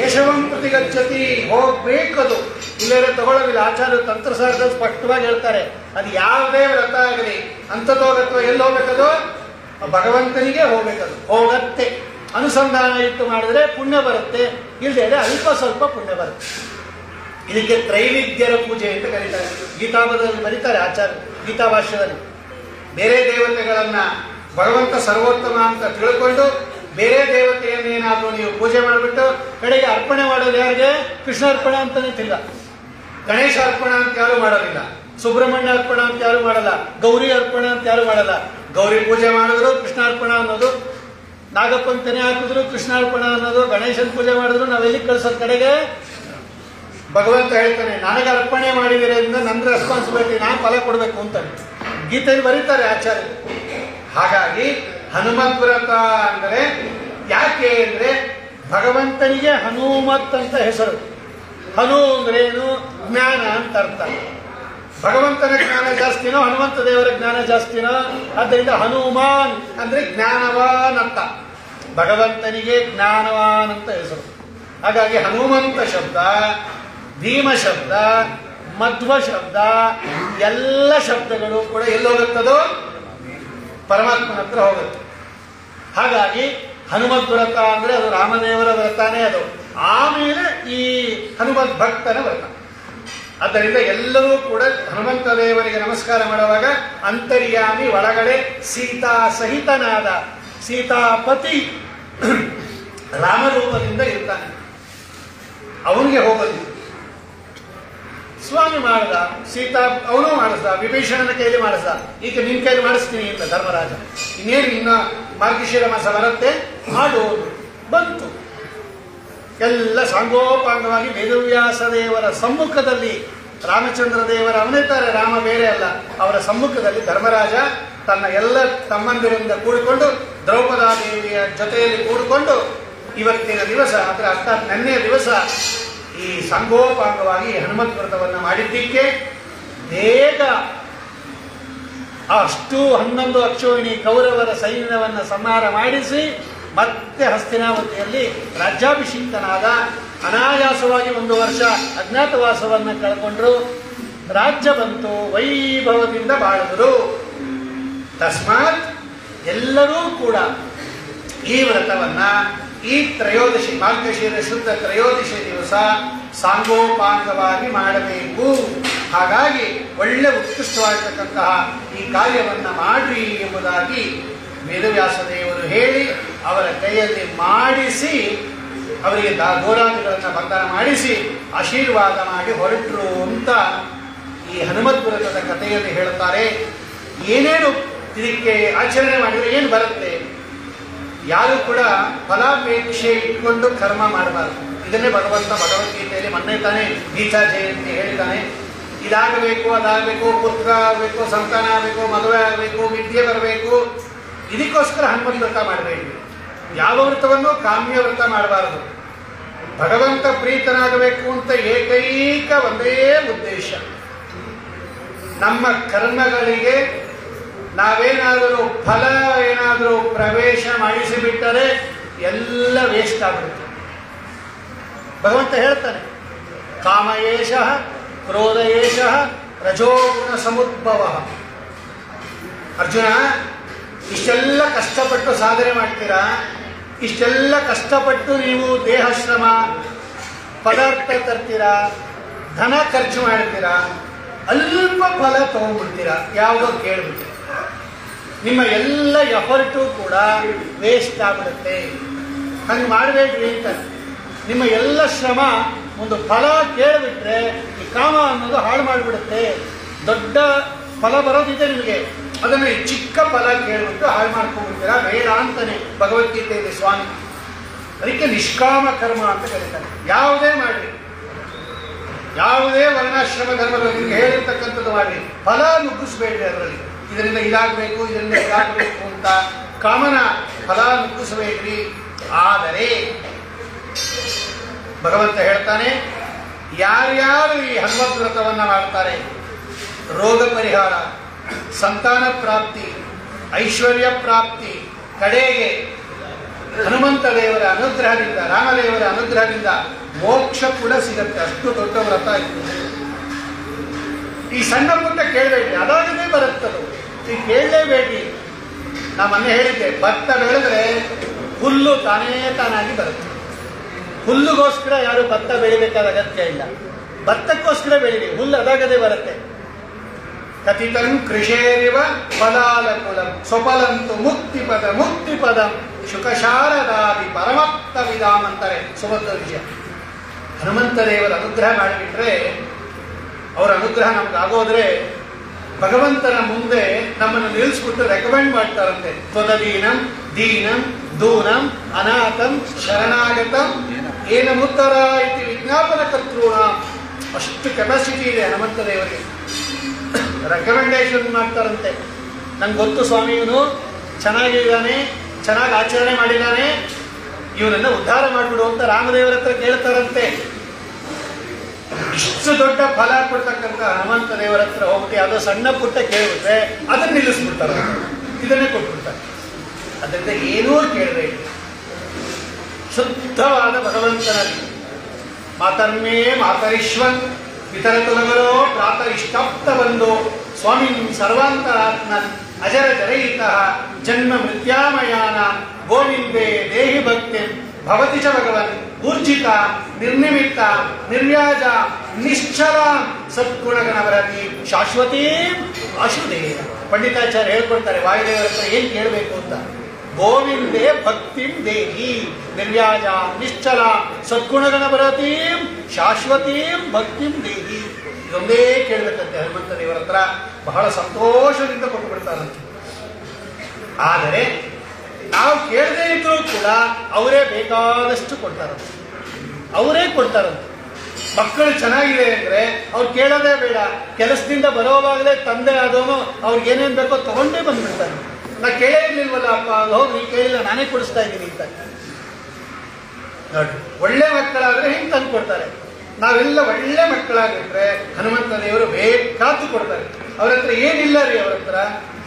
ಯಶವಂ ಪ್ರತಿಗಚ್ಚತಿ, ಹೋಗ್ಬೇಕದು, ಇಲ್ಲೇ ತಗೊಳ್ಳೋದಿಲ್ಲ. ಆಚಾರ್ಯ ತಂತ್ರಸಾರದಲ್ಲಿ ಸ್ಪಷ್ಟವಾಗಿ ಹೇಳ್ತಾರೆ, ಅದು ಯಾವುದೇ ವ್ರತ ಆಗಲಿ ಅಂತತೋಗತ್ವ ಎಲ್ಲಿ ಹೋಗ್ಬೇಕದು ಭಗವಂತನಿಗೆ ಹೋಗ್ಬೇಕದು. ಹೋಗತ್ತೆ ಅನುಸಂಧಾನ ಇಟ್ಟು ಮಾಡಿದ್ರೆ ಪುಣ್ಯ ಬರುತ್ತೆ, ಇಲ್ಲದೆ ಅಲ್ಪ ಸ್ವಲ್ಪ ಪುಣ್ಯ ಬರುತ್ತೆ. ಇದಕ್ಕೆ ತ್ರೈವಿದ್ಯರ ಪೂಜೆ ಅಂತ ಕರೀತಾರೆ. ಗೀತಾಬದ್ಧದಲ್ಲಿ ಬರೀತಾರೆ ಆಚಾರ್ಯ ಗೀತಾಭಾಷ್ಯದಲ್ಲಿ. ಬೇರೆ ದೇವತೆಗಳನ್ನ ಭಗವಂತ ಸರ್ವೋತ್ತಮ ಅಂತ ತಿಳ್ಕೊಂಡು ಬೇರೆ ದೇವತೆಯನ್ನೇನಾದ್ರೂ ನೀವು ಪೂಜೆ ಮಾಡಿಬಿಟ್ಟು ಕಡೆಗೆ ಅರ್ಪಣೆ ಮಾಡೋದು ಯಾರಿಗೆ? ಕೃಷ್ಣ ಅರ್ಪಣೆ ಅಂತಾನೆ ತಿಲ್ಲ. ಗಣೇಶ ಅರ್ಪಣ ಅಂತ ಯಾರು ಮಾಡೋದಿಲ್ಲ, ಸುಬ್ರಹ್ಮಣ್ಯ ಅರ್ಪಣ ಅಂತ ಯಾರು ಮಾಡಲ್ಲ, ಗೌರಿ ಅರ್ಪಣ ಅಂತ ಯಾರು ಮಾಡಲ್ಲ. ಗೌರಿ ಪೂಜೆ ಮಾಡಿದ್ರು ಕೃಷ್ಣಾರ್ಪಣ ಅನ್ನೋದು, ನಾಗಪ್ಪನ ತೆನೆ ಹಾಕಿದ್ರು ಕೃಷ್ಣಾರ್ಪಣ ಅನ್ನೋದು, ಗಣೇಶನ ಪೂಜೆ ಮಾಡಿದ್ರು ನಾವೆಲ್ಲಿ ಕಳ್ಸೋದ್ ಕಡೆಗೆ ಭಗವಂತ ಹೇಳ್ತಾನೆ, ನನಗೆ ಅರ್ಪಣೆ ಮಾಡಿದಿರೋದ್ರಿಂದ ನನ್ನ ರೆಸ್ಪಾನ್ಸಿಬಿಲಿಟಿ, ನಾನು ಫಲ ಕೊಡಬೇಕು ಅಂತ ಗೀತೆಯಲ್ಲಿ ಬರೀತಾರೆ ಆಚಾರ್ಯ. ಹಾಗಾಗಿ ಹನುಮತ್ ವ್ರತ ಅಂದರೆ ಯಾಕೆ ಅಂದ್ರೆ ಭಗವಂತನಿಗೆ ಹನುಮತ್ ಅಂತ ಹೆಸರು. ಹನು ಅಂದ್ರೇನು? ಜ್ಞಾನ ಅಂತ ಅರ್ಥ. ಭಗವಂತನ ಜ್ಞಾನ ಜಾಸ್ತಿನೋ ಹನುಮಂತ ದೇವರ ಜ್ಞಾನ ಜಾಸ್ತಿನೋ? ಆದ್ದರಿಂದ ಹನುಮಾನ್ ಅಂದ್ರೆ ಜ್ಞಾನವಾನ್ ಅಂತ. ಭಗವಂತನಿಗೆ ಜ್ಞಾನವಾನ್ ಅಂತ ಹೆಸರು. ಹಾಗಾಗಿ ಹನುಮಂತ ಶಬ್ದ, ಭೀಮ ಶಬ್ದ, ಮಧ್ವ ಶಬ್ದ, ಎಲ್ಲ ಶಬ್ದಗಳು ಕೂಡ ಎಲ್ಲೋಗುತ್ತದೋ ಪರಮಾತ್ಮನ ಹತ್ರ ಹೋಗುತ್ತೆ. ಹಾಗಾಗಿ ಹನುಮದ್ ವ್ರತ ಅಂದ್ರೆ ಅದು ರಾಮದೇವರ ವ್ರತನೇ ಅದು. ಆಮೇಲೆ ಈ ಹನುಮದ್ ಭಕ್ತನ ವ್ರತ. ಆದ್ದರಿಂದ ಎಲ್ಲರೂ ಕೂಡ ಹನುಮಂತ ದೇವರಿಗೆ ನಮಸ್ಕಾರ ಮಾಡುವಾಗ ಅಂತರ್ಯಾಮಿ ಒಳಗಡೆ ಸೀತಾ ಸಹಿತನಾದ ಸೀತಾಪತಿ ರಾಮರೂಪದಿಂದ ಇರ್ತಾನೆ, ಅವನಿಗೆ ಹೋಗೋದು. ಸ್ವಾಮಿ ಮಾಡ್ದ, ಸೀತಾ ಅವನು ಮಾಡಿಸ್ದ, ವಿಭೀಷಣನ ಕೈಲಿ ಮಾಡಿಸ್ದ. ಈಗ ನಿನ್ ಕೈಲಿ ಮಾಡಿಸ್ತೀನಿ ಅಂತ ಧರ್ಮರಾಜ. ಇನ್ನೇನು ಇನ್ನ ಮಾರ್ಗಶಿರ ಮಾಸ ಬರುತ್ತೆ, ಮಾಡೋದು ಬಂತು. ಎಲ್ಲ ಸಾಂಗೋಪಾಂಗವಾಗಿ ವೇದವ್ಯಾಸ ದೇವರ ಸಮ್ಮುಖದಲ್ಲಿ ರಾಮಚಂದ್ರ ದೇವರ ಅವನೇತಾರೆ, ರಾಮ ಬೇರೆ ಅಲ್ಲ, ಅವರ ಸಮ್ಮುಖದಲ್ಲಿ ಧರ್ಮರಾಜ ತನ್ನ ಎಲ್ಲ ತಮ್ಮಂದಿರಿಂದ ಕೂಡಿಕೊಂಡು ದ್ರೌಪದಾದೇವಿಯ ಜೊತೆಯಲ್ಲಿ ಕೂಡಿಕೊಂಡು ಇವತ್ತಿನ ದಿವಸ, ಅದರ ಅರ್ಥಾತ್ ನೆನ್ನೆಯ ದಿವಸ ಈ ಸಂಗೋಪಾಂಗವಾಗಿ ಹನುಮತ್ ವ್ರತವನ್ನು ಮಾಡಿದ್ದಕ್ಕೆ ಬೇಗ ಅಷ್ಟು 11 ಅಕ್ಷೋಹಿಣಿ ಕೌರವರ ಸೈನ್ಯವನ್ನು ಸಂಹಾರ ಮಾಡಿಸಿ ಮತ್ತೆ ಹಸ್ತಿನಾವತಿಯಲ್ಲಿ ರಾಜ್ಯಾಭಿಷಿಕ್ತನಾದ. ಅನಾಯಾಸವಾಗಿ 1 ವರ್ಷ ಅಜ್ಞಾತವಾಸವನ್ನು ಕಳ್ಕೊಂಡ್ರು. ರಾಜ್ಯ ಬಂತು, ವೈಭವದಿಂದ ಬಾಳಿದರು. ತಸ್ಮಾತ್ ಎಲ್ಲರೂ ಕೂಡ ಈ ವ್ರತವನ್ನ ಈ ತ್ರಯೋದಶಿ ಮಾರ್ಗಶಿರ ಶುದ್ಧ ತ್ರಯೋದಶಿ ದಿವಸ ಸಾಂಗೋಪಾಂಗವಾಗಿ ಮಾಡಬೇಕು. ಹಾಗಾಗಿ ಒಳ್ಳೆ ಉತ್ಕೃಷ್ಟವಾಗಿರತಕ್ಕಂತಹ ಈ ಕಾರ್ಯವನ್ನು ಮಾಡ್ರಿ ಎಂಬುದಾಗಿ ವೇದವ್ಯಾಸ ದೇವರು ಹೇಳಿ ಅವರ ಕೈಯಲ್ಲಿ ಮಾಡಿಸಿ ಅವರಿಗೆ ಗೋರಾದಿಗಳನ್ನು ಬಂಧನ ಮಾಡಿಸಿ ಆಶೀರ್ವಾದ ಮಾಡಿ ಹೊರಟರು ಅಂತ ಈ ಹನುಮತ್ ವ್ರತದ ಕಥೆಯಲ್ಲಿ ಹೇಳುತ್ತಾರೆ. ಏನೇನು ಇದಕ್ಕೆ ಆಚರಣೆ ಮಾಡಿದರೆ ಏನು ಬರುತ್ತೆ? ಯಾರು ಕೂಡ ಫಲಾಪೇಕ್ಷೆ ಇಟ್ಕೊಂಡು ಕರ್ಮ ಮಾಡಬಾರ್ದು. ಇದನ್ನೇ ಭಗವದ್ಗೀತೆಯಲ್ಲಿ ಮೊನ್ನೆ ತಾನೇ ಗೀತಾ ಜಯಂತಿ ಹೇಳಿದ್ದಾನೆ. ಇದಾಗಬೇಕು, ಅದಾಗಬೇಕು, ಪುತ್ರ ಆಗಬೇಕು, ಸಂತಾನ ಆಗಬೇಕು, ಮದುವೆ ಆಗಬೇಕು, ವಿದ್ಯೆ ಬರಬೇಕು, ಇದಕ್ಕೋಸ್ಕರ ಹನುಮತ್ ವ್ರತ ಮಾಡಬೇಕು. ಯಾವ ವ್ರತವನ್ನು ಕಾಮ್ಯ ವ್ರತ ಮಾಡಬಾರದು. ಭಗವಂತ ಪ್ರೀತನಾಗಬೇಕು ಅಂತ ಏಕೈಕ ಒಂದೇ ಉದ್ದೇಶ. ನಮ್ಮ ಕರ್ಮಗಳಿಗೆ ನಾವೇನಾದರೂ ಫಲ ಏನಾದರೂ ಪ್ರವೇಶ ಮಾಡಿಸಿಬಿಟ್ಟರೆ ಎಲ್ಲ ವೇಸ್ಟ್ ಆಗ್ಬಿಡುತ್ತೆ. ಭಗವಂತ ಹೇಳ್ತಾನೆ, ಕಾಮಯೇಷ ಕ್ರೋಧಯೇಷ ರಜೋಗುಣ ಸಮುದ್ಭವ. ಅರ್ಜುನ, ಇಷ್ಟೆಲ್ಲ ಕಷ್ಟಪಟ್ಟು ಸಾಧನೆ ಮಾಡ್ತೀರಾ, ಇಷ್ಟೆಲ್ಲ ಕಷ್ಟಪಟ್ಟು ನೀವು ದೇಹಶ್ರಮ ಪದಾರ್ಥ ತರ್ತೀರಾ, ಧನ ಖರ್ಚು ಮಾಡ್ತೀರಾ, ಅಲ್ಪ ಫಲ ತಗೊಂಡ್ಬಿಡ್ತೀರಾ, ಯಾವುದೋ ಕೇಳ್ಬಿಡ್ತೀರ, ನಿಮ್ಮ ಎಲ್ಲ ಎಫರ್ಟು ಕೂಡ ವೇಸ್ಟ್ ಆಗ್ಬಿಡುತ್ತೆ. ಹಂಗೆ ಮಾಡಬೇಡ್ರಿ ಅಂತ. ನಿಮ್ಮ ಎಲ್ಲ ಶ್ರಮ ಒಂದು ಫಲ ಕೇಳಿಬಿಟ್ರೆ ಈ ಕಾಮ ಅನ್ನೋದು ಹಾಳು ಮಾಡಿಬಿಡುತ್ತೆ. ದೊಡ್ಡ ಫಲ ಬರೋದಿದೆ ನಿಮಗೆ, ಅದನ್ನು ಚಿಕ್ಕ ಫಲ ಕೇಳಿಬಿಟ್ಟು ಹಾಳು ಮಾಡ್ಕೊಂಡ್ಬಿಡ್ತೀರಾ, ಬೇಡ ಅಂತಾನೆ ಭಗವದ್ಗೀತೆಯಲ್ಲಿ ಸ್ವಾಮಿ. ಅದಕ್ಕೆ ನಿಷ್ಕಾಮ ಕರ್ಮ ಅಂತ ಕರೀತಾರೆ. ಯಾವುದೇ ಮಾಡಲಿ, ಯಾವುದೇ ವರ್ಣಾಶ್ರಮ ಧರ್ಮಗಳು ನಿಮಗೆ ಹೇಳಿರ್ತಕ್ಕಂಥದ್ದು ಮಾಡಿ, ಫಲ ನುಗ್ಗಿಸ್ಬೇಡ್ರಿ. ಅದರಲ್ಲಿ ಇದರಿಂದ ಇದಾಗಬೇಕು, ಇದರಿಂದ ಇದಾಗಬೇಕು ಅಂತ ಕಾಮನ ಫಲ ನುಗ್ಗಿಸಬೇಡ್ರಿ. ಆದರೆ ಭಗವಂತ ಹೇಳ್ತಾನೆ, ಯಾರ್ಯಾರು ಈ ಹನುಮತ್ ವ್ರತವನ್ನ ಮಾಡ್ತಾರೆ, ರೋಗ ಪರಿಹಾರ, ಸಂತಾನ ಪ್ರಾಪ್ತಿ, ಐಶ್ವರ್ಯ ಪ್ರಾಪ್ತಿ, ಕಡೆಗೆ ಹನುಮಂತ ದೇವರ ಅನುಗ್ರಹದಿಂದ, ರಾಮದೇವರ ಅನುಗ್ರಹದಿಂದ ಮೋಕ್ಷ ಕೂಡ ಸಿಗತ್ತೆ. ಅಷ್ಟು ದೊಡ್ಡ ವ್ರತ ಇತ್ತು. ಈ ಸಣ್ಣ ಪುಟ್ಟ ಕೇಳಬೇಡ್ರಿ, ಅದಾಗದೇ ಬರುತ್ತದು. ಈ ಕೇಳಲೇಬೇಡ್ರಿ. ನಾ ಮೊನ್ನೆ ಹೇಳಿದ್ದೆ, ಭತ್ತ ಬೆಳೆದ್ರೆ ಹುಲ್ಲು ತಾನಾಗಿ ಬರುತ್ತೆ. ಹುಲ್ಲುಗೋಸ್ಕರ ಯಾರು ಭತ್ತ ಬೆಳಿಬೇಕಾದ ಅಗತ್ಯ ಇಲ್ಲ. ಭತ್ತಕ್ಕೋಸ್ಕರ ಬೆಳೀರಿ, ಹುಲ್ಲು ಅದಾಗದೇ ಬರುತ್ತೆ. ಕಥಿತಂ ಕೃಷೇರಿವ ಫಲಾಲಕುಲಂ ಸ್ವಫಲಂತು ಮುಕ್ತಿಪದಂ ಶುಕಶಾರದಾದಿ ಪರಮಪ್ತ ವಿಧಾಮ್ ಅಂತಾರೆ ಸುಭದ್ರ ವಿಜಯ. ಹನುಮಂತ ದೇವರ ಅನುಗ್ರಹ ಮಾಡಿಬಿಟ್ರೆ, ಅವರ ಅನುಗ್ರಹ ನಮ್ಗಾಗೋದ್ರೆ ಭಗವಂತನ ಮುಂದೆ ನಮ್ಮನ್ನು ನಿಲ್ಲಿಸ್ಬಿಟ್ಟು ರೆಕಮೆಂಡ್ ಮಾಡ್ತಾರಂತೆ. ತ್ವದೀನಂ ದೀನಂ ದೂನಂ ಅನಾಥಂ ಶರಣಾಗತಂ ಏನ ಮುತ್ತರ ಇತಿ ವಿಜ್ಞಾಪನ ಕರ್ತೃಣ. ಅಷ್ಟು ಕೆಪಾಸಿಟಿ ಇದೆ ಹನುಮಂತ ದೇವರಿಗೆ. ರೆಕಮೆಂಡೇಶನ್ ಮಾಡ್ತಾರಂತೆ. ನಂಗೆ ಗೊತ್ತು ಸ್ವಾಮಿ, ಇವನು ಚೆನ್ನಾಗಿದ್ದಾನೆ, ಚೆನ್ನಾಗಿ ಆಚರಣೆ ಮಾಡಿದ್ದಾನೆ, ಇವನನ್ನು ಉದ್ಧಾರ ಮಾಡಿಬಿಡು ಅಂತ ರಾಮದೇವರ ಹತ್ರ ಕೇಳ್ತಾರಂತೆ. ಇಷ್ಟು ದೊಡ್ಡ ಫಲ ಕೊಡ್ತಕ್ಕಂಥ ಹನುಮಂತ ದೇವರ ಹತ್ರ ಹೋಗ್ಬಿಟ್ಟು ಯಾವುದೋ ಸಣ್ಣ ಪುಟ್ಟ ಕೇಳಿಬಿಟ್ರೆ ಅದನ್ನು ನಿಲ್ಲಿಸ್ಬಿಡ್ತಾರೆ, ಇದನ್ನೇ ಕೊಟ್ಬಿಡ್ತಾರೆ. ಅದರಿಂದ ಏನೂ ಕೇಳಬೇಡಿ, ಶುದ್ಧವಾದ ಭಗವಂತನಲ್ಲಿ ಮಾತರ್ಮೇ ಮಾತರಿಶ್ವನ್ ಇತರ ತುಲಗರೋ ಪ್ರಾತರಿಷ್ಟಪ್ತ ಬಂದು ಸ್ವಾಮಿ ಸರ್ವಾಂತರಾತ್ಮನ್ ಅಜರ ಜರಯಿತ ಜನ್ಮ ಮೃತ್ಯಾಮಯಾನ ಗೋವಿಂದೇ ದೇಹಿ ಭಕ್ತಿ ಭವತಿ ಚ ಭಗವನ್ ಊರ್ಜಿತ ನಿರ್ನಿಮಿತ್ತ ನಿರ್ವ್ಯಾಜ ನಿಶ್ಚಲ ಸದ್ಗುಣಗಣವರತಿ ಶಾಶ್ವತೀ ವಾಸುದೇವ. ಪಂಡಿತಾಚಾರ್ಯ ಹೇಳ್ಕೊಡ್ತಾರೆ ವಾಯುದೇವರ ಹತ್ರ ಏನ್ ಕೇಳಬೇಕು ಅಂತ. ಗೋವಿಂದೇ ಭಕ್ತಿಂ ದೇಹಿ ನಿರ್ವ್ಯಾಜ ನಿಶ್ಚಲ ಸದ್ಗುಣಗಣವರತೀಂ ಶಾಶ್ವತೀಂ ಭಕ್ತಿಂ ದೇಹಿ. ಇದೊಂದೇ ಕೇಳಬೇಕಂತೆ ಹನುಮಂತ ದೇವರ ಹತ್ರ. ಬಹಳ ಸಂತೋಷದಿಂದ ಕೊಟ್ಟು ಬಿಡ್ತಾರಂತೆ. ಆದರೆ ನಾವು ಕೇಳದೇ ಇದ್ರೂ ಕೂಡ ಅವರೇ ಬೇಕಾದಷ್ಟು ಕೊಡ್ತಾರಂತೆ, ಅವರೇ ಕೊಡ್ತಾರಂತೆ. ಮಕ್ಕಳು ಚೆನ್ನಾಗಿದೆ ಅಂದ್ರೆ ಅವ್ರು ಕೇಳೋದೇ ಬೇಡ, ಕೆಲಸದಿಂದ ಬರೋವಾಗಲೇ ತಂದೆ ಆದವನು ಅವ್ರಿಗೆ ಏನೇನು ಬೇಕೋ ತಗೊಂಡೇ ಬಂದ್ಬಿಡ್ತಾನೆ. ನಾ ಕೇಳೇ ಇರ್ಲಿಲ್ವಲ್ಲ ಅಪ್ಪ, ಹೋಗಿ ನೀ ಕೇಳಿಲ್ಲ, ನಾನೇ ಕೊಡಿಸ್ತಾ ಇದ್ದೀನಿ ಅಂತ. ನೋಡ್ರಿ, ಒಳ್ಳೆ ಮಕ್ಕಳಾದ್ರೆ ಹಿಂಗೆ ತಂದು ಕೊಡ್ತಾರೆ. ನಾವೆಲ್ಲ ಒಳ್ಳೆ ಮಕ್ಕಳಾಗಿಟ್ರೆ ಹನುಮಂತ ದೇವರು ಬೇಕಾದ್ದು ಕೊಡ್ತಾರೆ. ಅವ್ರ ಹತ್ರ ಏನಿಲ್ಲ ರೀ, ಅವ್ರ ಹತ್ರ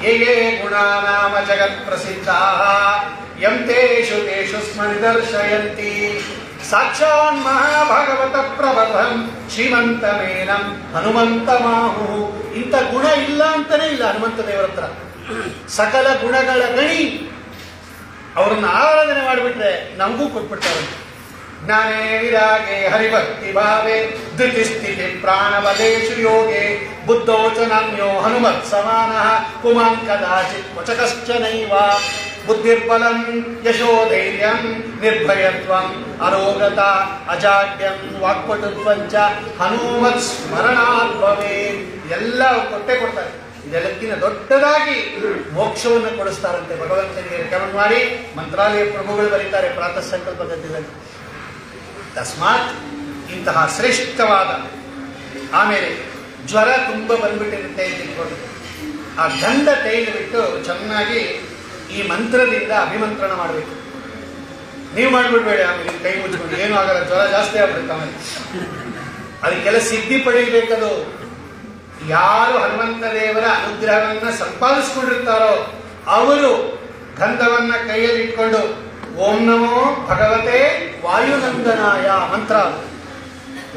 ಯೇ ಗುಣ ನಾಮ ಜಗತ್ ಪ್ರಸಿದ್ಧ ಯಂ ತೇಷು ತೇಷು ಸ್ಮರಿದರ್ಶಯಂತಿ ಸಾಕ್ಷಾನ್ ಮಹಾಭಾಗವತ ಪ್ರಬಲಂ ಶ್ರೀಮಂತಮೇನಂ ಹನುಮಂತ ಮಾಹು. ಇಂಥ ಗುಣ ಇಲ್ಲ ಅಂತಾನೆ ಇಲ್ಲ ಹನುಮಂತ ದೇವರ ಹತ್ರ. ಸಕಲ ಗುಣಗಳ ಗಣಿ. ಅವ್ರನ್ನ ಆರಾಧನೆ ಮಾಡಿಬಿಟ್ರೆ ನಮಗೂ ಕೊಟ್ಬಿಡ್ತಾರೆ. ಜ್ಞಾನೇ ವಿರಾಗೆ ಹರಿಭಕ್ತಿ ಭಾವೆ ಧೃತಿ ಸ್ಥಿತಿ ಪ್ರಾಣಬಲೇಶು ಯೋಗೆ ಬುದ್ಧೋ ಚ ನಾನ್ಯೋ ಹನುಮತ್ ಸಮಾನಃ ಪುಮಾನ್ ಕದಾಚಿತ್ ಕ್ವಚಕಶ್ಚನೈವ ಬುದ್ಧಿರ್ಬಲಂ ಯಶೋ ಧೈರ್ಯಂ ನಿರ್ಭಯತ್ವಂ ಅರೋಗತ ಅಜಾಡ್ಯಂ ವಾಕ್ಪಟುತ್ವಂಚ ಹನುಮತ್ ಸ್ಮರಣಾತ್ ಭವೇತ್. ಎಲ್ಲ ಕೊಟ್ಟೆ ಕೊಡ್ತಾರೆ. ಇದೆಲ್ಲಕ್ಕಿಂತ ದೊಡ್ಡದಾಗಿ ಮೋಕ್ಷವನ್ನು ಕೊಡಿಸ್ತಾರಂತೆ ಭಗವಂತನಿಗೆ ರೆಕಮೆಂಡ್ ಮಾಡಿ ಮಂತ್ರಾಲಯ ಪ್ರಭುಗಳು ಬರೀತಾರೆ ಪ್ರಾತಃ ಸಂಕಲ್ಪ ಗದ್ಯದಲ್ಲಿ. ತಸ್ಮಾತ್ ಇಂತಹ ಶ್ರೇಷ್ಠವಾದ, ಆಮೇಲೆ ಜ್ವರ ತುಂಬ ಬಂದ್ಬಿಟ್ಟಿರುತ್ತೆ ತಿಳ್ಕೊಂಡು ಆ ಗಂಧ ತೆಗೆದುಬಿಟ್ಟು ಚೆನ್ನಾಗಿ ಈ ಮಂತ್ರದಿಂದ ಅಭಿಮಂತ್ರಣ ಮಾಡಬೇಕು. ನೀವು ಮಾಡಿಬಿಡ್ಬೇಡಿ, ಆಮೇಲೆ ಕೈ ಮುಚ್ಕೊಂಡು ಏನೂ ಆಗಲ್ಲ, ಜ್ವರ ಜಾಸ್ತಿ ಆಗ್ಬಿಡುತ್ತೆ. ಆಮೇಲೆ ಅದಕ್ಕೆಲ್ಲ ಸಿದ್ಧಿ ಪಡೆಯಬೇಕದು. ಯಾರು ಹನುಮಂತ ದೇವರ ಅನುಗ್ರಹವನ್ನ ಸಂಪಾದಿಸ್ಕೊಂಡಿರ್ತಾರೋ ಅವರು ಗಂಧವನ್ನ ಕೈಯಲ್ಲಿ ಇಟ್ಕೊಂಡು ಓಂ ನಮೋ ಭಗವತೆ ವಾಯುನಂದನಾಯ ಮಂತ್ರ.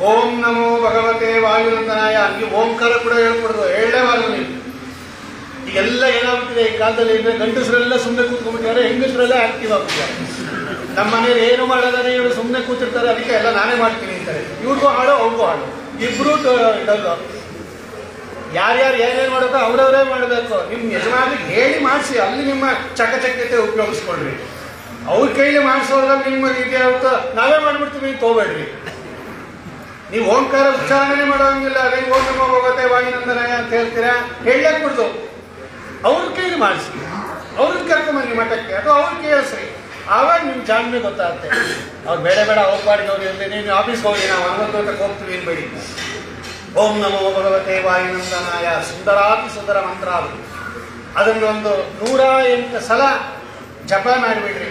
ಓಂ ನಮೋ ಭಗವತೆ ವಾಯುನಂದನಾಯ. ನೀವು ಓಂಕಾರ ಕೂಡ ಹೇಳ್ಕೊಡ್ದು, ಹೇಳಲೇಬಾರದು ನೀವು. ಈಗೆಲ್ಲ ಏನಾಗ್ತಿದೆ ಈ ಕಾಲದಲ್ಲಿ ಅಂದ್ರೆ ಗಂಡಸರೆಲ್ಲ ಸುಮ್ಮನೆ ಕೂತ್ಕೊಂಡ್ಬಿಟ್ಟಿದ್ದಾರೆ, ಹೆಂಗಸರೆಲ್ಲ ಆಕ್ಟಿವ್ ಆಗ್ಬಿಟ್ಟಿದ್ದಾರೆ. ನಮ್ಮ ಮನೇಲಿ ಏನು ಮಾಡೋದಾನೆ ಇವರು ಸುಮ್ಮನೆ ಕೂತಿರ್ತಾರೆ, ಅದಕ್ಕೆ ಎಲ್ಲ ನಾನೇ ಮಾಡ್ತೀನಿ ಅಂತಾರೆ. ಇವ್ರಿಗೂ ಹಾಡು ಅವ್ರಿಗೂ ಹಾಡು, ಇಬ್ರು ಇದಲ್ಲ. ಯಾರ್ಯಾರು ಏನೇನು ಮಾಡಬೇಕು ಅವ್ರವರೇ ಮಾಡಬೇಕು. ನಿಮ್ಮ ಯಜಮಾನಿಗೆ ಹೇಳಿ ಮಾಡಿಸಿ, ಅಲ್ಲಿ ನಿಮ್ಮ ಚಕಚಕ್ಯತೆ ಉಪಯೋಗಿಸ್ಕೊಳ್ರಿ. ಅವ್ರ ಕೈಲಿ ಮಾಡಿಸೋದ್ರಲ್ಲಿ ನಿಮಗೆ ಇದ್ಯಾವತ್ತೋ ನಾವೇ ಮಾಡ್ಬಿಡ್ತೀವಿ, ತಗೋಬೇಡ್ರಿ. ನೀವು ಓಂಕಾರ ಉಚ್ಚಾರಣೆ ಮಾಡೋಂಗಿಲ್ಲ, ಅದೇ ಓಂ ನಮೋ ಭಗವತೆ ವಾಯುನಂದನಾಯ ಅಂತ ಹೇಳ್ತೀರಾ, ಹೇಳಕ್ ಬಿಡ್ದು. ಅವ್ರ ಕೈಲಿ ಮಾಡಿಸಿ, ಅವ್ರನ್ನ ಕರ್ಕೊಂಬನ್ನಿ ಮಠಕ್ಕೆ, ಅಥವಾ ಅವ್ರು ಕೇಳಿಸ್ರಿ. ಆವಾಗ ನಿಮ್ಮ ಜಾಣ್ಮೆ ಗೊತ್ತಾಗುತ್ತೆ. ಅವ್ರು ಬೇಡ ಬೇಡ ಅವ್ರ ಪಾಡಿಗೆ ಅವ್ರು ಇರಲಿ, ನೀವು ಆಫೀಸ್ಗೆ ಹೋಗಿ ನಾವು 11 ಹೋಗ್ತೀವಿ ಅನ್ಬೇಡಿ. ಓಂ ನಮೋ ಭಗವತೆ ವಾಯುನಂದನಾಯ ಸುಂದರಾತಿ ಸುಂದರ ಮಂತ್ರ ಅದು. ಅದನ್ನು ಒಂದು 108 ಸಲ ಜಪ ಮಾಡಿಬಿಡ್ರಿ.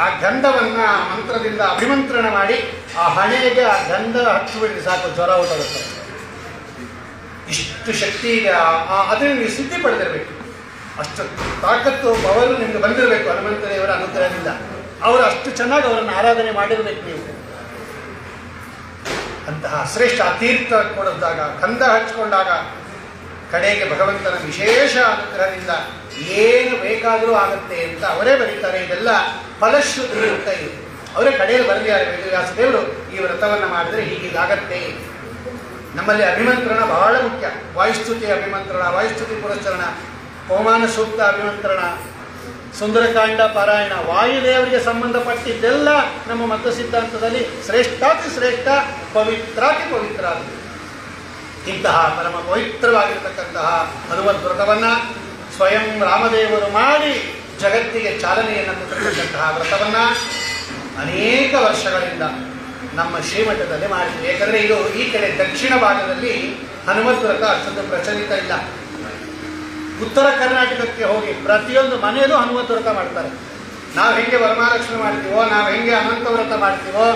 ಆ ಗಂಧವನ್ನ ಮಂತ್ರದಿಂದ ಅಭಿಮಂತ್ರಣ ಮಾಡಿ ಆ ಹಣೆಗೆ ಆ ಗಂಧ ಹಚ್ಚಿಬಿಡ್ರಿ, ಸಾಕು, ಜ್ವರ ಹೊರಟೋಗುತ್ತೆ. ಇಷ್ಟು ಶಕ್ತಿ ಇದೆ. ಅದನ್ನು ನೀವು ಸಿದ್ಧಿ ಪಡೆದಿರಬೇಕು. ಅಷ್ಟು ತಾಕತ್ತು ಪವರು ನಿಮ್ಗೆ ಬಂದಿರಬೇಕು ಹನುಮಂತ ದೇವರ ಅನುಗ್ರಹದಿಂದ. ಅವರು ಅಷ್ಟು ಚೆನ್ನಾಗಿ ಅವರನ್ನು ಆರಾಧನೆ ಮಾಡಿರ್ಬೇಕು ನೀವು. ಅಂತಹ ಶ್ರೇಷ್ಠ ತೀರ್ಥ ಕೊಡಿದಾಗ, ಗಂಧ ಹಚ್ಕೊಂಡಾಗ ಕಡೆಗೆ ಭಗವಂತನ ವಿಶೇಷ ಅನುಗ್ರಹದಿಂದ ಏನು ಬೇಕಾದರೂ ಆಗುತ್ತೆ ಅಂತ ಅವರೇ ಬರೀತಾರೆ. ಇದೆಲ್ಲ ಫಲಶ್ರುತಿ ಅಂತ ಇದೆ. ಅವರೇ ಕಡೆಯಲ್ಲಿ ಬರೆದಿದ್ದಾರೆ ವೇದವ್ಯಾಸದೇವರು, ಈ ವ್ರತವನ್ನು ಮಾಡಿದ್ರೆ ಹೀಗೀಗಾಗತ್ತೆ. ನಮ್ಮಲ್ಲಿ ಅಭಿಮಂತ್ರಣ ಬಹಳ ಮುಖ್ಯ. ವಾಯುಸ್ತುತಿ ಅಭಿಮಂತ್ರಣ, ವಾಯುಸ್ತುತಿ ಪುರಸ್ಚರಣ, ಪವಮಾನ ಸೂಕ್ತ ಅಭಿಮಂತ್ರಣ, ಸುಂದರಕಾಂಡ ಪಾರಾಯಣ, ವಾಯುದೇವರಿಗೆ ಸಂಬಂಧಪಟ್ಟಿದ್ದೆಲ್ಲ ನಮ್ಮ ಮತ ಸಿದ್ಧಾಂತದಲ್ಲಿ ಶ್ರೇಷ್ಠಾತಿ ಶ್ರೇಷ್ಠ, ಪವಿತ್ರಾತಿ ಪವಿತ್ರ. ಇಂತಹ ಪರಮ ಪವಿತ್ರವಾಗಿರತಕ್ಕಂತಹ ಹನುಮದ್ ವ್ರತವನ್ನ ಸ್ವಯಂ ರಾಮದೇವರು ಮಾಡಿ ಜಗತ್ತಿಗೆ ಚಾಲನೆಯನ್ನು ಕೊಟ್ಟಿರತಕ್ಕಂತಹ ವ್ರತವನ್ನ ಅನೇಕ ವರ್ಷಗಳಿಂದ ನಮ್ಮ ಶ್ರೀಮಠದಲ್ಲಿ ಮಾಡಿದ್ವಿ. ಯಾಕಂದರೆ ಇದು ಈ ಕಡೆ ದಕ್ಷಿಣ ಭಾಗದಲ್ಲಿ ಹನುಮದ್ ವ್ರತ ಅಷ್ಟೊಂದು ಪ್ರಚಲಿತ ಇಲ್ಲ. ಉತ್ತರ ಕರ್ನಾಟಕಕ್ಕೆ ಹೋಗಿ ಪ್ರತಿಯೊಂದು ಮನೆಯಲ್ಲೂ ಹನುಮತ್ ವ್ರತ ಮಾಡ್ತಾರೆ. ನಾವು ಹೆಂಗೆ ವರಮಹಾಲಕ್ಷ್ಮಿ ಮಾಡ್ತೀವೋ, ನಾವು ಹೆಂಗೆ ಅನಂತ ವ್ರತ ಮಾಡ್ತೀವೋ,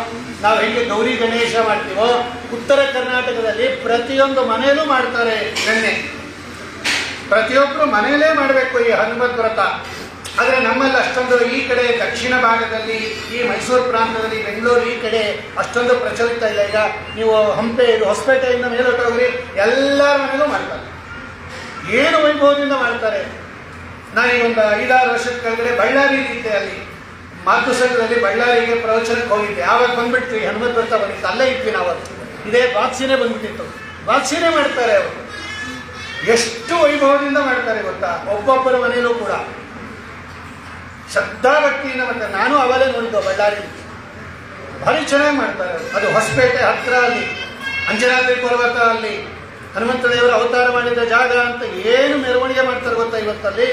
ನಾವು ಹೆಂಗೆ ಗೌರಿ ಗಣೇಶ ಮಾಡ್ತೀವೋ, ಉತ್ತರ ಕರ್ನಾಟಕದಲ್ಲಿ ಪ್ರತಿಯೊಂದು ಮನೆಯಲ್ಲೂ ಮಾಡ್ತಾರೆ. ನೆನ್ನೆ ಪ್ರತಿಯೊಬ್ಬರು ಮನೆಯಲ್ಲೇ ಮಾಡಬೇಕು ಈ ಹನುಮತ್ ವ್ರತ. ಆದರೆ ನಮ್ಮಲ್ಲಿ ಅಷ್ಟೊಂದು ಈ ಕಡೆ ದಕ್ಷಿಣ ಭಾಗದಲ್ಲಿ, ಈ ಮೈಸೂರು ಪ್ರಾಂತದಲ್ಲಿ, ಬೆಂಗಳೂರು ಈ ಕಡೆ ಅಷ್ಟೊಂದು ಪ್ರಚಲಿತ ಇಲ್ಲ. ಈಗ ನೀವು ಹಂಪೆ, ಇದು ಹೊಸಪೇಟೆಯಿಂದ ಮೇಲೊಟ್ಟೋಗ್ರಿ, ಎಲ್ಲರ ಮನೆಯಲ್ಲೂ ಮಾಡ್ತಾರೆ. ಏನು ವೈಭವದಿಂದ ಮಾಡ್ತಾರೆ. ನಾನೀಗ ಒಂದು 5-6 ವರ್ಷದ ಕೆಳಗಡೆ ಬಳ್ಳಾರಿ ಇದ್ದೆ, ಅಲ್ಲಿ ಮಾತೃ ಸಂಘದಲ್ಲಿ ಬಳ್ಳಾರಿಗೆ ಪ್ರವಚನಕ್ಕೆ ಹೋಗಿದ್ದೆ. ಆವಾಗ ಬಂದ್ಬಿಟ್ವಿ ಹನುಮತ್ ವ್ರತ ಬಂದಿತ್ತು, ಅಲ್ಲೇ ಇದ್ವಿ ನಾವು. ಇದೇ ಬಾಕ್ಸಿನೇ ಬಂದ್ಬಿಟ್ಟಿತ್ತು. ಬಾಕ್ಸಿನೇ ಮಾಡ್ತಾರೆ ಅವರು. ಎಷ್ಟು ವೈಭವದಿಂದ ಮಾಡ್ತಾರೆ ಗೊತ್ತಾ, ಒಬ್ಬೊಬ್ಬರ ಮನೆಯಲ್ಲೂ ಕೂಡ ಶ್ರದ್ಧಾಭಕ್ತಿಯಿಂದ ಮಾಡ್ತಾರೆ. ನಾನು ಅವಲೇ ನೋಡಿದ್ದು ಬಳ್ಳಾರಿ, ಭಾರಿ ಚೆನ್ನಾಗಿ ಮಾಡ್ತಾರೆ. ಅದು ಹೊಸಪೇಟೆ ಹತ್ರ, ಅಲ್ಲಿ ಅಂಜನಾದ್ರಿ ಪರ್ವತ, ಅಲ್ಲಿ ಹನುಮಂತ ದೇವರು ಅವತಾರ ಮಾಡಿದ ಜಾಗ ಅಂತ ಏನು ಮೆರವಣಿಗೆ ಮಾಡ್ತಾರೆ ಗೊತ್ತಾ. ಇವತ್ತಲ್ಲಿ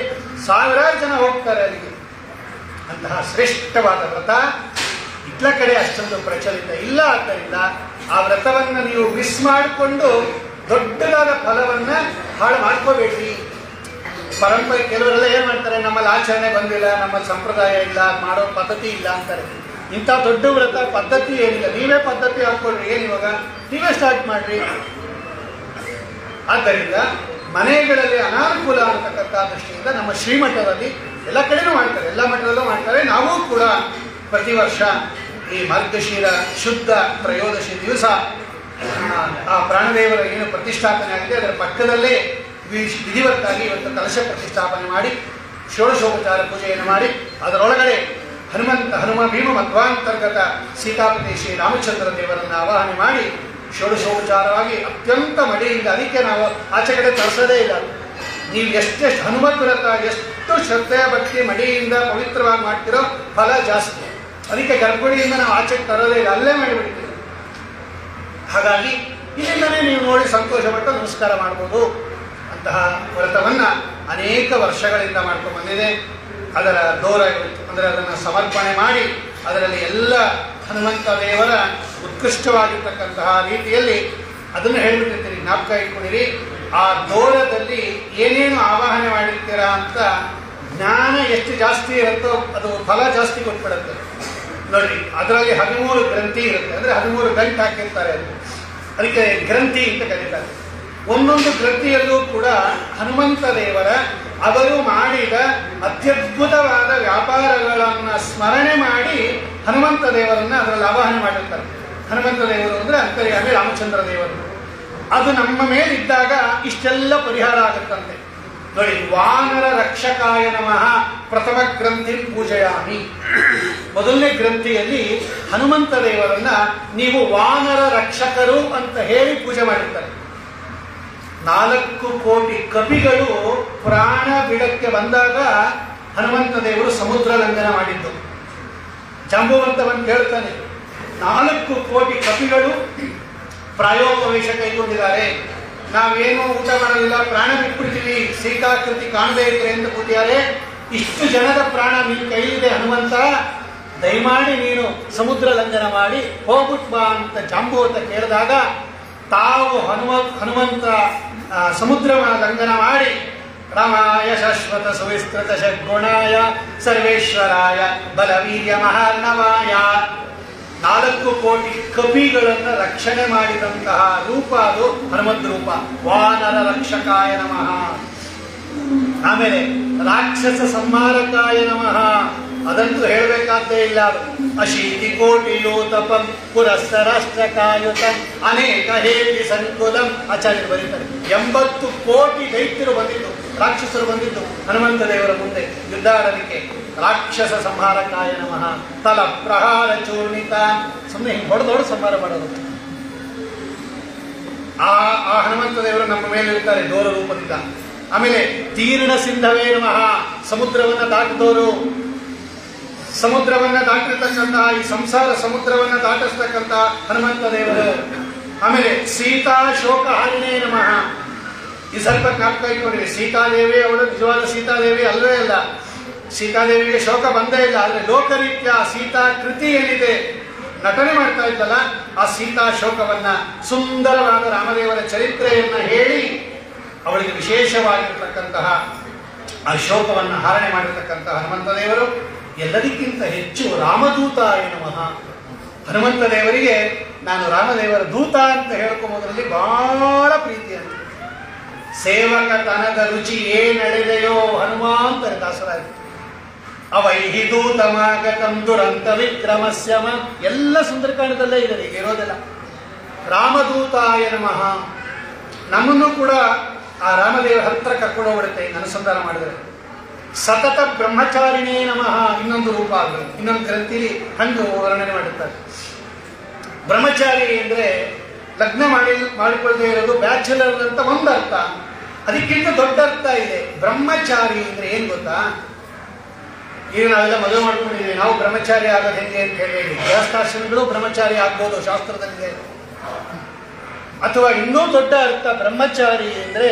ಸಾವಿರಾರು ಜನ ಹೋಗ್ತಾರೆ ಅಲ್ಲಿಗೆ. ಅಂತಹ ಶ್ರೇಷ್ಠವಾದ ವ್ರತ ಇಟ್ಲ ಕಡೆ ಅಷ್ಟೊಂದು ಪ್ರಚಲಿತ ಇಲ್ಲ. ಆದ್ದರಿಂದ ಆ ವ್ರತವನ್ನು ನೀವು ಮಿಸ್ ಮಾಡಿಕೊಂಡು ದೊಡ್ಡದಾದ ಫಲವನ್ನ ಹಾಳು ಮಾಡ್ಕೋಬೇಡ್ರಿ. ಪರಂಪರೆ ಕೆಲವರೆಲ್ಲ ಏನ್ ಮಾಡ್ತಾರೆ, ನಮ್ಮಲ್ಲಿ ಆಚರಣೆ ಬಂದಿಲ್ಲ, ನಮ್ಮಲ್ಲಿ ಸಂಪ್ರದಾಯ ಇಲ್ಲ, ಮಾಡೋ ಪದ್ಧತಿ ಇಲ್ಲ ಅಂತಾರೆ. ಇಂಥ ದೊಡ್ಡ ವ್ರತ ಪದ್ಧತಿ ಏನಿಲ್ಲ, ನೀವೇ ಪದ್ಧತಿ ಹಾಕ್ಕೊಳ್ರಿ. ಏನಿವಾಗ ನೀವೇ ಸ್ಟಾರ್ಟ್ ಮಾಡ್ರಿ. ಆದ್ದರಿಂದ ಮನೆಗಳಲ್ಲಿ ಅನಾನುಕೂಲ ಅನ್ನತಕ್ಕಂಥ ದೃಷ್ಟಿಯಿಂದ ನಮ್ಮ ಶ್ರೀಮಠದಲ್ಲಿ ಎಲ್ಲ ಕಡೆನೂ ಮಾಡ್ತಾರೆ, ಎಲ್ಲ ಮಠದಲ್ಲೂ ಮಾಡ್ತಾರೆ. ನಾವು ಕೂಡ ಪ್ರತಿ ವರ್ಷ ಈ ಮಾರ್ಗಶಿರ ಶುದ್ಧ ತ್ರಯೋದಶಿ ದಿವಸ ಆ ಪ್ರಾಣದೇವರ ಏನು ಪ್ರತಿಷ್ಠಾಪನೆ ಆಗಿದೆ ಅದರ ಪಕ್ಕದಲ್ಲೇ ವಿಧಿವತ್ತಾಗಿ ಇವತ್ತು ಕಲಶ ಪ್ರತಿಷ್ಠಾಪನೆ ಮಾಡಿ ಷೋಡಶೋಪಚಾರ ಪೂಜೆಯನ್ನು ಮಾಡಿ ಅದರೊಳಗಡೆ ಹನುಮ ಭೀಮ ಮಧ್ವಾಂತರ್ಗತ ಸೀತಾಪತಿ ಶ್ರೀ ರಾಮಚಂದ್ರ ದೇವರನ್ನು ಆವಾಹನೆ ಮಾಡಿ ಷೋಡಶೋಪಚಾರವಾಗಿ ಅತ್ಯಂತ ಮಡಿಯಿಂದ, ಅದಕ್ಕೆ ನಾವು ಆಚೆ ಕಡೆ ತರಿಸೋದೇ ಇಲ್ಲ. ನೀವು ಎಷ್ಟೆಷ್ಟು ಹನುಮತ್ ವ್ರತ ಎಷ್ಟು ಶ್ರದ್ಧೆಯ ಭಕ್ತಿ ಮಡಿಯಿಂದ ಪವಿತ್ರವಾಗಿ ಮಾಡ್ತಿರೋ ಫಲ ಜಾಸ್ತಿ. ಅದಕ್ಕೆ ಗರ್ಭಗುಡಿಯಿಂದ ನಾವು ಆಚೆಗೆ ತರೋದೇ ಇಲ್ಲ, ಅಲ್ಲೇ ಮಾಡಿಬಿಡ್ತೀವಿ. ಹಾಗಾಗಿ ಇಲ್ಲಿಂದಲೇ ನೀವು ನೋಡಿ ಸಂತೋಷಪಟ್ಟು ನಮಸ್ಕಾರ ಮಾಡ್ಬೋದು. ಅಂತಹ ವ್ರತವನ್ನು ಅನೇಕ ವರ್ಷಗಳಿಂದ ಮಾಡ್ಕೊಂಡು ಬಂದಿದೆ. ಅದರ ದೂರ ಅಂದರೆ ಅದನ್ನು ಸಮರ್ಪಣೆ ಮಾಡಿ ಅದರಲ್ಲಿ ಎಲ್ಲ ಹನುಮಂತ ದೇವರ ಉತ್ಕೃಷ್ಟವಾಗಿರ್ತಕ್ಕಂತಹ ರೀತಿಯಲ್ಲಿ ಅದನ್ನು ಹೇಳಿಬಿಟ್ಟಿರ್ತೀರಿ, ಜ್ಞಾಪಕ ಇಟ್ಕೊಂಡಿರಿ. ಆ ದೋರದಲ್ಲಿ ಏನೇನು ಆವಾಹನೆ ಮಾಡಿರ್ತೀರಾ ಅಂತ ಜ್ಞಾನ ಎಷ್ಟು ಜಾಸ್ತಿ ಇರುತ್ತೋ ಅದು ಫಲ ಜಾಸ್ತಿ ಕೊಟ್ಬಿಡುತ್ತೆ. ನೋಡಿ, ಅದರಲ್ಲಿ 13 ಗ್ರಂಥಿ ಇರುತ್ತೆ, ಅಂದರೆ 13 ಗಂಟು ಹಾಕಿರ್ತಾರೆ. ಅದಕ್ಕೆ ಗ್ರಂಥಿ ಅಂತ ಕರೀತಾರೆ. ಒಂದೊಂದು ಗ್ರಂಥಿಯಲ್ಲೂ ಕೂಡ ಹನುಮಂತ ದೇವರ ಅವರು ಮಾಡಿದ ಅತ್ಯದ್ಭುತವಾದ ವ್ಯಾಪಾರಗಳನ್ನು ಸ್ಮರಣೆ ಮಾಡಿ ಹನುಮಂತ ದೇವರನ್ನ ಅದರಲ್ಲಿ ಆವಾಹನೆ ಮಾಡಿರ್ತಾರೆ. ಹನುಮಂತ ದೇವರು ಅಂದರೆ ಅಂತರ್ಯಾಮಿ ರಾಮಚಂದ್ರ ದೇವರು. ಅದು ನಮ್ಮ ಮೇಲಿದ್ದಾಗ ಇಷ್ಟೆಲ್ಲ ಪರಿಹಾರ ಆಗುತ್ತಂತೆ. ನೋಡಿ, ವಾನರ ರಕ್ಷಕಾಯ ನಮಃ ಪ್ರಥಮ ಗ್ರಂಥಿ ಪೂಜೆಯಾಮಿ. ಮೊದಲನೇ ಗ್ರಂಥಿಯಲ್ಲಿ ಹನುಮಂತ ದೇವರನ್ನ ನೀವು ವಾನರ ರಕ್ಷಕರು ಅಂತ ಹೇಳಿ ಪೂಜೆ ಮಾಡಿರ್ತಾರೆ. 4 ಕೋಟಿ ಕಪಿಗಳು ಪ್ರಾಣ ಬಿಡಕ್ಕೆ ಬಂದಾಗ ಹನುಮಂತ ದೇವರು ಸಮುದ್ರ ಲಂಘನ ಮಾಡಿದ್ದು. ಜಾಂಬುವಂತವನ್ನು ಕೇಳ್ತಾನೆ, 4 ಕೋಟಿ ಕಪಿಗಳು ಪ್ರಾಯೋಪವೇಶ ಕೈಗೊಂಡಿದ್ದಾರೆ, ನಾವೇನು ಊಟ ಮಾಡೋದಿಲ್ಲ, ಪ್ರಾಣ ಬಿಟ್ಬಿಡ್ತೀವಿ, ಸೀತಾಕೃತಿ ಕಾಣದೇ ಇದ್ರೆ ಅಂತ ಕೂತಿದ್ದಾರೆ. ಇಷ್ಟು ಜನದ ಪ್ರಾಣ ನಿನ್ನ ಕೈಲಿದೆ ಹನುಮಂತ, ದಯಮಾಡಿ ನೀನು ಸಮುದ್ರ ಲಂಘನ ಮಾಡಿ ಹೋಗ್ಬಿಟ್ ಬಾ ಅಂತ ಜಾಂಬುವಂತ ಕೇಳಿದಾಗ ತಾವು ಹನುಮಂತ ಸಮುದ್ರ ಲಂಘನ ಮಾಡಿ ರಾಮಾಯ ಶಾಶ್ವತ ಸುವಿಸ್ತೃತ ಷಡ್ಗುಣಾಯ ಸರ್ವೇಶ್ವರಾಯ ಬಲವೀರ್ಯ ಮಹಾರ್ಣವಾಯ 4 ಕೋಟಿ ಕಪಿಗಳನ್ನು ರಕ್ಷಣೆ ಮಾಡಿದಂತಹ ರೂಪ ಅದು ಹನುಮಂತ ರೂಪ. ವಾನರ ರಕ್ಷಕಾಯ ನಮಃ. ಆಮೇಲೆ ರಾಕ್ಷಸ ಸಂಹಾರಕಾಯ ನಮಃ, ಅದಂತೂ ಹೇಳಬೇಕಾದ್ದೇ ಇಲ್ಲ. ಅಶೀತಿ ಕೋಟಿ ಯೋತಪಂ ಪುರಸ್ಸರಾಷ್ಟ್ರಕಾಯುತಂ ಅನೇಕ ಹೇತಿ ಸಂಕುಲಂ. ಆಚಾರ್ಯರು ಬರೀತಾರೆ 80 ಕೋಟಿ ದೈತ್ಯರು ಬಂದಿದ್ದು, ರಾಕ್ಷಸರು ಬಂದಿದ್ದು ಹನುಮಂತ ದೇವರ ಮುಂದೆ ಯುದ್ಧ ಆಡಲಿಕ್ಕೆ. ರಾಕ್ಷಸ ಸಂಹಾರಕಾಯ ನಮಃ. ತಲ ಪ್ರಹಾರ ಚೂರ್ಣಿತ, ಸುಮ್ಮನೆ ಹಿಂಗೆ ಹೊಡೆದೊಡೆ ಸಂಹಾರ ಮಾಡೋದು. ಆ ಹನುಮಂತ ದೇವರು ನಮ್ಮ ಮೇಲೆ ಇರ್ತಾರೆ ದೋರ ರೂಪದಿಂದ. ಆಮೇಲೆ ತೀರ್ಣ ಸಿಂಧವೇ ನಮಃ, ಸಮುದ್ರವನ್ನ ದಾಟಿದವರು, ಸಮುದ್ರವನ್ನ ದಾಟಿರ್ತಕ್ಕಂತಹ ಈ ಸಂಸಾರ ಸಮುದ್ರವನ್ನ ದಾಟಿಸ್ತಕ್ಕಂತಹ ಹನುಮಂತ ದೇವರು. ಆಮೇಲೆ ಸೀತಾ ಶೋಕ ಹಾರಿಣೇ ನಮಃ. ಈ ಸ್ವಲ್ಪ ಜ್ಞಾಪಕ ಇಟ್ಕೊಂಡಿರಿ, ಸೀತಾದೇವಿ ಅವಳು ನಿಜವಾದ ಸೀತಾದೇವಿ ಅಲ್ಲವೇ ಅಲ್ಲ. ಸೀತಾದೇವಿಗೆ ಶೋಕ ಬಂದೇ ಇಲ್ಲ. ಆದರೆ ಲೋಕರೀತ್ಯ ಸೀತಾ ಕೃತಿ ಏನಿದೆ ನಟನೆ ಮಾಡ್ತಾ ಇದ್ದಲ್ಲ, ಆ ಸೀತಾ ಶೋಕವನ್ನ ಸುಂದರವಾದ ರಾಮದೇವರ ಚರಿತ್ರೆಯನ್ನ ಹೇಳಿ ಅವಳಿಗೆ ವಿಶೇಷವಾಗಿರ್ತಕ್ಕಂತಹ ಆ ಶೋಕವನ್ನು ಹಾರಣೆ ಮಾಡಿರ್ತಕ್ಕಂತಹ ಹನುಮಂತ ದೇವರು. ಎಲ್ಲದಕ್ಕಿಂತ ಹೆಚ್ಚು ರಾಮದೂತಾಯ ನಮಃ. ಹನುಮಂತ ದೇವರಿಗೆ ನಾನು ರಾಮದೇವರ ದೂತ ಅಂತ ಹೇಳ್ಕೊಂಬೋದ್ರಲ್ಲಿ ಬಹಳ ಪ್ರೀತಿ ಅಂತ. ಸೇವಕತನದ ರುಚಿ ಏನೆಳೆದೆಯೋ ಹನುಮಾಂತರ ದಾಸರಾಯಿತು. ಅವೈಹಿ ದೂತಮಾಗತಂ ದುರಂತ ವಿಕ್ರಮಸ್ಯಮ. ಎಲ್ಲ ಸುಂದರಕಾಂಡದಲ್ಲೇ ಇದೆ, ಈಗ ಇರೋದಿಲ್ಲ. ರಾಮದೂತಾಯ ನಮಃ. ನಮ್ಮನ್ನು ಕೂಡ ಆ ರಾಮದೇವರ ಹತ್ರ ಕರ್ಕೊಂಡು ಹೋಗ್ಬಿಡುತ್ತೆ ಅನುಸಂಧಾನ ಮಾಡಿದರೆ. ಸತತ ಬ್ರಹ್ಮಚಾರಿಣೇ ನಮಃ ಇನ್ನೊಂದು ರೂಪ ಆಗಲಿ, ಇನ್ನೊಂದು ಗ್ರಂಥಿಲಿ ಹಂಗೆ ವರ್ಣನೆ ಮಾಡುತ್ತಾರೆ. ಬ್ರಹ್ಮಚಾರಿ ಅಂದರೆ ಲಗ್ನ ಮಾಡಿಕೊಳ್ಳದೆ ಇರೋದು, ಬ್ಯಾಚುಲರ್ ಅಂತ ಒಂದು ಅರ್ಥ. ಅದಕ್ಕಿಂತ ದೊಡ್ಡ ಅರ್ಥ ಇದೆ. ಬ್ರಹ್ಮಚಾರಿ ಅಂದ್ರೆ ಏನ್ ಗೊತ್ತಾ? ಈಗ ನಾವೆಲ್ಲ ಮದುವೆ ಮಾಡ್ಕೊಂಡಿದ್ದೀವಿ, ನಾವು ಬ್ರಹ್ಮಚಾರಿ ಆಗೋದು ಹೆಂಗೆ ಅಂತ ಹೇಳಿ ಗೃಹಸ್ಥಾಶ್ರಮಿಗಳು ಬ್ರಹ್ಮಚಾರಿ ಆಗ್ಬೋದು ಶಾಸ್ತ್ರದಲ್ಲಿ. ಅಥವಾ ಇನ್ನೂ ದೊಡ್ಡ ಅರ್ಥ, ಬ್ರಹ್ಮಚಾರಿ ಅಂದ್ರೆ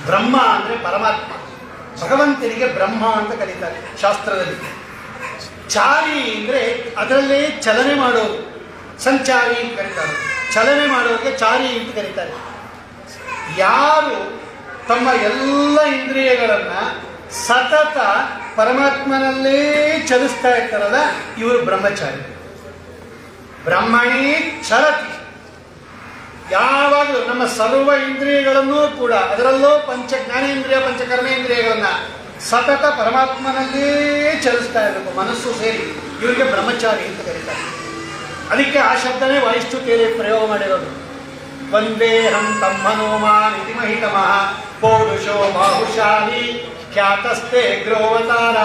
ಬ್ರಹ್ಮ ಅಂದ್ರೆ ಪರಮಾತ್ಮ, ಭಗವಂತನಿಗೆ ಬ್ರಹ್ಮ ಅಂತ ಕರೀತಾರೆ ಶಾಸ್ತ್ರದಲ್ಲಿ. ಚಾರಿ ಅಂದ್ರೆ ಅದರಲ್ಲೇ ಚಲನೆ ಮಾಡೋದು, ಸಂಚಾರಿ ಅಂತ ಕರೀತಾರೆ. ಚಲನೆ ಮಾಡೋರಿಗೆ ಚಾರಿ ಅಂತ ಕರೀತಾರೆ. ಯಾರು ತಮ್ಮ ಎಲ್ಲ ಇಂದ್ರಿಯಗಳನ್ನ ಸತತ ಪರಮಾತ್ಮನಲ್ಲೇ ಚಲಿಸ್ತಾ ಇರ್ತಾರಲ್ಲ ಇವರು ಬ್ರಹ್ಮಚಾರಿ. ಬ್ರಹ್ಮಣಿ ಚರತಿ, ಯಾವಾಗಲೂ ನಮ್ಮ ಸರ್ವ ಇಂದ್ರಿಯಗಳನ್ನು ಕೂಡ, ಅದರಲ್ಲೂ ಪಂಚ ಜ್ಞಾನೇಂದ್ರಿಯ ಪಂಚ ಕರ್ಮೇಂದ್ರಿಯಗಳನ್ನ ಸತತ ಪರಮಾತ್ಮನಲ್ಲೇ ಚಲಿಸ್ತಾ ಇರಬೇಕು, ಮನಸ್ಸು ಸೇರಿ. ಇವರಿಗೆ ಬ್ರಹ್ಮಚಾರಿ ಅಂತ ಕರೀತಾರೆ. ಅದಕ್ಕೆ ಆ ಶಬ್ದನೇ ವಾಯುಸ್ತುತಿಯಲ್ಲಿ ಪ್ರಯೋಗ ಮಾಡಿರೋದು. ವಂದೇಹಂ ತಮ್ಮನೋಮಾನ್ ಇತಿ ಮಹಿತಮಃ ಪೌರುಷೋ ಬಾಹುಶಾಲಿ ಖ್ಯಾತಸ್ತೆ ಗ್ರೋವತಾರ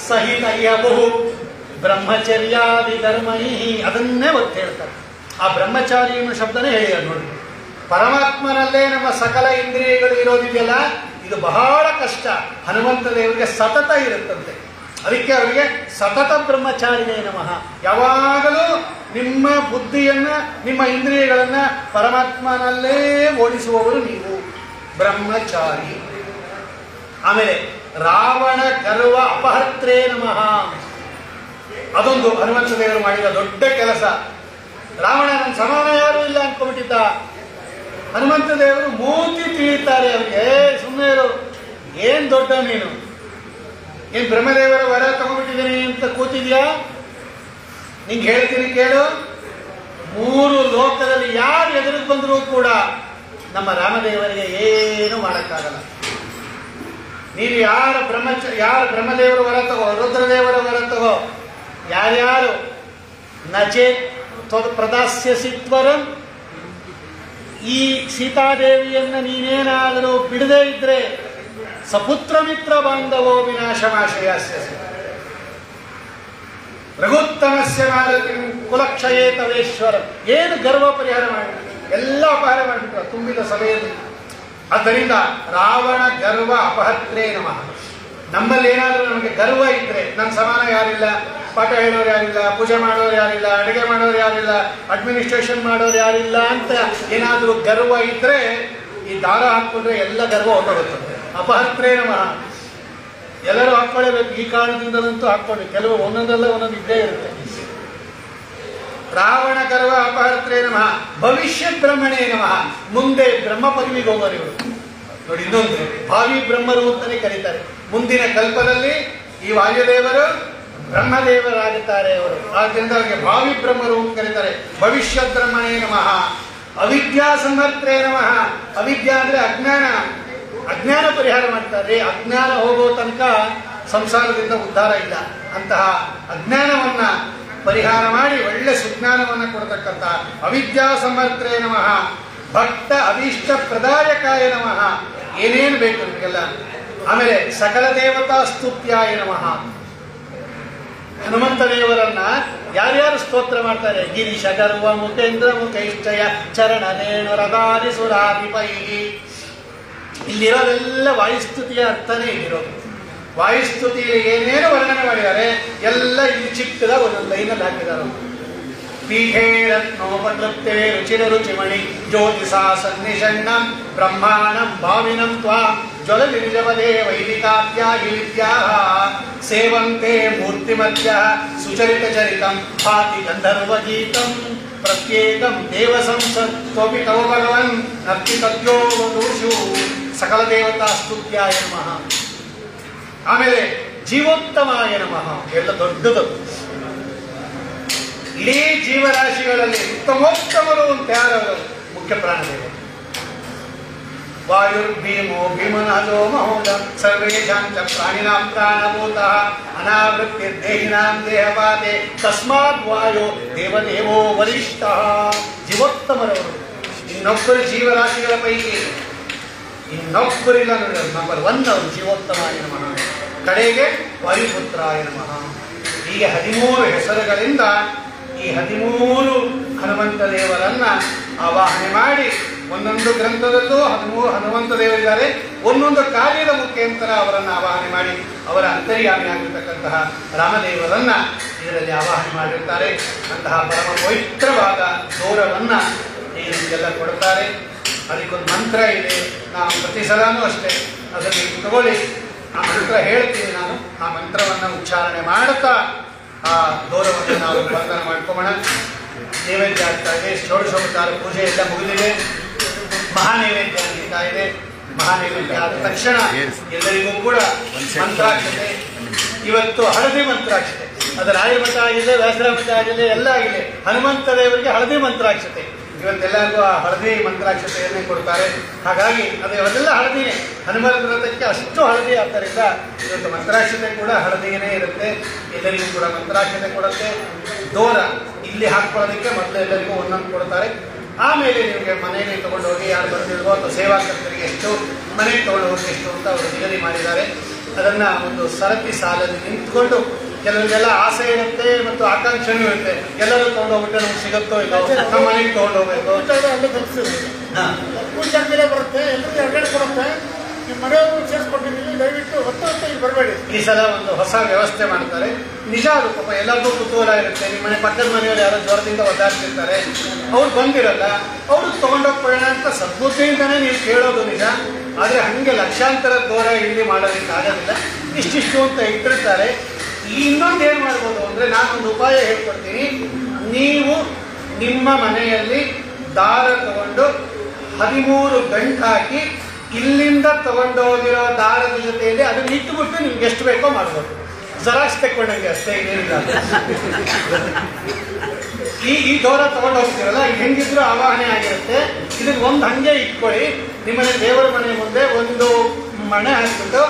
ಸಹಿತಯ್ಯ ಬಹು ಬ್ರಹ್ಮಚರ್ಯಾದಿ ಧರ್ಮೈ. ಅದನ್ನೇ ಒತ್ತು ಹೇಳ್ತಾರೆ. ಆ ಬ್ರಹ್ಮಚಾರಿ ಅನ್ನೋ ಶಬ್ದನೇ ಹೇಳಿದ ನೋಡಿ. ಪರಮಾತ್ಮನಲ್ಲೇ ನಮ್ಮ ಸಕಲ ಇಂದ್ರಿಯಗಳು ಇರೋದಿದೆಯಲ್ಲ, ಇದು ಬಹಳ ಕಷ್ಟ. ಹನುಮಂತ ದೇವರಿಗೆ ಸತತ ಇರುತ್ತಂತೆ. ಅದಕ್ಕೆ ಅವರಿಗೆ ಸತತ ಬ್ರಹ್ಮಚಾರಿನೇ ನಮಃ. ಯಾವಾಗಲೂ ನಿಮ್ಮ ಬುದ್ಧಿಯನ್ನ, ನಿಮ್ಮ ಇಂದ್ರಿಯಗಳನ್ನ ಪರಮಾತ್ಮನಲ್ಲೇ ಓಡಿಸುವವರು ನೀವು ಬ್ರಹ್ಮಚಾರಿ. ಆಮೇಲೆ ರಾವಣ ಗರ್ವ ಅಪಹರ್ತ್ರೇ ನಮಃ. ಅದೊಂದು ಹನುಮಂತ ದೇವರು ಮಾಡಿದ ದೊಡ್ಡ ಕೆಲಸ. ರಾವಣ ನನ್ನ ಸಮಾನ ಯಾರು ಇಲ್ಲ ಅನ್ಕೊಂಡ್ಬಿಟ್ಟಿದ್ದ. ಹನುಮಂತ ದೇವರು ಮೂತಿ ತಿಳಿಯುತ್ತಾರೆ ಅವರಿಗೆ. ಸುಮ್ಮನೆ ಇರು, ಏನ್ ದೊಡ್ಡ ನೀನು, ಏನ್ ಬ್ರಹ್ಮದೇವರ ವರ ತಗೊಂಡ್ಬಿಟ್ಟಿದ್ದೀನಿ ಅಂತ ಕೂತಿದ್ಯಾ? ನಿಂಗೆ ಹೇಳ್ತೀನಿ ಕೇಳು, 3 ಲೋಕದಲ್ಲಿ ಯಾರು ಎದುರಿಗೆ ಬಂದರೂ ಕೂಡ ನಮ್ಮ ರಾಮದೇವರಿಗೆ ಏನು ಮಾಡೋಕ್ಕಾಗಲ್ಲ. ನೀನು ಯಾರ ಬ್ರಹ್ಮದೇವರ ವರ ತಗೋ, ರುದ್ರದೇವರ ವರ ತಗೋ, ಯಾರ್ಯಾರು ನಚೇ ಪ್ರದಾಸ್ಯಸಿತ್ವರಂ, ಈ ಸೀತಾದೇವಿಯನ್ನ ನೀನೇನಾದರೂ ಬಿಡದೇ ಇದ್ರೆ ಸಪುತ್ರ ಮಿತ್ರ ಬಾಂಧವೋ ವಿನಾಶಮಾಶಯಾಸ್ಯ ರಘುತ್ತಮಸ್ಯ ಕುಲಕ್ಷಯೇ ತವೇಶ್ವರ. ಏನು ಗರ್ವ ಪರಿಹಾರ ಮಾಡಿಬಿಟ್ಟು ಎಲ್ಲ ಅಪಹಾರ ಮಾಡಿಬಿಟ್ಟು ತುಂಬಿದ ಸಭೆಯಲ್ಲಿ. ಆದ್ದರಿಂದ ರಾವಣ ಗರ್ವ ಅಪಹತ್ರೇ ನಮಃ. ನಮ್ಮಲ್ಲಿ ಏನಾದರೂ ನಮಗೆ ಗರ್ವ ಇದ್ರೆ, ನನ್ನ ಸಮಾನ ಯಾರಿಲ್ಲ, ಪಾಠ ಹೇಳೋರು ಯಾರಿಲ್ಲ, ಪೂಜೆ ಮಾಡೋರು ಯಾರಿಲ್ಲ, ಅಡುಗೆ ಮಾಡೋರು ಯಾರಿಲ್ಲ, ಅಡ್ಮಿನಿಸ್ಟ್ರೇಷನ್ ಮಾಡೋರು ಯಾರಿಲ್ಲ ಅಂತ ಏನಾದರೂ ಗರ್ವ ಇದ್ರೆ ಈ ದಾರ ಹಾಕ್ಕೊಂಡ್ರೆ ಎಲ್ಲ ಗರ್ವ ಹೊರಟೋಗುತ್ತದೆ. ಅಪಹರ್ತ್ರೇ ನಮಃ. ಎಲ್ಲರೂ ಹಾಕ್ಕೊಳ್ಳೇಬೇಕು. ಈ ಕಾರಣದಿಂದಲಂತೂ ಹಾಕ್ಕೊಳ್ಳಿ. ಕೆಲವು ಒಂದೊಂದಲ್ಲ ಒಂದೊಂದು ಇದ್ದೇ ಇರುತ್ತೆ. ರಾವಣ ಗರ್ವ ಅಪಹರ್ತ್ರೇ ನಮಃ. ಭವಿಷ್ಯ ಬ್ರಹ್ಮಣೇ ನಮಃ. ಮುಂದೆ ಬ್ರಹ್ಮ ಪದವಿಗೆ ಹೋಗೋರು ಇವರು. ನೋಡಿ, ಇನ್ನೊಂದು ಭಾವಿ ಬ್ರಹ್ಮರು ಅಂತಾನೆ ಕರೀತಾರೆ. ಮುಂದಿನ ಕಲ್ಪದಲ್ಲಿ ಈ ವಾಯುದೇವರು ಬ್ರಹ್ಮದೇವರಾಗುತ್ತಾರೆ ಅವರು. ಆದ್ದರಿಂದ ಅವರಿಗೆ ಭಾವಿ ಬ್ರಹ್ಮರು ಅಂತ ಕರೀತಾರೆ. ಭವಿಷ್ಯ ಬ್ರಹ್ಮಣೇ ನಮಃ. ಅವಿದ್ಯಾ ಸಮರ್ಥ್ರೇ ನಮಃ. ಅವಿದ್ಯಾ ಅಂದ್ರೆ ಅಜ್ಞಾನ. ಅಜ್ಞಾನ ಪರಿಹಾರ ಮಾಡ್ತಾರೆ. ಅಜ್ಞಾನ ಹೋಗೋ ತನಕ ಸಂಸಾರದಿಂದ ಉದ್ಧಾರ ಇಲ್ಲ. ಅಂತಹ ಅಜ್ಞಾನವನ್ನ ಪರಿಹಾರ ಮಾಡಿ ಒಳ್ಳೆ ಸುಜ್ಞಾನವನ್ನು ಕೊಡತಕ್ಕಂಥ ಅವಿದ್ಯಾ ಸಮರ್ಥ್ರೇ ನಮಃ. ಭಕ್ತ ಅಭೀಷ್ಟ ಪ್ರದಾಯಕಾಯ ನಮಃ. ಏನೇನು ಬೇಕು ನಿಮಗೆಲ್ಲ. ಆಮೇಲೆ ಸಕಲ ದೇವತಾ ಸ್ತುತ್ಯಾಯ ನಮಃ. ಹನುಮಂತ ದೇವರನ್ನ ಯಾರ್ಯಾರು ಸ್ತೋತ್ರ ಮಾಡ್ತಾರೆ? ಗಿರೀಶ ಗರ್ವ ಮುಖೇಂದ್ರ ಮುಖೈಶ್ಚಯ ಚರಣ ರೇಣು ರದಾರಿ ಸುರಾಧಿಪೈ. ಇಲ್ಲಿರೋದೆಲ್ಲ ವಾಯುಸ್ತುತಿಯ ಅರ್ಥನೇ ಇಲ್ಲಿರೋದು. ವಾಯುಸ್ತುತಿಯಲ್ಲಿ ಏನೇನು ವರ್ಣನೆ ಮಾಡಿದ್ದಾರೆ ಎಲ್ಲ ಇಲ್ಲಿ ಚಿಕ್ಕದಾಗ ಒಂದೊಂದು ಲೈನಲ್ಲಿ ಹಾಕಿದ್ದಾರೆ. ಪೀಠೇ ರತ್ನೋಪತೃಪ್ತೇ ರುಚಿರ ರುಚಿಮಣಿ ಜ್ಯೋತಿಷಾ ಸನ್ನಿಷಣ್ಣಂ ಬ್ರಹ್ಮಾಣಂ ಭಾವಿನಂ ತ್ವಾಂ ಜ್ವಲನಿಜಪದೇ ವೈದಿಕಾತ್ಯಾಹಿ ವಿದ್ಯಾಃ ಸೇವಂತೆ ಮೂರ್ತಿಮತ್ಯಃ ಸುಚರಿತ ಚರಿತಂ ಭಾತಿ ಗಂಧರ್ವಗೀತಂ ಪ್ರತ್ಯೇಕಂ ದೇವ ಸಂಸತ್ ತ್ವಪಿ ತವ ಭಗವನ್ ನರ್ತಿ ತದ್ಯೋ ವಧೂಷು. ಸಕಲ ದೇವತಾ ಸ್ತುತ್ಯಾಯ ನಮಃ. ಆಮೇಲೆ ಜೀವೋತ್ತಮಾಯ ನಮಃ. ಎಲ್ಲ ದೊಡ್ಡದು. ಇಡೀ ಜೀವರಾಶಿಗಳಲ್ಲಿ ಉತ್ತಮೋತ್ತಮರು ಅಂತ ಯಾರು? ಮುಖ್ಯ ಪ್ರಾಣದೇವರು. ವಾಯುರ್ಭೀಮೋ ಭೀಮನಜೋ ಮಹೋದ ಸರ್ವೇಷಾಂ ಚ ಪ್ರಾಣಿನಾಂ ಪ್ರಾಣಭೂತಃ ಅನಾವೃತ್ತಿರ್ದೇಹಿನಾಂ ದೇಹಪಾತೆ ತಸ್ಮಾತ್ ವಾಯೋ ದೇವದೇವೋ ವರಿಷ್ಠಃ. ಜೀವೋತ್ತಮರವರು. ಇನ್ನೊಬ್ಬರು ಜೀವರಾಶಿಗಳ ಪೈಕಿ ಇನ್ನೊಬ್ಬರಿಲ್ಲ ನೋಡಿ. ನಂಬರ್ 1 ಅವರು ಜೀವೋತ್ತಮಾಯ ನಮಃ. ಕಡೆಗೆ ವಾಯುಪುತ್ರಾಯ ನಮಃ. ಹೀಗೆ 13 ಹೆಸರುಗಳಿಂದ ಈ 13 ಹನುಮಂತ ದೇವರನ್ನ ಆವಾಹನೆ ಮಾಡಿ ಒಂದೊಂದು ಗ್ರಂಥದಲ್ಲೂ 13 ಹನುಮಂತ ದೇವರಿದ್ದಾರೆ. ಒಂದೊಂದು ಕಾರ್ಯದ ಮುಖಾಂತರ ಅವರನ್ನು ಆವಾಹನೆ ಮಾಡಿ ಅವರ ಅಂತರ್ಯಾಮಿಯಾಗಿರ್ತಕ್ಕಂತಹ ರಾಮದೇವರನ್ನ ಇದರಲ್ಲಿ ಆವಾಹನೆ ಮಾಡಿರ್ತಾರೆ. ಅಂತಹ ಪರಮ ಪವಿತ್ರವಾದ ಗೌರವನ್ನ ಇದಕ್ಕೆಲ್ಲ ಕೊಡ್ತಾರೆ. ಅದಕ್ಕೊಂದು ಮಂತ್ರ ಇದೆ. ನಾವು ಪ್ರತಿ ಸಲನೂ ಅಷ್ಟೇ ಅದನ್ನು ತಗೊಳ್ಳಿ. ಆ ಮಂತ್ರ ಹೇಳ್ತೀನಿ ನಾನು. ಆ ಮಂತ್ರವನ್ನು ಉಚ್ಚಾರಣೆ ಮಾಡುತ್ತಾ ಆ ಗೌರವವನ್ನು ನಾವು ಬಂಧನ ಮಾಡ್ಕೊಳ್ಳೋಣ. ನೈವೇದ್ಯ ಆಗ್ತಾ ಇದೆ. ಷೋಡಶೋಪಚಾರ ಪೂಜೆ ಎಲ್ಲ ಮುಗಿದಿದೆ. ಮಹಾ ನೈವೇದ್ಯ ನಡೀತಾ ಇದೆ. ಮಹಾನೈವೇದ್ಯ ಆದ ತಕ್ಷಣ ಎಲ್ಲರಿಗೂ ಕೂಡ ಮಂತ್ರಾಕ್ಷತೆ. ಇವತ್ತು ಹಳದಿ ಮಂತ್ರಾಕ್ಷತೆ, ಅದು ರಾಯ ಮಠ ಆಗಿದೆ, ವ್ಯಾಸರ ಮಠ ಆಗಿದೆ, ಎಲ್ಲ ಆಗಿದೆ. ಹನುಮಂತ ದೇವರಿಗೆ ಹಳದಿ ಮಂತ್ರಾಕ್ಷತೆ. ಇವತ್ತೆಲ್ಲರಿಗೂ ಆ ಹಳದಿ ಮಂತ್ರಾಕ್ಷತೆಯನ್ನೇ ಕೊಡ್ತಾರೆ. ಹಾಗಾಗಿ ಅದೆಲ್ಲ ಹಳದಿನೇ. ಹನುಮಂತ ವ್ರತಕ್ಕೆ ಅಷ್ಟು ಹಳದಿ ಆದ್ದರಿಂದ ಇವತ್ತು ಮಂತ್ರಾಕ್ಷತೆ ಕೂಡ ಹಳದಿಯೇ ಇರುತ್ತೆ. ಎಲ್ಲರಿಗೂ ಕೂಡ ಮಂತ್ರಾಕ್ಷತೆ ಕೊಡುತ್ತೆ. ದೋರ ಇಲ್ಲಿ ಹಾಕ್ಕೊಳ್ಳೋದಕ್ಕೆ ಮೊದಲು ಎಲ್ಲರಿಗೂ ಒಂದೊಂದು ಕೊಡ್ತಾರೆ. ಆಮೇಲೆ ನಿಮಗೆ ಮನೆಯಲ್ಲಿ ತಗೊಂಡೋಗಿ ಯಾರು ಬಂದಿಲ್ವೋ ಅಥವಾ ಸೇವಾಕರ್ತರಿಗೆ ಎಷ್ಟು, ಮನೆಗೆ ತಗೊಂಡೋಗಿ ಎಷ್ಟು ಅಂತ ಅವರು ನಿಗದಿ ಮಾಡಿದ್ದಾರೆ. ಅದನ್ನು ಒಂದು ಸರತಿ ಸಾಲಲ್ಲಿ ನಿಂತ್ಕೊಂಡು, ಕೆಲವರಿಗೆಲ್ಲ ಆಸೆ ಇರುತ್ತೆ ಮತ್ತು ಆಕಾಂಕ್ಷೆನೂ ಇರುತ್ತೆ. ಎಲ್ಲರೂ ತೊಗೊಂಡೋಗ್ಬಿಟ್ಟು ನಮ್ಗೆ ಸಿಗುತ್ತೋ ಇಲ್ಲ, ನಮ್ಮ ಮನೆಗೆ ತೊಗೊಂಡೋಗ್ಬೇಕು. ಬೆಲೆ ಬರುತ್ತೆ, ಎಲ್ಲರಿಗೂ ಎರಗಡೆ ಕೊಡುತ್ತೆ. ನಿಮ್ಮ ಮನೆಯವರು ಸೇರಿಸ್ಕೊಂಡಿದ್ದೀವಿ, ದಯವಿಟ್ಟು ಹೊತ್ತು ಇಲ್ಲಿ ಬರಬೇಡಿ. ಈ ಸಲ ಒಂದು ಹೊಸ ವ್ಯವಸ್ಥೆ ಮಾಡ್ತಾರೆ. ನಿಜ ಅದು ಪಾಪ ಎಲ್ಲರಿಗೂ ಕುತೂಹಲ ಇರುತ್ತೆ. ನಿಮ್ಮ ಮನೆ ಪಕ್ಕದ ಮನೆಯವರು ಯಾರೋ ಜ್ವರದಿಂದ ಒದ್ದಾಡ್ತಿರ್ತಾರೆ, ಅವ್ರು ಬಂದಿರಲ್ಲ, ಅವ್ರು ತೊಗೊಂಡೋಗ್ಕೊಳ್ಳೋಣ ಅಂತ ಸದ್ಬುದ್ಧಿಯಿಂದನೇ ನೀವು ಕೇಳೋದು ನಿಜ. ಆದರೆ ಹಾಗೆ ಲಕ್ಷಾಂತರ ದೂರ ಇಲ್ಲಿ ಮಾಡೋದಕ್ಕೆ ಆಗೋದಿಲ್ಲ. ಇಷ್ಟಿಷ್ಟು ಅಂತ ಇಟ್ಟಿರ್ತಾರೆ. ಇನ್ನೊಂದು ಏನು ಮಾಡ್ಬೋದು ಅಂದರೆ, ನಾನೊಂದು ಉಪಾಯ ಹೇಳ್ಕೊಡ್ತೀನಿ. ನೀವು ನಿಮ್ಮ ಮನೆಯಲ್ಲಿ ದಾರ ತಗೊಂಡು 13 ಗಂಟು ಹಾಕಿ ಇಲ್ಲಿಂದ ತಗೊಂಡೋಗಿರೋ ದಾರದ ಜೊತೆಯಲ್ಲಿ ಅದನ್ನ ಇಟ್ಟುಬಿಟ್ಟು ನಿಮ್ಗೆ ಎಷ್ಟು ಬೇಕೋ ಮಾಡ್ಬೋದು. ಜರಾಕ್ಸ್ ತೆಕ್ಕೊಂಡಂಗೆ ಅಷ್ಟೇ, ಏನಿಲ್ಲ. ಈ ದೋರ ತಗೊಂಡು ಹೋಗ್ತೀರಲ್ಲ, ಹೆಂಗಿದ್ರು ಆವಾಹನೆ ಆಗಿರುತ್ತೆ. ಇದನ್ನ ಒಂದು ಹಂಗೆ ಇಟ್ಕೊಳ್ಳಿ. ನಿಮ್ಮನೆ ದೇವರ ಮನೆ ಮುಂದೆ ಒಂದು ಮಣೆ ಹಾಕ್ಬಿಟ್ಟು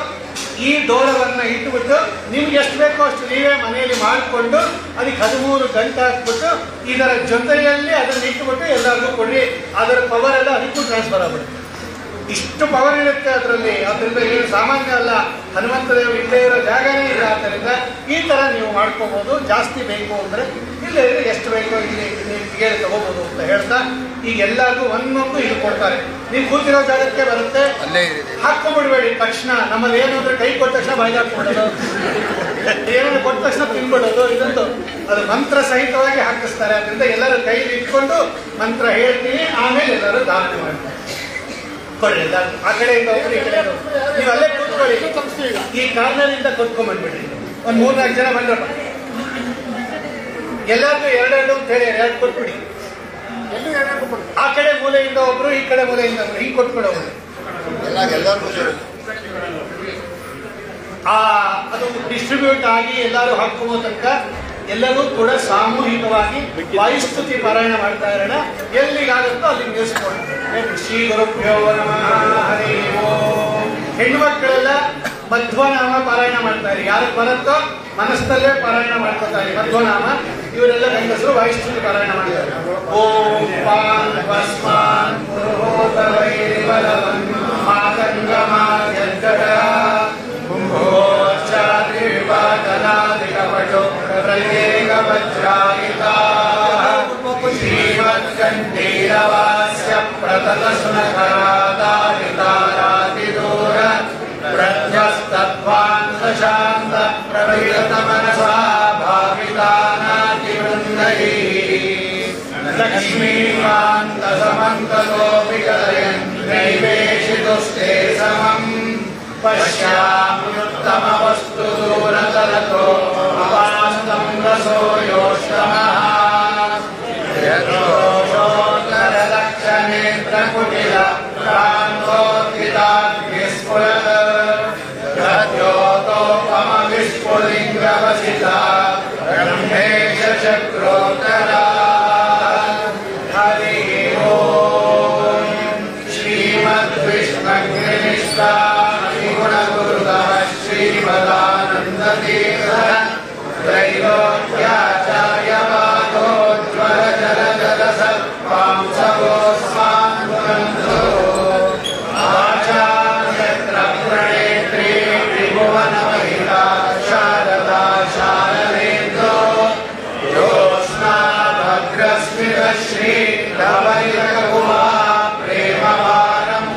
ಈ ದೋರವನ್ನು ಇಟ್ಟುಬಿಟ್ಟು ನಿಮ್ಗೆ ಎಷ್ಟು ಬೇಕೋ ಅಷ್ಟು ನೀವೇ ಮನೆಯಲ್ಲಿ ಮಾಡಿಕೊಂಡು ಅದಕ್ಕೆ 13 ಗಂಟೆ ಹಾಕ್ಬಿಟ್ಟು ಇದರ ಜೊತೆಯಲ್ಲಿ ಅದನ್ನು ಇಟ್ಟುಬಿಟ್ಟು ಎಲ್ಲರಿಗೂ ಕೊಡಿ. ಅದರ ಪವರ್ ಎಲ್ಲ ಅದಕ್ಕೂ ಟ್ರಾನ್ಸ್ಫರ್ ಆಗ್ಬಿಡುತ್ತೆ. ಇಷ್ಟು ಪವರ್ ಇರುತ್ತೆ ಅದರಲ್ಲಿ. ಅದರಿಂದ ಏನು ಸಾಮಾನ್ಯ ಅಲ್ಲ. ಹನುಮಂತ ದೇವರು ಇಲ್ಲೇ ಇರೋ ಜಾಗನೇ ಇಲ್ಲ. ಆದ್ದರಿಂದ ಈ ಥರ ನೀವು ಮಾಡ್ಕೋಬೋದು. ಜಾಸ್ತಿ ಬೇಕು ಅಂದರೆ ಇಲ್ಲೇ ಎಷ್ಟು ಬೇಕೋ ಇಲ್ಲಿ ನೀವು ಕೇಳಿ ತಗೋಬೋದು ಅಂತ ಹೇಳ್ತಾ, ಈಗ ಎಲ್ಲರಿಗೂ ಒಂದೊಂದು ಇದು ಕೊಡ್ತಾರೆ. ನೀವು ಕೂತಿರೋ ಜಾಗಕ್ಕೆ ಬರುತ್ತೆ, ಹಾಕ್ಕೊಂಡ್ಬಿಡ್ಬೇಡಿ ತಕ್ಷಣ. ನಮ್ಮಲ್ಲಿ ಏನು ಅಂದರೆ ಕೈ ಕೊಟ್ಟ ತಕ್ಷಣ ಬಾಯಿಗೆ ಹಾಕ್ಬಿಡೋದು, ಏನಾದ್ರು ಕೊಟ್ಟ ತಕ್ಷಣ ತಿನ್ಬಿಡೋದು, ಇದೊಂದು ಅದು ಮಂತ್ರ ಸಹಿತವಾಗಿ ಹಾಕಿಸ್ತಾರೆ. ಅದರಿಂದ ಎಲ್ಲರೂ ಕೈಲಿ ಇಟ್ಕೊಂಡು ಮಂತ್ರ ಹೇಳ್ತೀನಿ, ಆಮೇಲೆ ಎಲ್ಲರೂ ಧಾರಣೆ ಮಾಡ್ತಾರೆ. ಕೊಡಿ ಎಲ್ಲ ಆ ಕಡೆಯಿಂದ ಒಬ್ಬರು, ಈ ಕಡೆಯಿಂದ ನೀವು ಅಲ್ಲೇ ಕೂತ್ಕೊಳ್ಳಿ. ಈ ಕಾರ್ನರಿಂದ ಕೂತ್ಕೊಂಡ್ಬಂದ್ಬಿಡಿ. ಒಂದು 3-4 ಜನ ಬಂದ್ರಪ್ಪ, ಎಲ್ಲರಿಗೂ 2-2 ಅಂತ ಹೇಳಿ 2 ಕೊಟ್ಬಿಡಿ. ಆ ಕಡೆ ಮೂಲೆಯಿಂದ ಒಬ್ರು, ಈ ಕಡೆ ಮೂಲೆಯಿಂದ ಒಬ್ರು, ಹಿಂಗೆ ಕೊಟ್ಬಿಡೋರು. ಅದು ಡಿಸ್ಟ್ರಿಬ್ಯೂಟ್ ಆಗಿ ಎಲ್ಲರೂ ಹಾಕುವ ತನಕ ಎಲ್ಲರೂ ಕೂಡ ಸಾಮೂಹಿಕವಾಗಿ ವಾಯುಸ್ತುತಿ ಪಾರಾಯಣ ಮಾಡ್ತಾ ಇರೋಣ. ಎಲ್ಲಿಗಾಗುತ್ತೋ ಅಲ್ಲಿ ನಿಲ್ಲಿಸ್ಕೊಂಡು ಶ್ರೀ ಗುರುಭ್ಯೋ ನಮಃ ಹರಿ ಓಂ. ಹೆಣ್ಣು ಮಕ್ಕಳೆಲ್ಲ ಮಧ್ವನಾಮ ಪಾರಾಯಣ ಮಾಡ್ತಾರೆ. ಯಾರು ಬರುತ್ತೋ ಮನಸ್ಸಲ್ಲೇ ಪಾರಾಯಣ ಮಾಡ್ಕೊತಾರೆ ಮಧ್ವನಾಮ. ಇವರೆಲ್ಲ ಗಂಡಸರು ವಾಯುಸ್ತುತಿ ಪಾರಾಯಣ ಮಾಡ್ತಾರೆ. ಓಂ ಪಾನ್ ಭಸ್ಮಾನ್ ಪುರೋಹತವೈರಿವಲವನ್ ಮಾತಂಗಮಾದ್ಯಂತಕ ಕುಂಭೋಚ್ಚಾದ್ರಿಪಾದನಾದಿಕಪಟೋ ಶ್ರೀಮತ್ಕಂಠೀರವಾಸ್ಯ ಪ್ರತತಸುನಕರಾದಾರಿತಾರಾತಿದೂರ ಪ್ರಜ್ಞಸ್ತತ್ವಾಂತಶಾಂತ ಪ್ರವಿರತಮನಸಾ ಭಾವಿತಾನಾತಿವೃಂದೈ ಲಕ್ಷ್ಮೀಕಾಂತಸಮಂತಗೋಪಿಕಲಯನ್ ನೈವೇಶಿತುಸ್ತೆ ಸಮಂ ಪಶ್ಯಾಮೃತ್ತಮವಸ್ತು ದೂರತರತೋ ಅಪಾಸ್ತಂ ರಸೋ ಯೋಷ್ಟಮಃ ಯಥೋಷೋತ್ತರಲಕ್ಷನೇತ್ರಕುಟಿಲ ಪ್ರಾಂತೋದ್ಗಿತಾಗ್ನಿಸ್ಫುರತ್ ಯದ್ಯೋತೋಪಮವಿಸ್ಫುಲಿಂಗವಸಿತಾ ಬ್ರಹ್ಮೇಶ ಚಕ್ರೋತ್ತರಾ. ಹರಿ ಓಂ. ಶ್ರೀಮದ್ವಿಷ್ಣುನಿಷ್ಠಾ ಗುಣಗುರುತಃ ಶ್ರೀಮದಾನಂದತೀರ್ಥ ತ್ರೈಲೋಕ್ಯಾಚಾರ್ಯಪಾದೋಜ್ವಲ ಜಲಜಲ ಸತ್ಪಾಂಸಗೋಸ್ಮಾನ್ ಪುರಂದೋ ಆಚಾರ್ಯತ್ರ ಪ್ರಣೇತ್ರೀ ತ್ರಿಭುವನ ಮಹಿಳಾ ಶಾರದಾ ಶಾರದೇಂದ್ರೋ ಜ್ಯೋತ್ಸ್ನಾ ಭದ್ರಸ್ಮಿತ ಶ್ರೀ ಧವೈರಕುಮಾ ಪ್ರೇಮವಾರಂ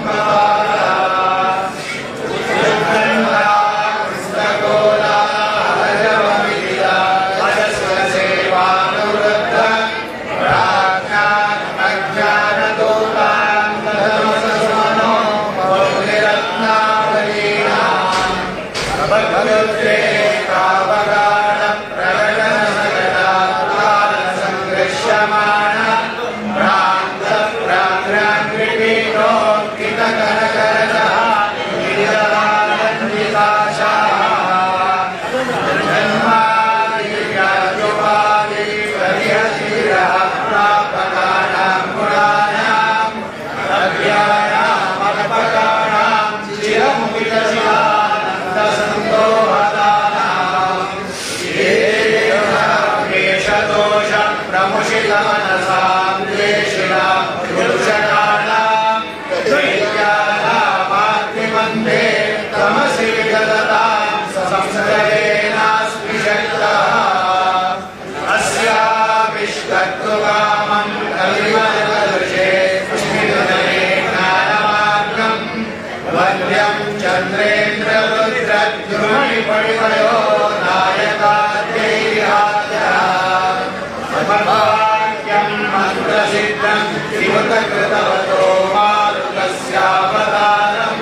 ಪ್ರದ್ಯುಮ್ನಿ ಪಣಿಮಯೋ ನಾಯಕಾದ್ಯೈರಾಜ್ಯಂ ಮಂತ್ರಸಿದ್ಧಂ ಶಿವತಕೃತವತೋ ಮಾರುತಸ್ಯಾವತಾರಂ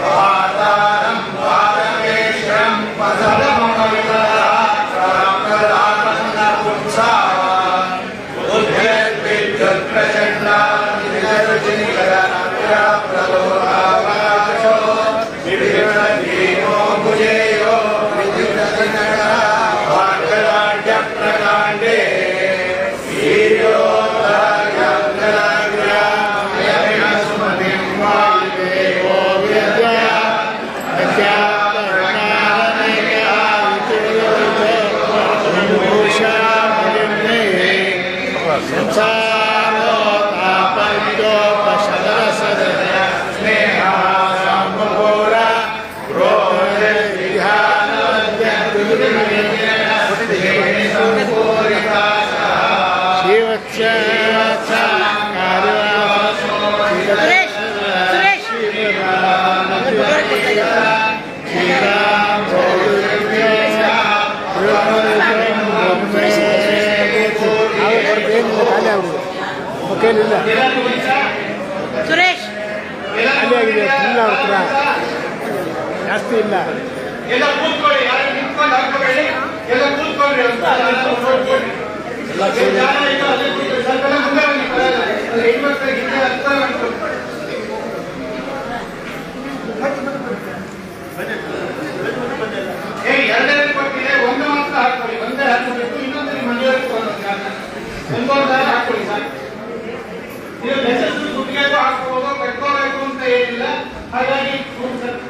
ವಾತಾರಂ ವಾರಮೇಶ್ವರಂ ಪದಮಕವಿತರಾಪನ್ನ ಪುಂಸಾಂ ಉದ್ಯದ್ವಿದ್ಯುತ್ಪ್ರಚಂಡ ಪ್ರಲೋಭಾವಕಾಶೋ ವಿಭಿನ್ನೋ ಭುಜೇಯೋ ವಾಗ್ಗಲಾಢ್ಯ ಪ್ರಕಾಂಡೇ ವೀರ್ಯೋ ಸುರೇಶ್ ಖಾಲಿಯಾಗಿದೆ, ಇಲ್ಲ ಅವ್ರ ಹತ್ರ ಜಾಸ್ತಿ ಇಲ್ಲ. ಎಲ್ಲ ಕೂತ್ಕೊಳ್ಳಿ, ಯಾರು ನಿಂತ್ಕೊಂಡು ಹಾಕೋಬೇಡಿ, ಎಲ್ಲ ಕೂತ್ಕೊಳ್ಳಿ ಅಂತ ನೋಡ್ಕೊಳ್ಳಿ. ಜನ ಈಗ ಅಲ್ಲೇ ಕೂತ್ಕೊಳ್ಳಿ, ಸ್ವಲ್ಪ ಎಲ್ಲ ಮುಂದೆ ಬನ್ನಿ, ಪರವಾಗಿಲ್ಲ. ಅಲ್ಲಿ ಹೆಣ್ಮಕ್ಳಿಗೆ ಹಿಂದೆ ಹತ್ರ ಮಾಡ್ಕೊಳ್ಳಿ. ಎರಡೆರಡು ಕೊಟ್ಟಿದೆ, ಒಂದು ಮಾತ್ರ ಹಾಕೊಳ್ಳಿ, ಒಂದೇ ಹಾಕಬೇಕು, ಇನ್ನೊಂದು ನಿಮ್ಮ ಮನೆಯವ್ರಿಗೆ ಒಂದೊಂದು ಹಾಕೊಳ್ಳಿ ಸಾಕು. ಇದು ನೆಸೆಸರಿ ಕುತ್ತಿಗೆಗೂ ಹಾಕಬಹುದು, ಕಟ್ಕೋಬೇಕು ಅಂತ ಏನಿಲ್ಲ. ಹಾಗಾಗಿ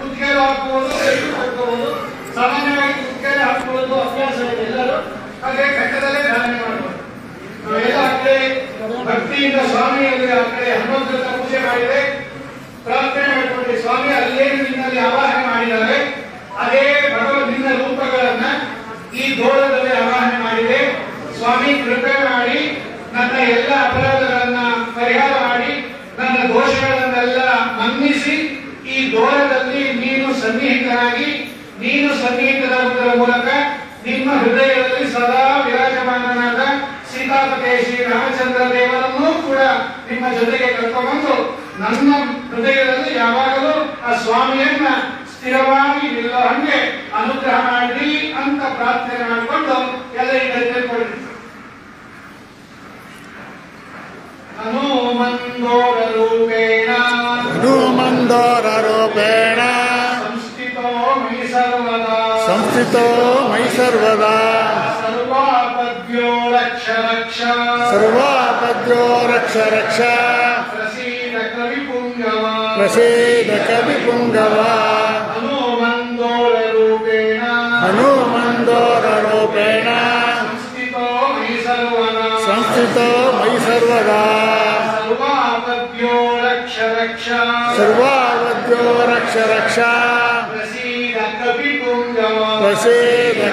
ಕುತ್ತಿಗೆಗೂ ಹಾಕಬಹುದು, ಕೈಗೂ ಕಟ್ಕೋಬಹುದು. ಸಾಮಾನ್ಯವಾಗಿ ಕುತ್ತಿಗೆ ಹಾಕಬಹುದು ಅಭ್ಯಾಸ ಇದೆ ಎಲ್ಲರೂ. ಹಾಗೆ ಕಟ್ಟದಲ್ಲೇ ಧಾರಣೆ ಮಾಡಬಹುದು. ನಾವೆಲ್ಲ ಆ ಕಡೆ ಭಕ್ತಿಯಿಂದ ಸ್ವಾಮಿ ಅಂದ್ರೆ ಆ ಕಡೆ ಹನುಮಂತನ ಪೂಜೆ ಮಾಡಿದ್ರೆ ಪ್ರಾರ್ಥನೆ ಮಾಡಿಕೊಂಡ್ರೆ ಸ್ವಾಮಿ ಅಲ್ಲೇನು ನಿನ್ನಲ್ಲಿ ಆವಾಹನೆ ಮಾಡಿದ್ದಾರೆ, ಅದೇ ಭಗವಂತನ ರೂಪಗಳನ್ನ ಈ ಗೋಳದಲ್ಲಿ ಆವಾಹನೆ ಮಾಡಿದೆ. ಸ್ವಾಮಿ ಕೃಪೆ ಮಾಡಿ ನನ್ನ ಎಲ್ಲ ಅಪರಾಧಗಳನ್ನ ಪರಿಹಾರ ಮಾಡಿ ನನ್ನ ದೋಷಗಳನ್ನೆಲ್ಲ ಮನ್ನಿಸಿ ಈ ದೋರದಲ್ಲಿ ನೀನು ಸನ್ನಿಹಿತನಾಗಿ ನೀನು ಸನ್ನಿಹಿತರಾಗುವುದರ ಮೂಲಕ ನಿಮ್ಮ ಹೃದಯದಲ್ಲಿ ಸದಾ ವಿರಾಜಮಾನನಾದ ಸೀತಾಪತಿ ಶ್ರೀ ರಾಮಚಂದ್ರ ದೇವರನ್ನೂ ಕೂಡ ನಿಮ್ಮ ಜೊತೆಗೆ ಕರ್ಕೊಂಡ್ಬಂದು ನನ್ನ ಹೃದಯದಲ್ಲಿ ಯಾವಾಗಲೂ ಆ ಸ್ವಾಮಿಯನ್ನ ಸ್ಥಿರವಾಗಿ ನಿಲ್ಲೋ ಹಂಗೆ ಅನುಗ್ರಹ ಮಾಡಿ ಅಂತ ಪ್ರಾರ್ಥನೆ ಮಾಡಿಕೊಂಡು ಎಲ್ಲರಿಗೆ ತಿಳ್ಕೊಳ್ಳಿ. ಹನುಮಂದೋರ ರೂಪೇಣ ಸಂಸ್ಥಿತೋ ಮಯಿ ಸರ್ವದಾ ಸರ್ವಾಪದ್ಯೋ ರಕ್ಷ ರಕ್ಷ ಪ್ರಸೀದ ಕವಿ ಪುಂಗವ ಹನುಮಂದೋರ ರೂಪೇಣ ಸಂಸ್ಥಿತೋ ಮಯಿ ಸರ್ವದಾ ಸರ್ವಾಪದ್ಯೋ ರಕ್ಷ ರಕ್ಷ ಪ್ರಸೀದ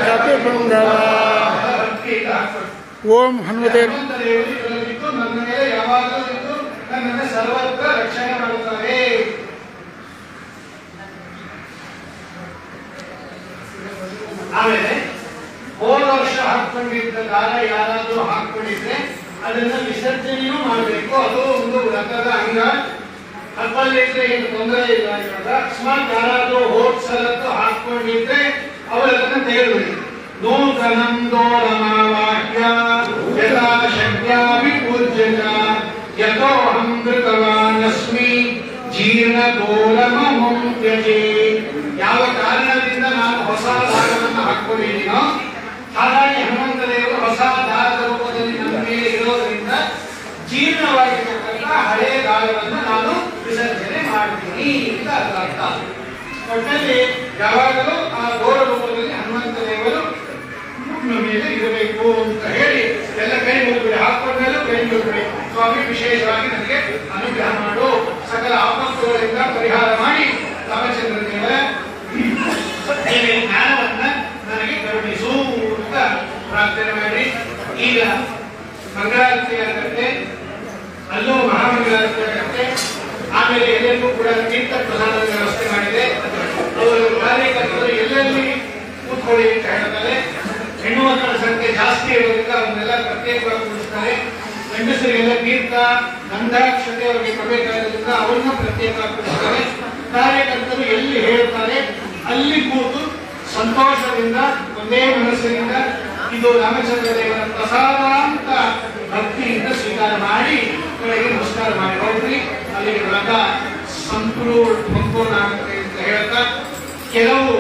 ಕಪಿ ಪುಂಗವ. ಓಂ ಹನುಮತೆ ನನ್ನ ಮೇಲೆ ಯಾವಾಗಲೂ ಇದ್ದು ನನ್ನನ್ನು ಸರ್ವತ್ರ ರಕ್ಷಣೆ ಮಾಡುತ್ತಾರೆ. ಆಮೇಲೆ ಹೋದ ವರ್ಷ ಹಾಕೊಂಡಿದ್ದ ದಾರ ಯಾರಾದ್ರೂ ಹಾಕೊಂಡಿದ್ರೆ ಅದನ್ನ ವಿಸರ್ಜನೆಯೂ ಮಾಡಬೇಕು. ಅದು ಒಂದು ವ್ರತದ ಅಂಗ. ಹಬ್ಬಲ್ಲಿದ್ರೆ ಏನು ತೊಂದರೆ ಇಲ್ಲ. ಇವಾಗ ಅಕಸ್ಮಾತ್ ಯಾರಾದ್ರೂ ಹೋದ ಸಲದ್ದು ಹಾಕೊಂಡಿದ್ರೆ ಅವರದನ್ನ ತೆಗೆದುಬಿಡಿ. ನೂತನಂ ದೋರಮಾವಾಕ್ಯ ಯಥಾ ಶಕ್ಯಾಪಿ ಪೂಜ್ಯತ ಯಥೋಹಂ ಕೃತವಾನಸ್ಮಿ ಜೀರ್ಣ ದೋರಮಮಂ ತ್ಯಜೆ. ಯಾವ ಕಾರಣದಿಂದ ನಾನು ಹೊಸ ದಾರವನ್ನು ಹಾಕೊಂಡಿದ್ದೀನೋ ಹಾಗಾಗಿ ಹನುಮಂತ ದೇವರು ಹೊಸ ದಾರದ ರೂಪದಲ್ಲಿ ನನ್ನ ಮೇಲೆ ಇರೋದರಿಂದ ಜೀರ್ಣವಾಗಿರ್ತಕ್ಕಂಥ ಹಳೆಯ ದಾರವನ್ನು ನಾನು ವಿಸರ್ಜನೆ ಮಾಡ್ತೀನಿ ಅಂತ ಅದರ ಅರ್ಥ. ಒಟ್ಟಿನಲ್ಲಿ ಯಾವಾಗಲೂ ಆ ಗೋರ ರೂಪದಲ್ಲಿ ಹನುಮಂತ ದೇವರು ನಮ್ಮ ಮೇಲೆ ಇರಬೇಕು ಅಂತ ಹೇಳಿ ಎಲ್ಲ ಕೈ ಮುಗಿಬಿಡಿ. ಹಾಕೊಂಡಲ್ಲೂ ಕೈ ಮುಗಿಬಿಡಿ. ಸ್ವಾಮಿ ವಿಶೇಷವಾಗಿ ನನಗೆ ಅನುಗ್ರಹ ಮಾಡು, ಸಕಲ ಆಪತ್ತುಗಳಿಂದ ಪರಿಹಾರ ಮಾಡಿ ರಾಮಚಂದ್ರ ದೇವರ ಜ್ಞಾನವನ್ನ ನನಗೆ ಕರುಣಿಸು ಅಂತ ಪ್ರಾರ್ಥನೆ ಮಾಡಿ. ಈಗ ಮಂಗಳಾರತಿ ಆಗತ್ತೆ, ಅಲ್ಲೂ ಮಹಾಮಂಗಳಾರತಿ ಆಗತ್ತೆ. ಆಮೇಲೆ ಎಲ್ಲರಿಗೂ ಕೂಡ ತೀರ್ಥ ಪ್ರಸಾದದ ವ್ಯವಸ್ಥೆ ಮಾಡಿದೆ. ಅವರು ಕಾರ್ಯಕರ್ತರು ಎಲ್ಲೆಲ್ಲ ಕೂತ್ಕೊಳ್ಳಿ ಅಂತ ಹೇಳ್ತಾರೆ. ಹೆಣ್ಣು ಮಕ್ಕಳ ಸಂಖ್ಯೆ ಜಾಸ್ತಿ ಇರೋದ್ರಿಂದ ಅವನ್ನೆಲ್ಲ ಪ್ರತ್ಯೇಕವಾಗಿ ಕೂಡಿಸ್ತಾರೆ. ಗಂಡಸರಿಗೆಲ್ಲ ತೀರ್ಥ ಗಂಧಾಕ್ಷತೆ ಅವರಿಗೆ ಕೊಡಬೇಕಾಗಿರೋದ್ರಿಂದ ಅವ್ರನ್ನ ಪ್ರತ್ಯೇಕವಾಗಿ ಕೂಡಿಸ್ತಾರೆ. ಕಾರ್ಯಕರ್ತರು ಎಲ್ಲಿ ಹೇಳ್ತಾರೆ ಅಲ್ಲಿ ಕೂತು ಸಂತೋಷದಿಂದ ಒಂದೇ ಮನಸ್ಸಿನಿಂದ ಇದು ರಾಮಚಂದ್ರ ದೇವರ ಪ್ರಸಾದ ಅಂತ ಭಕ್ತಿಯಿಂದ ಸ್ವೀಕಾರ ಮಾಡಿ ಕೆಳಗೆ ನಮಸ್ಕಾರ ಮಾಡಿ ಹೋಗ್ರಿ. ಅಲ್ಲಿಗೆ ವ್ರತ ಸಂಪೂರ್ಣ ಆಗುತ್ತೆ ಅಂತ ಹೇಳ್ತಾ ಕೆಲವು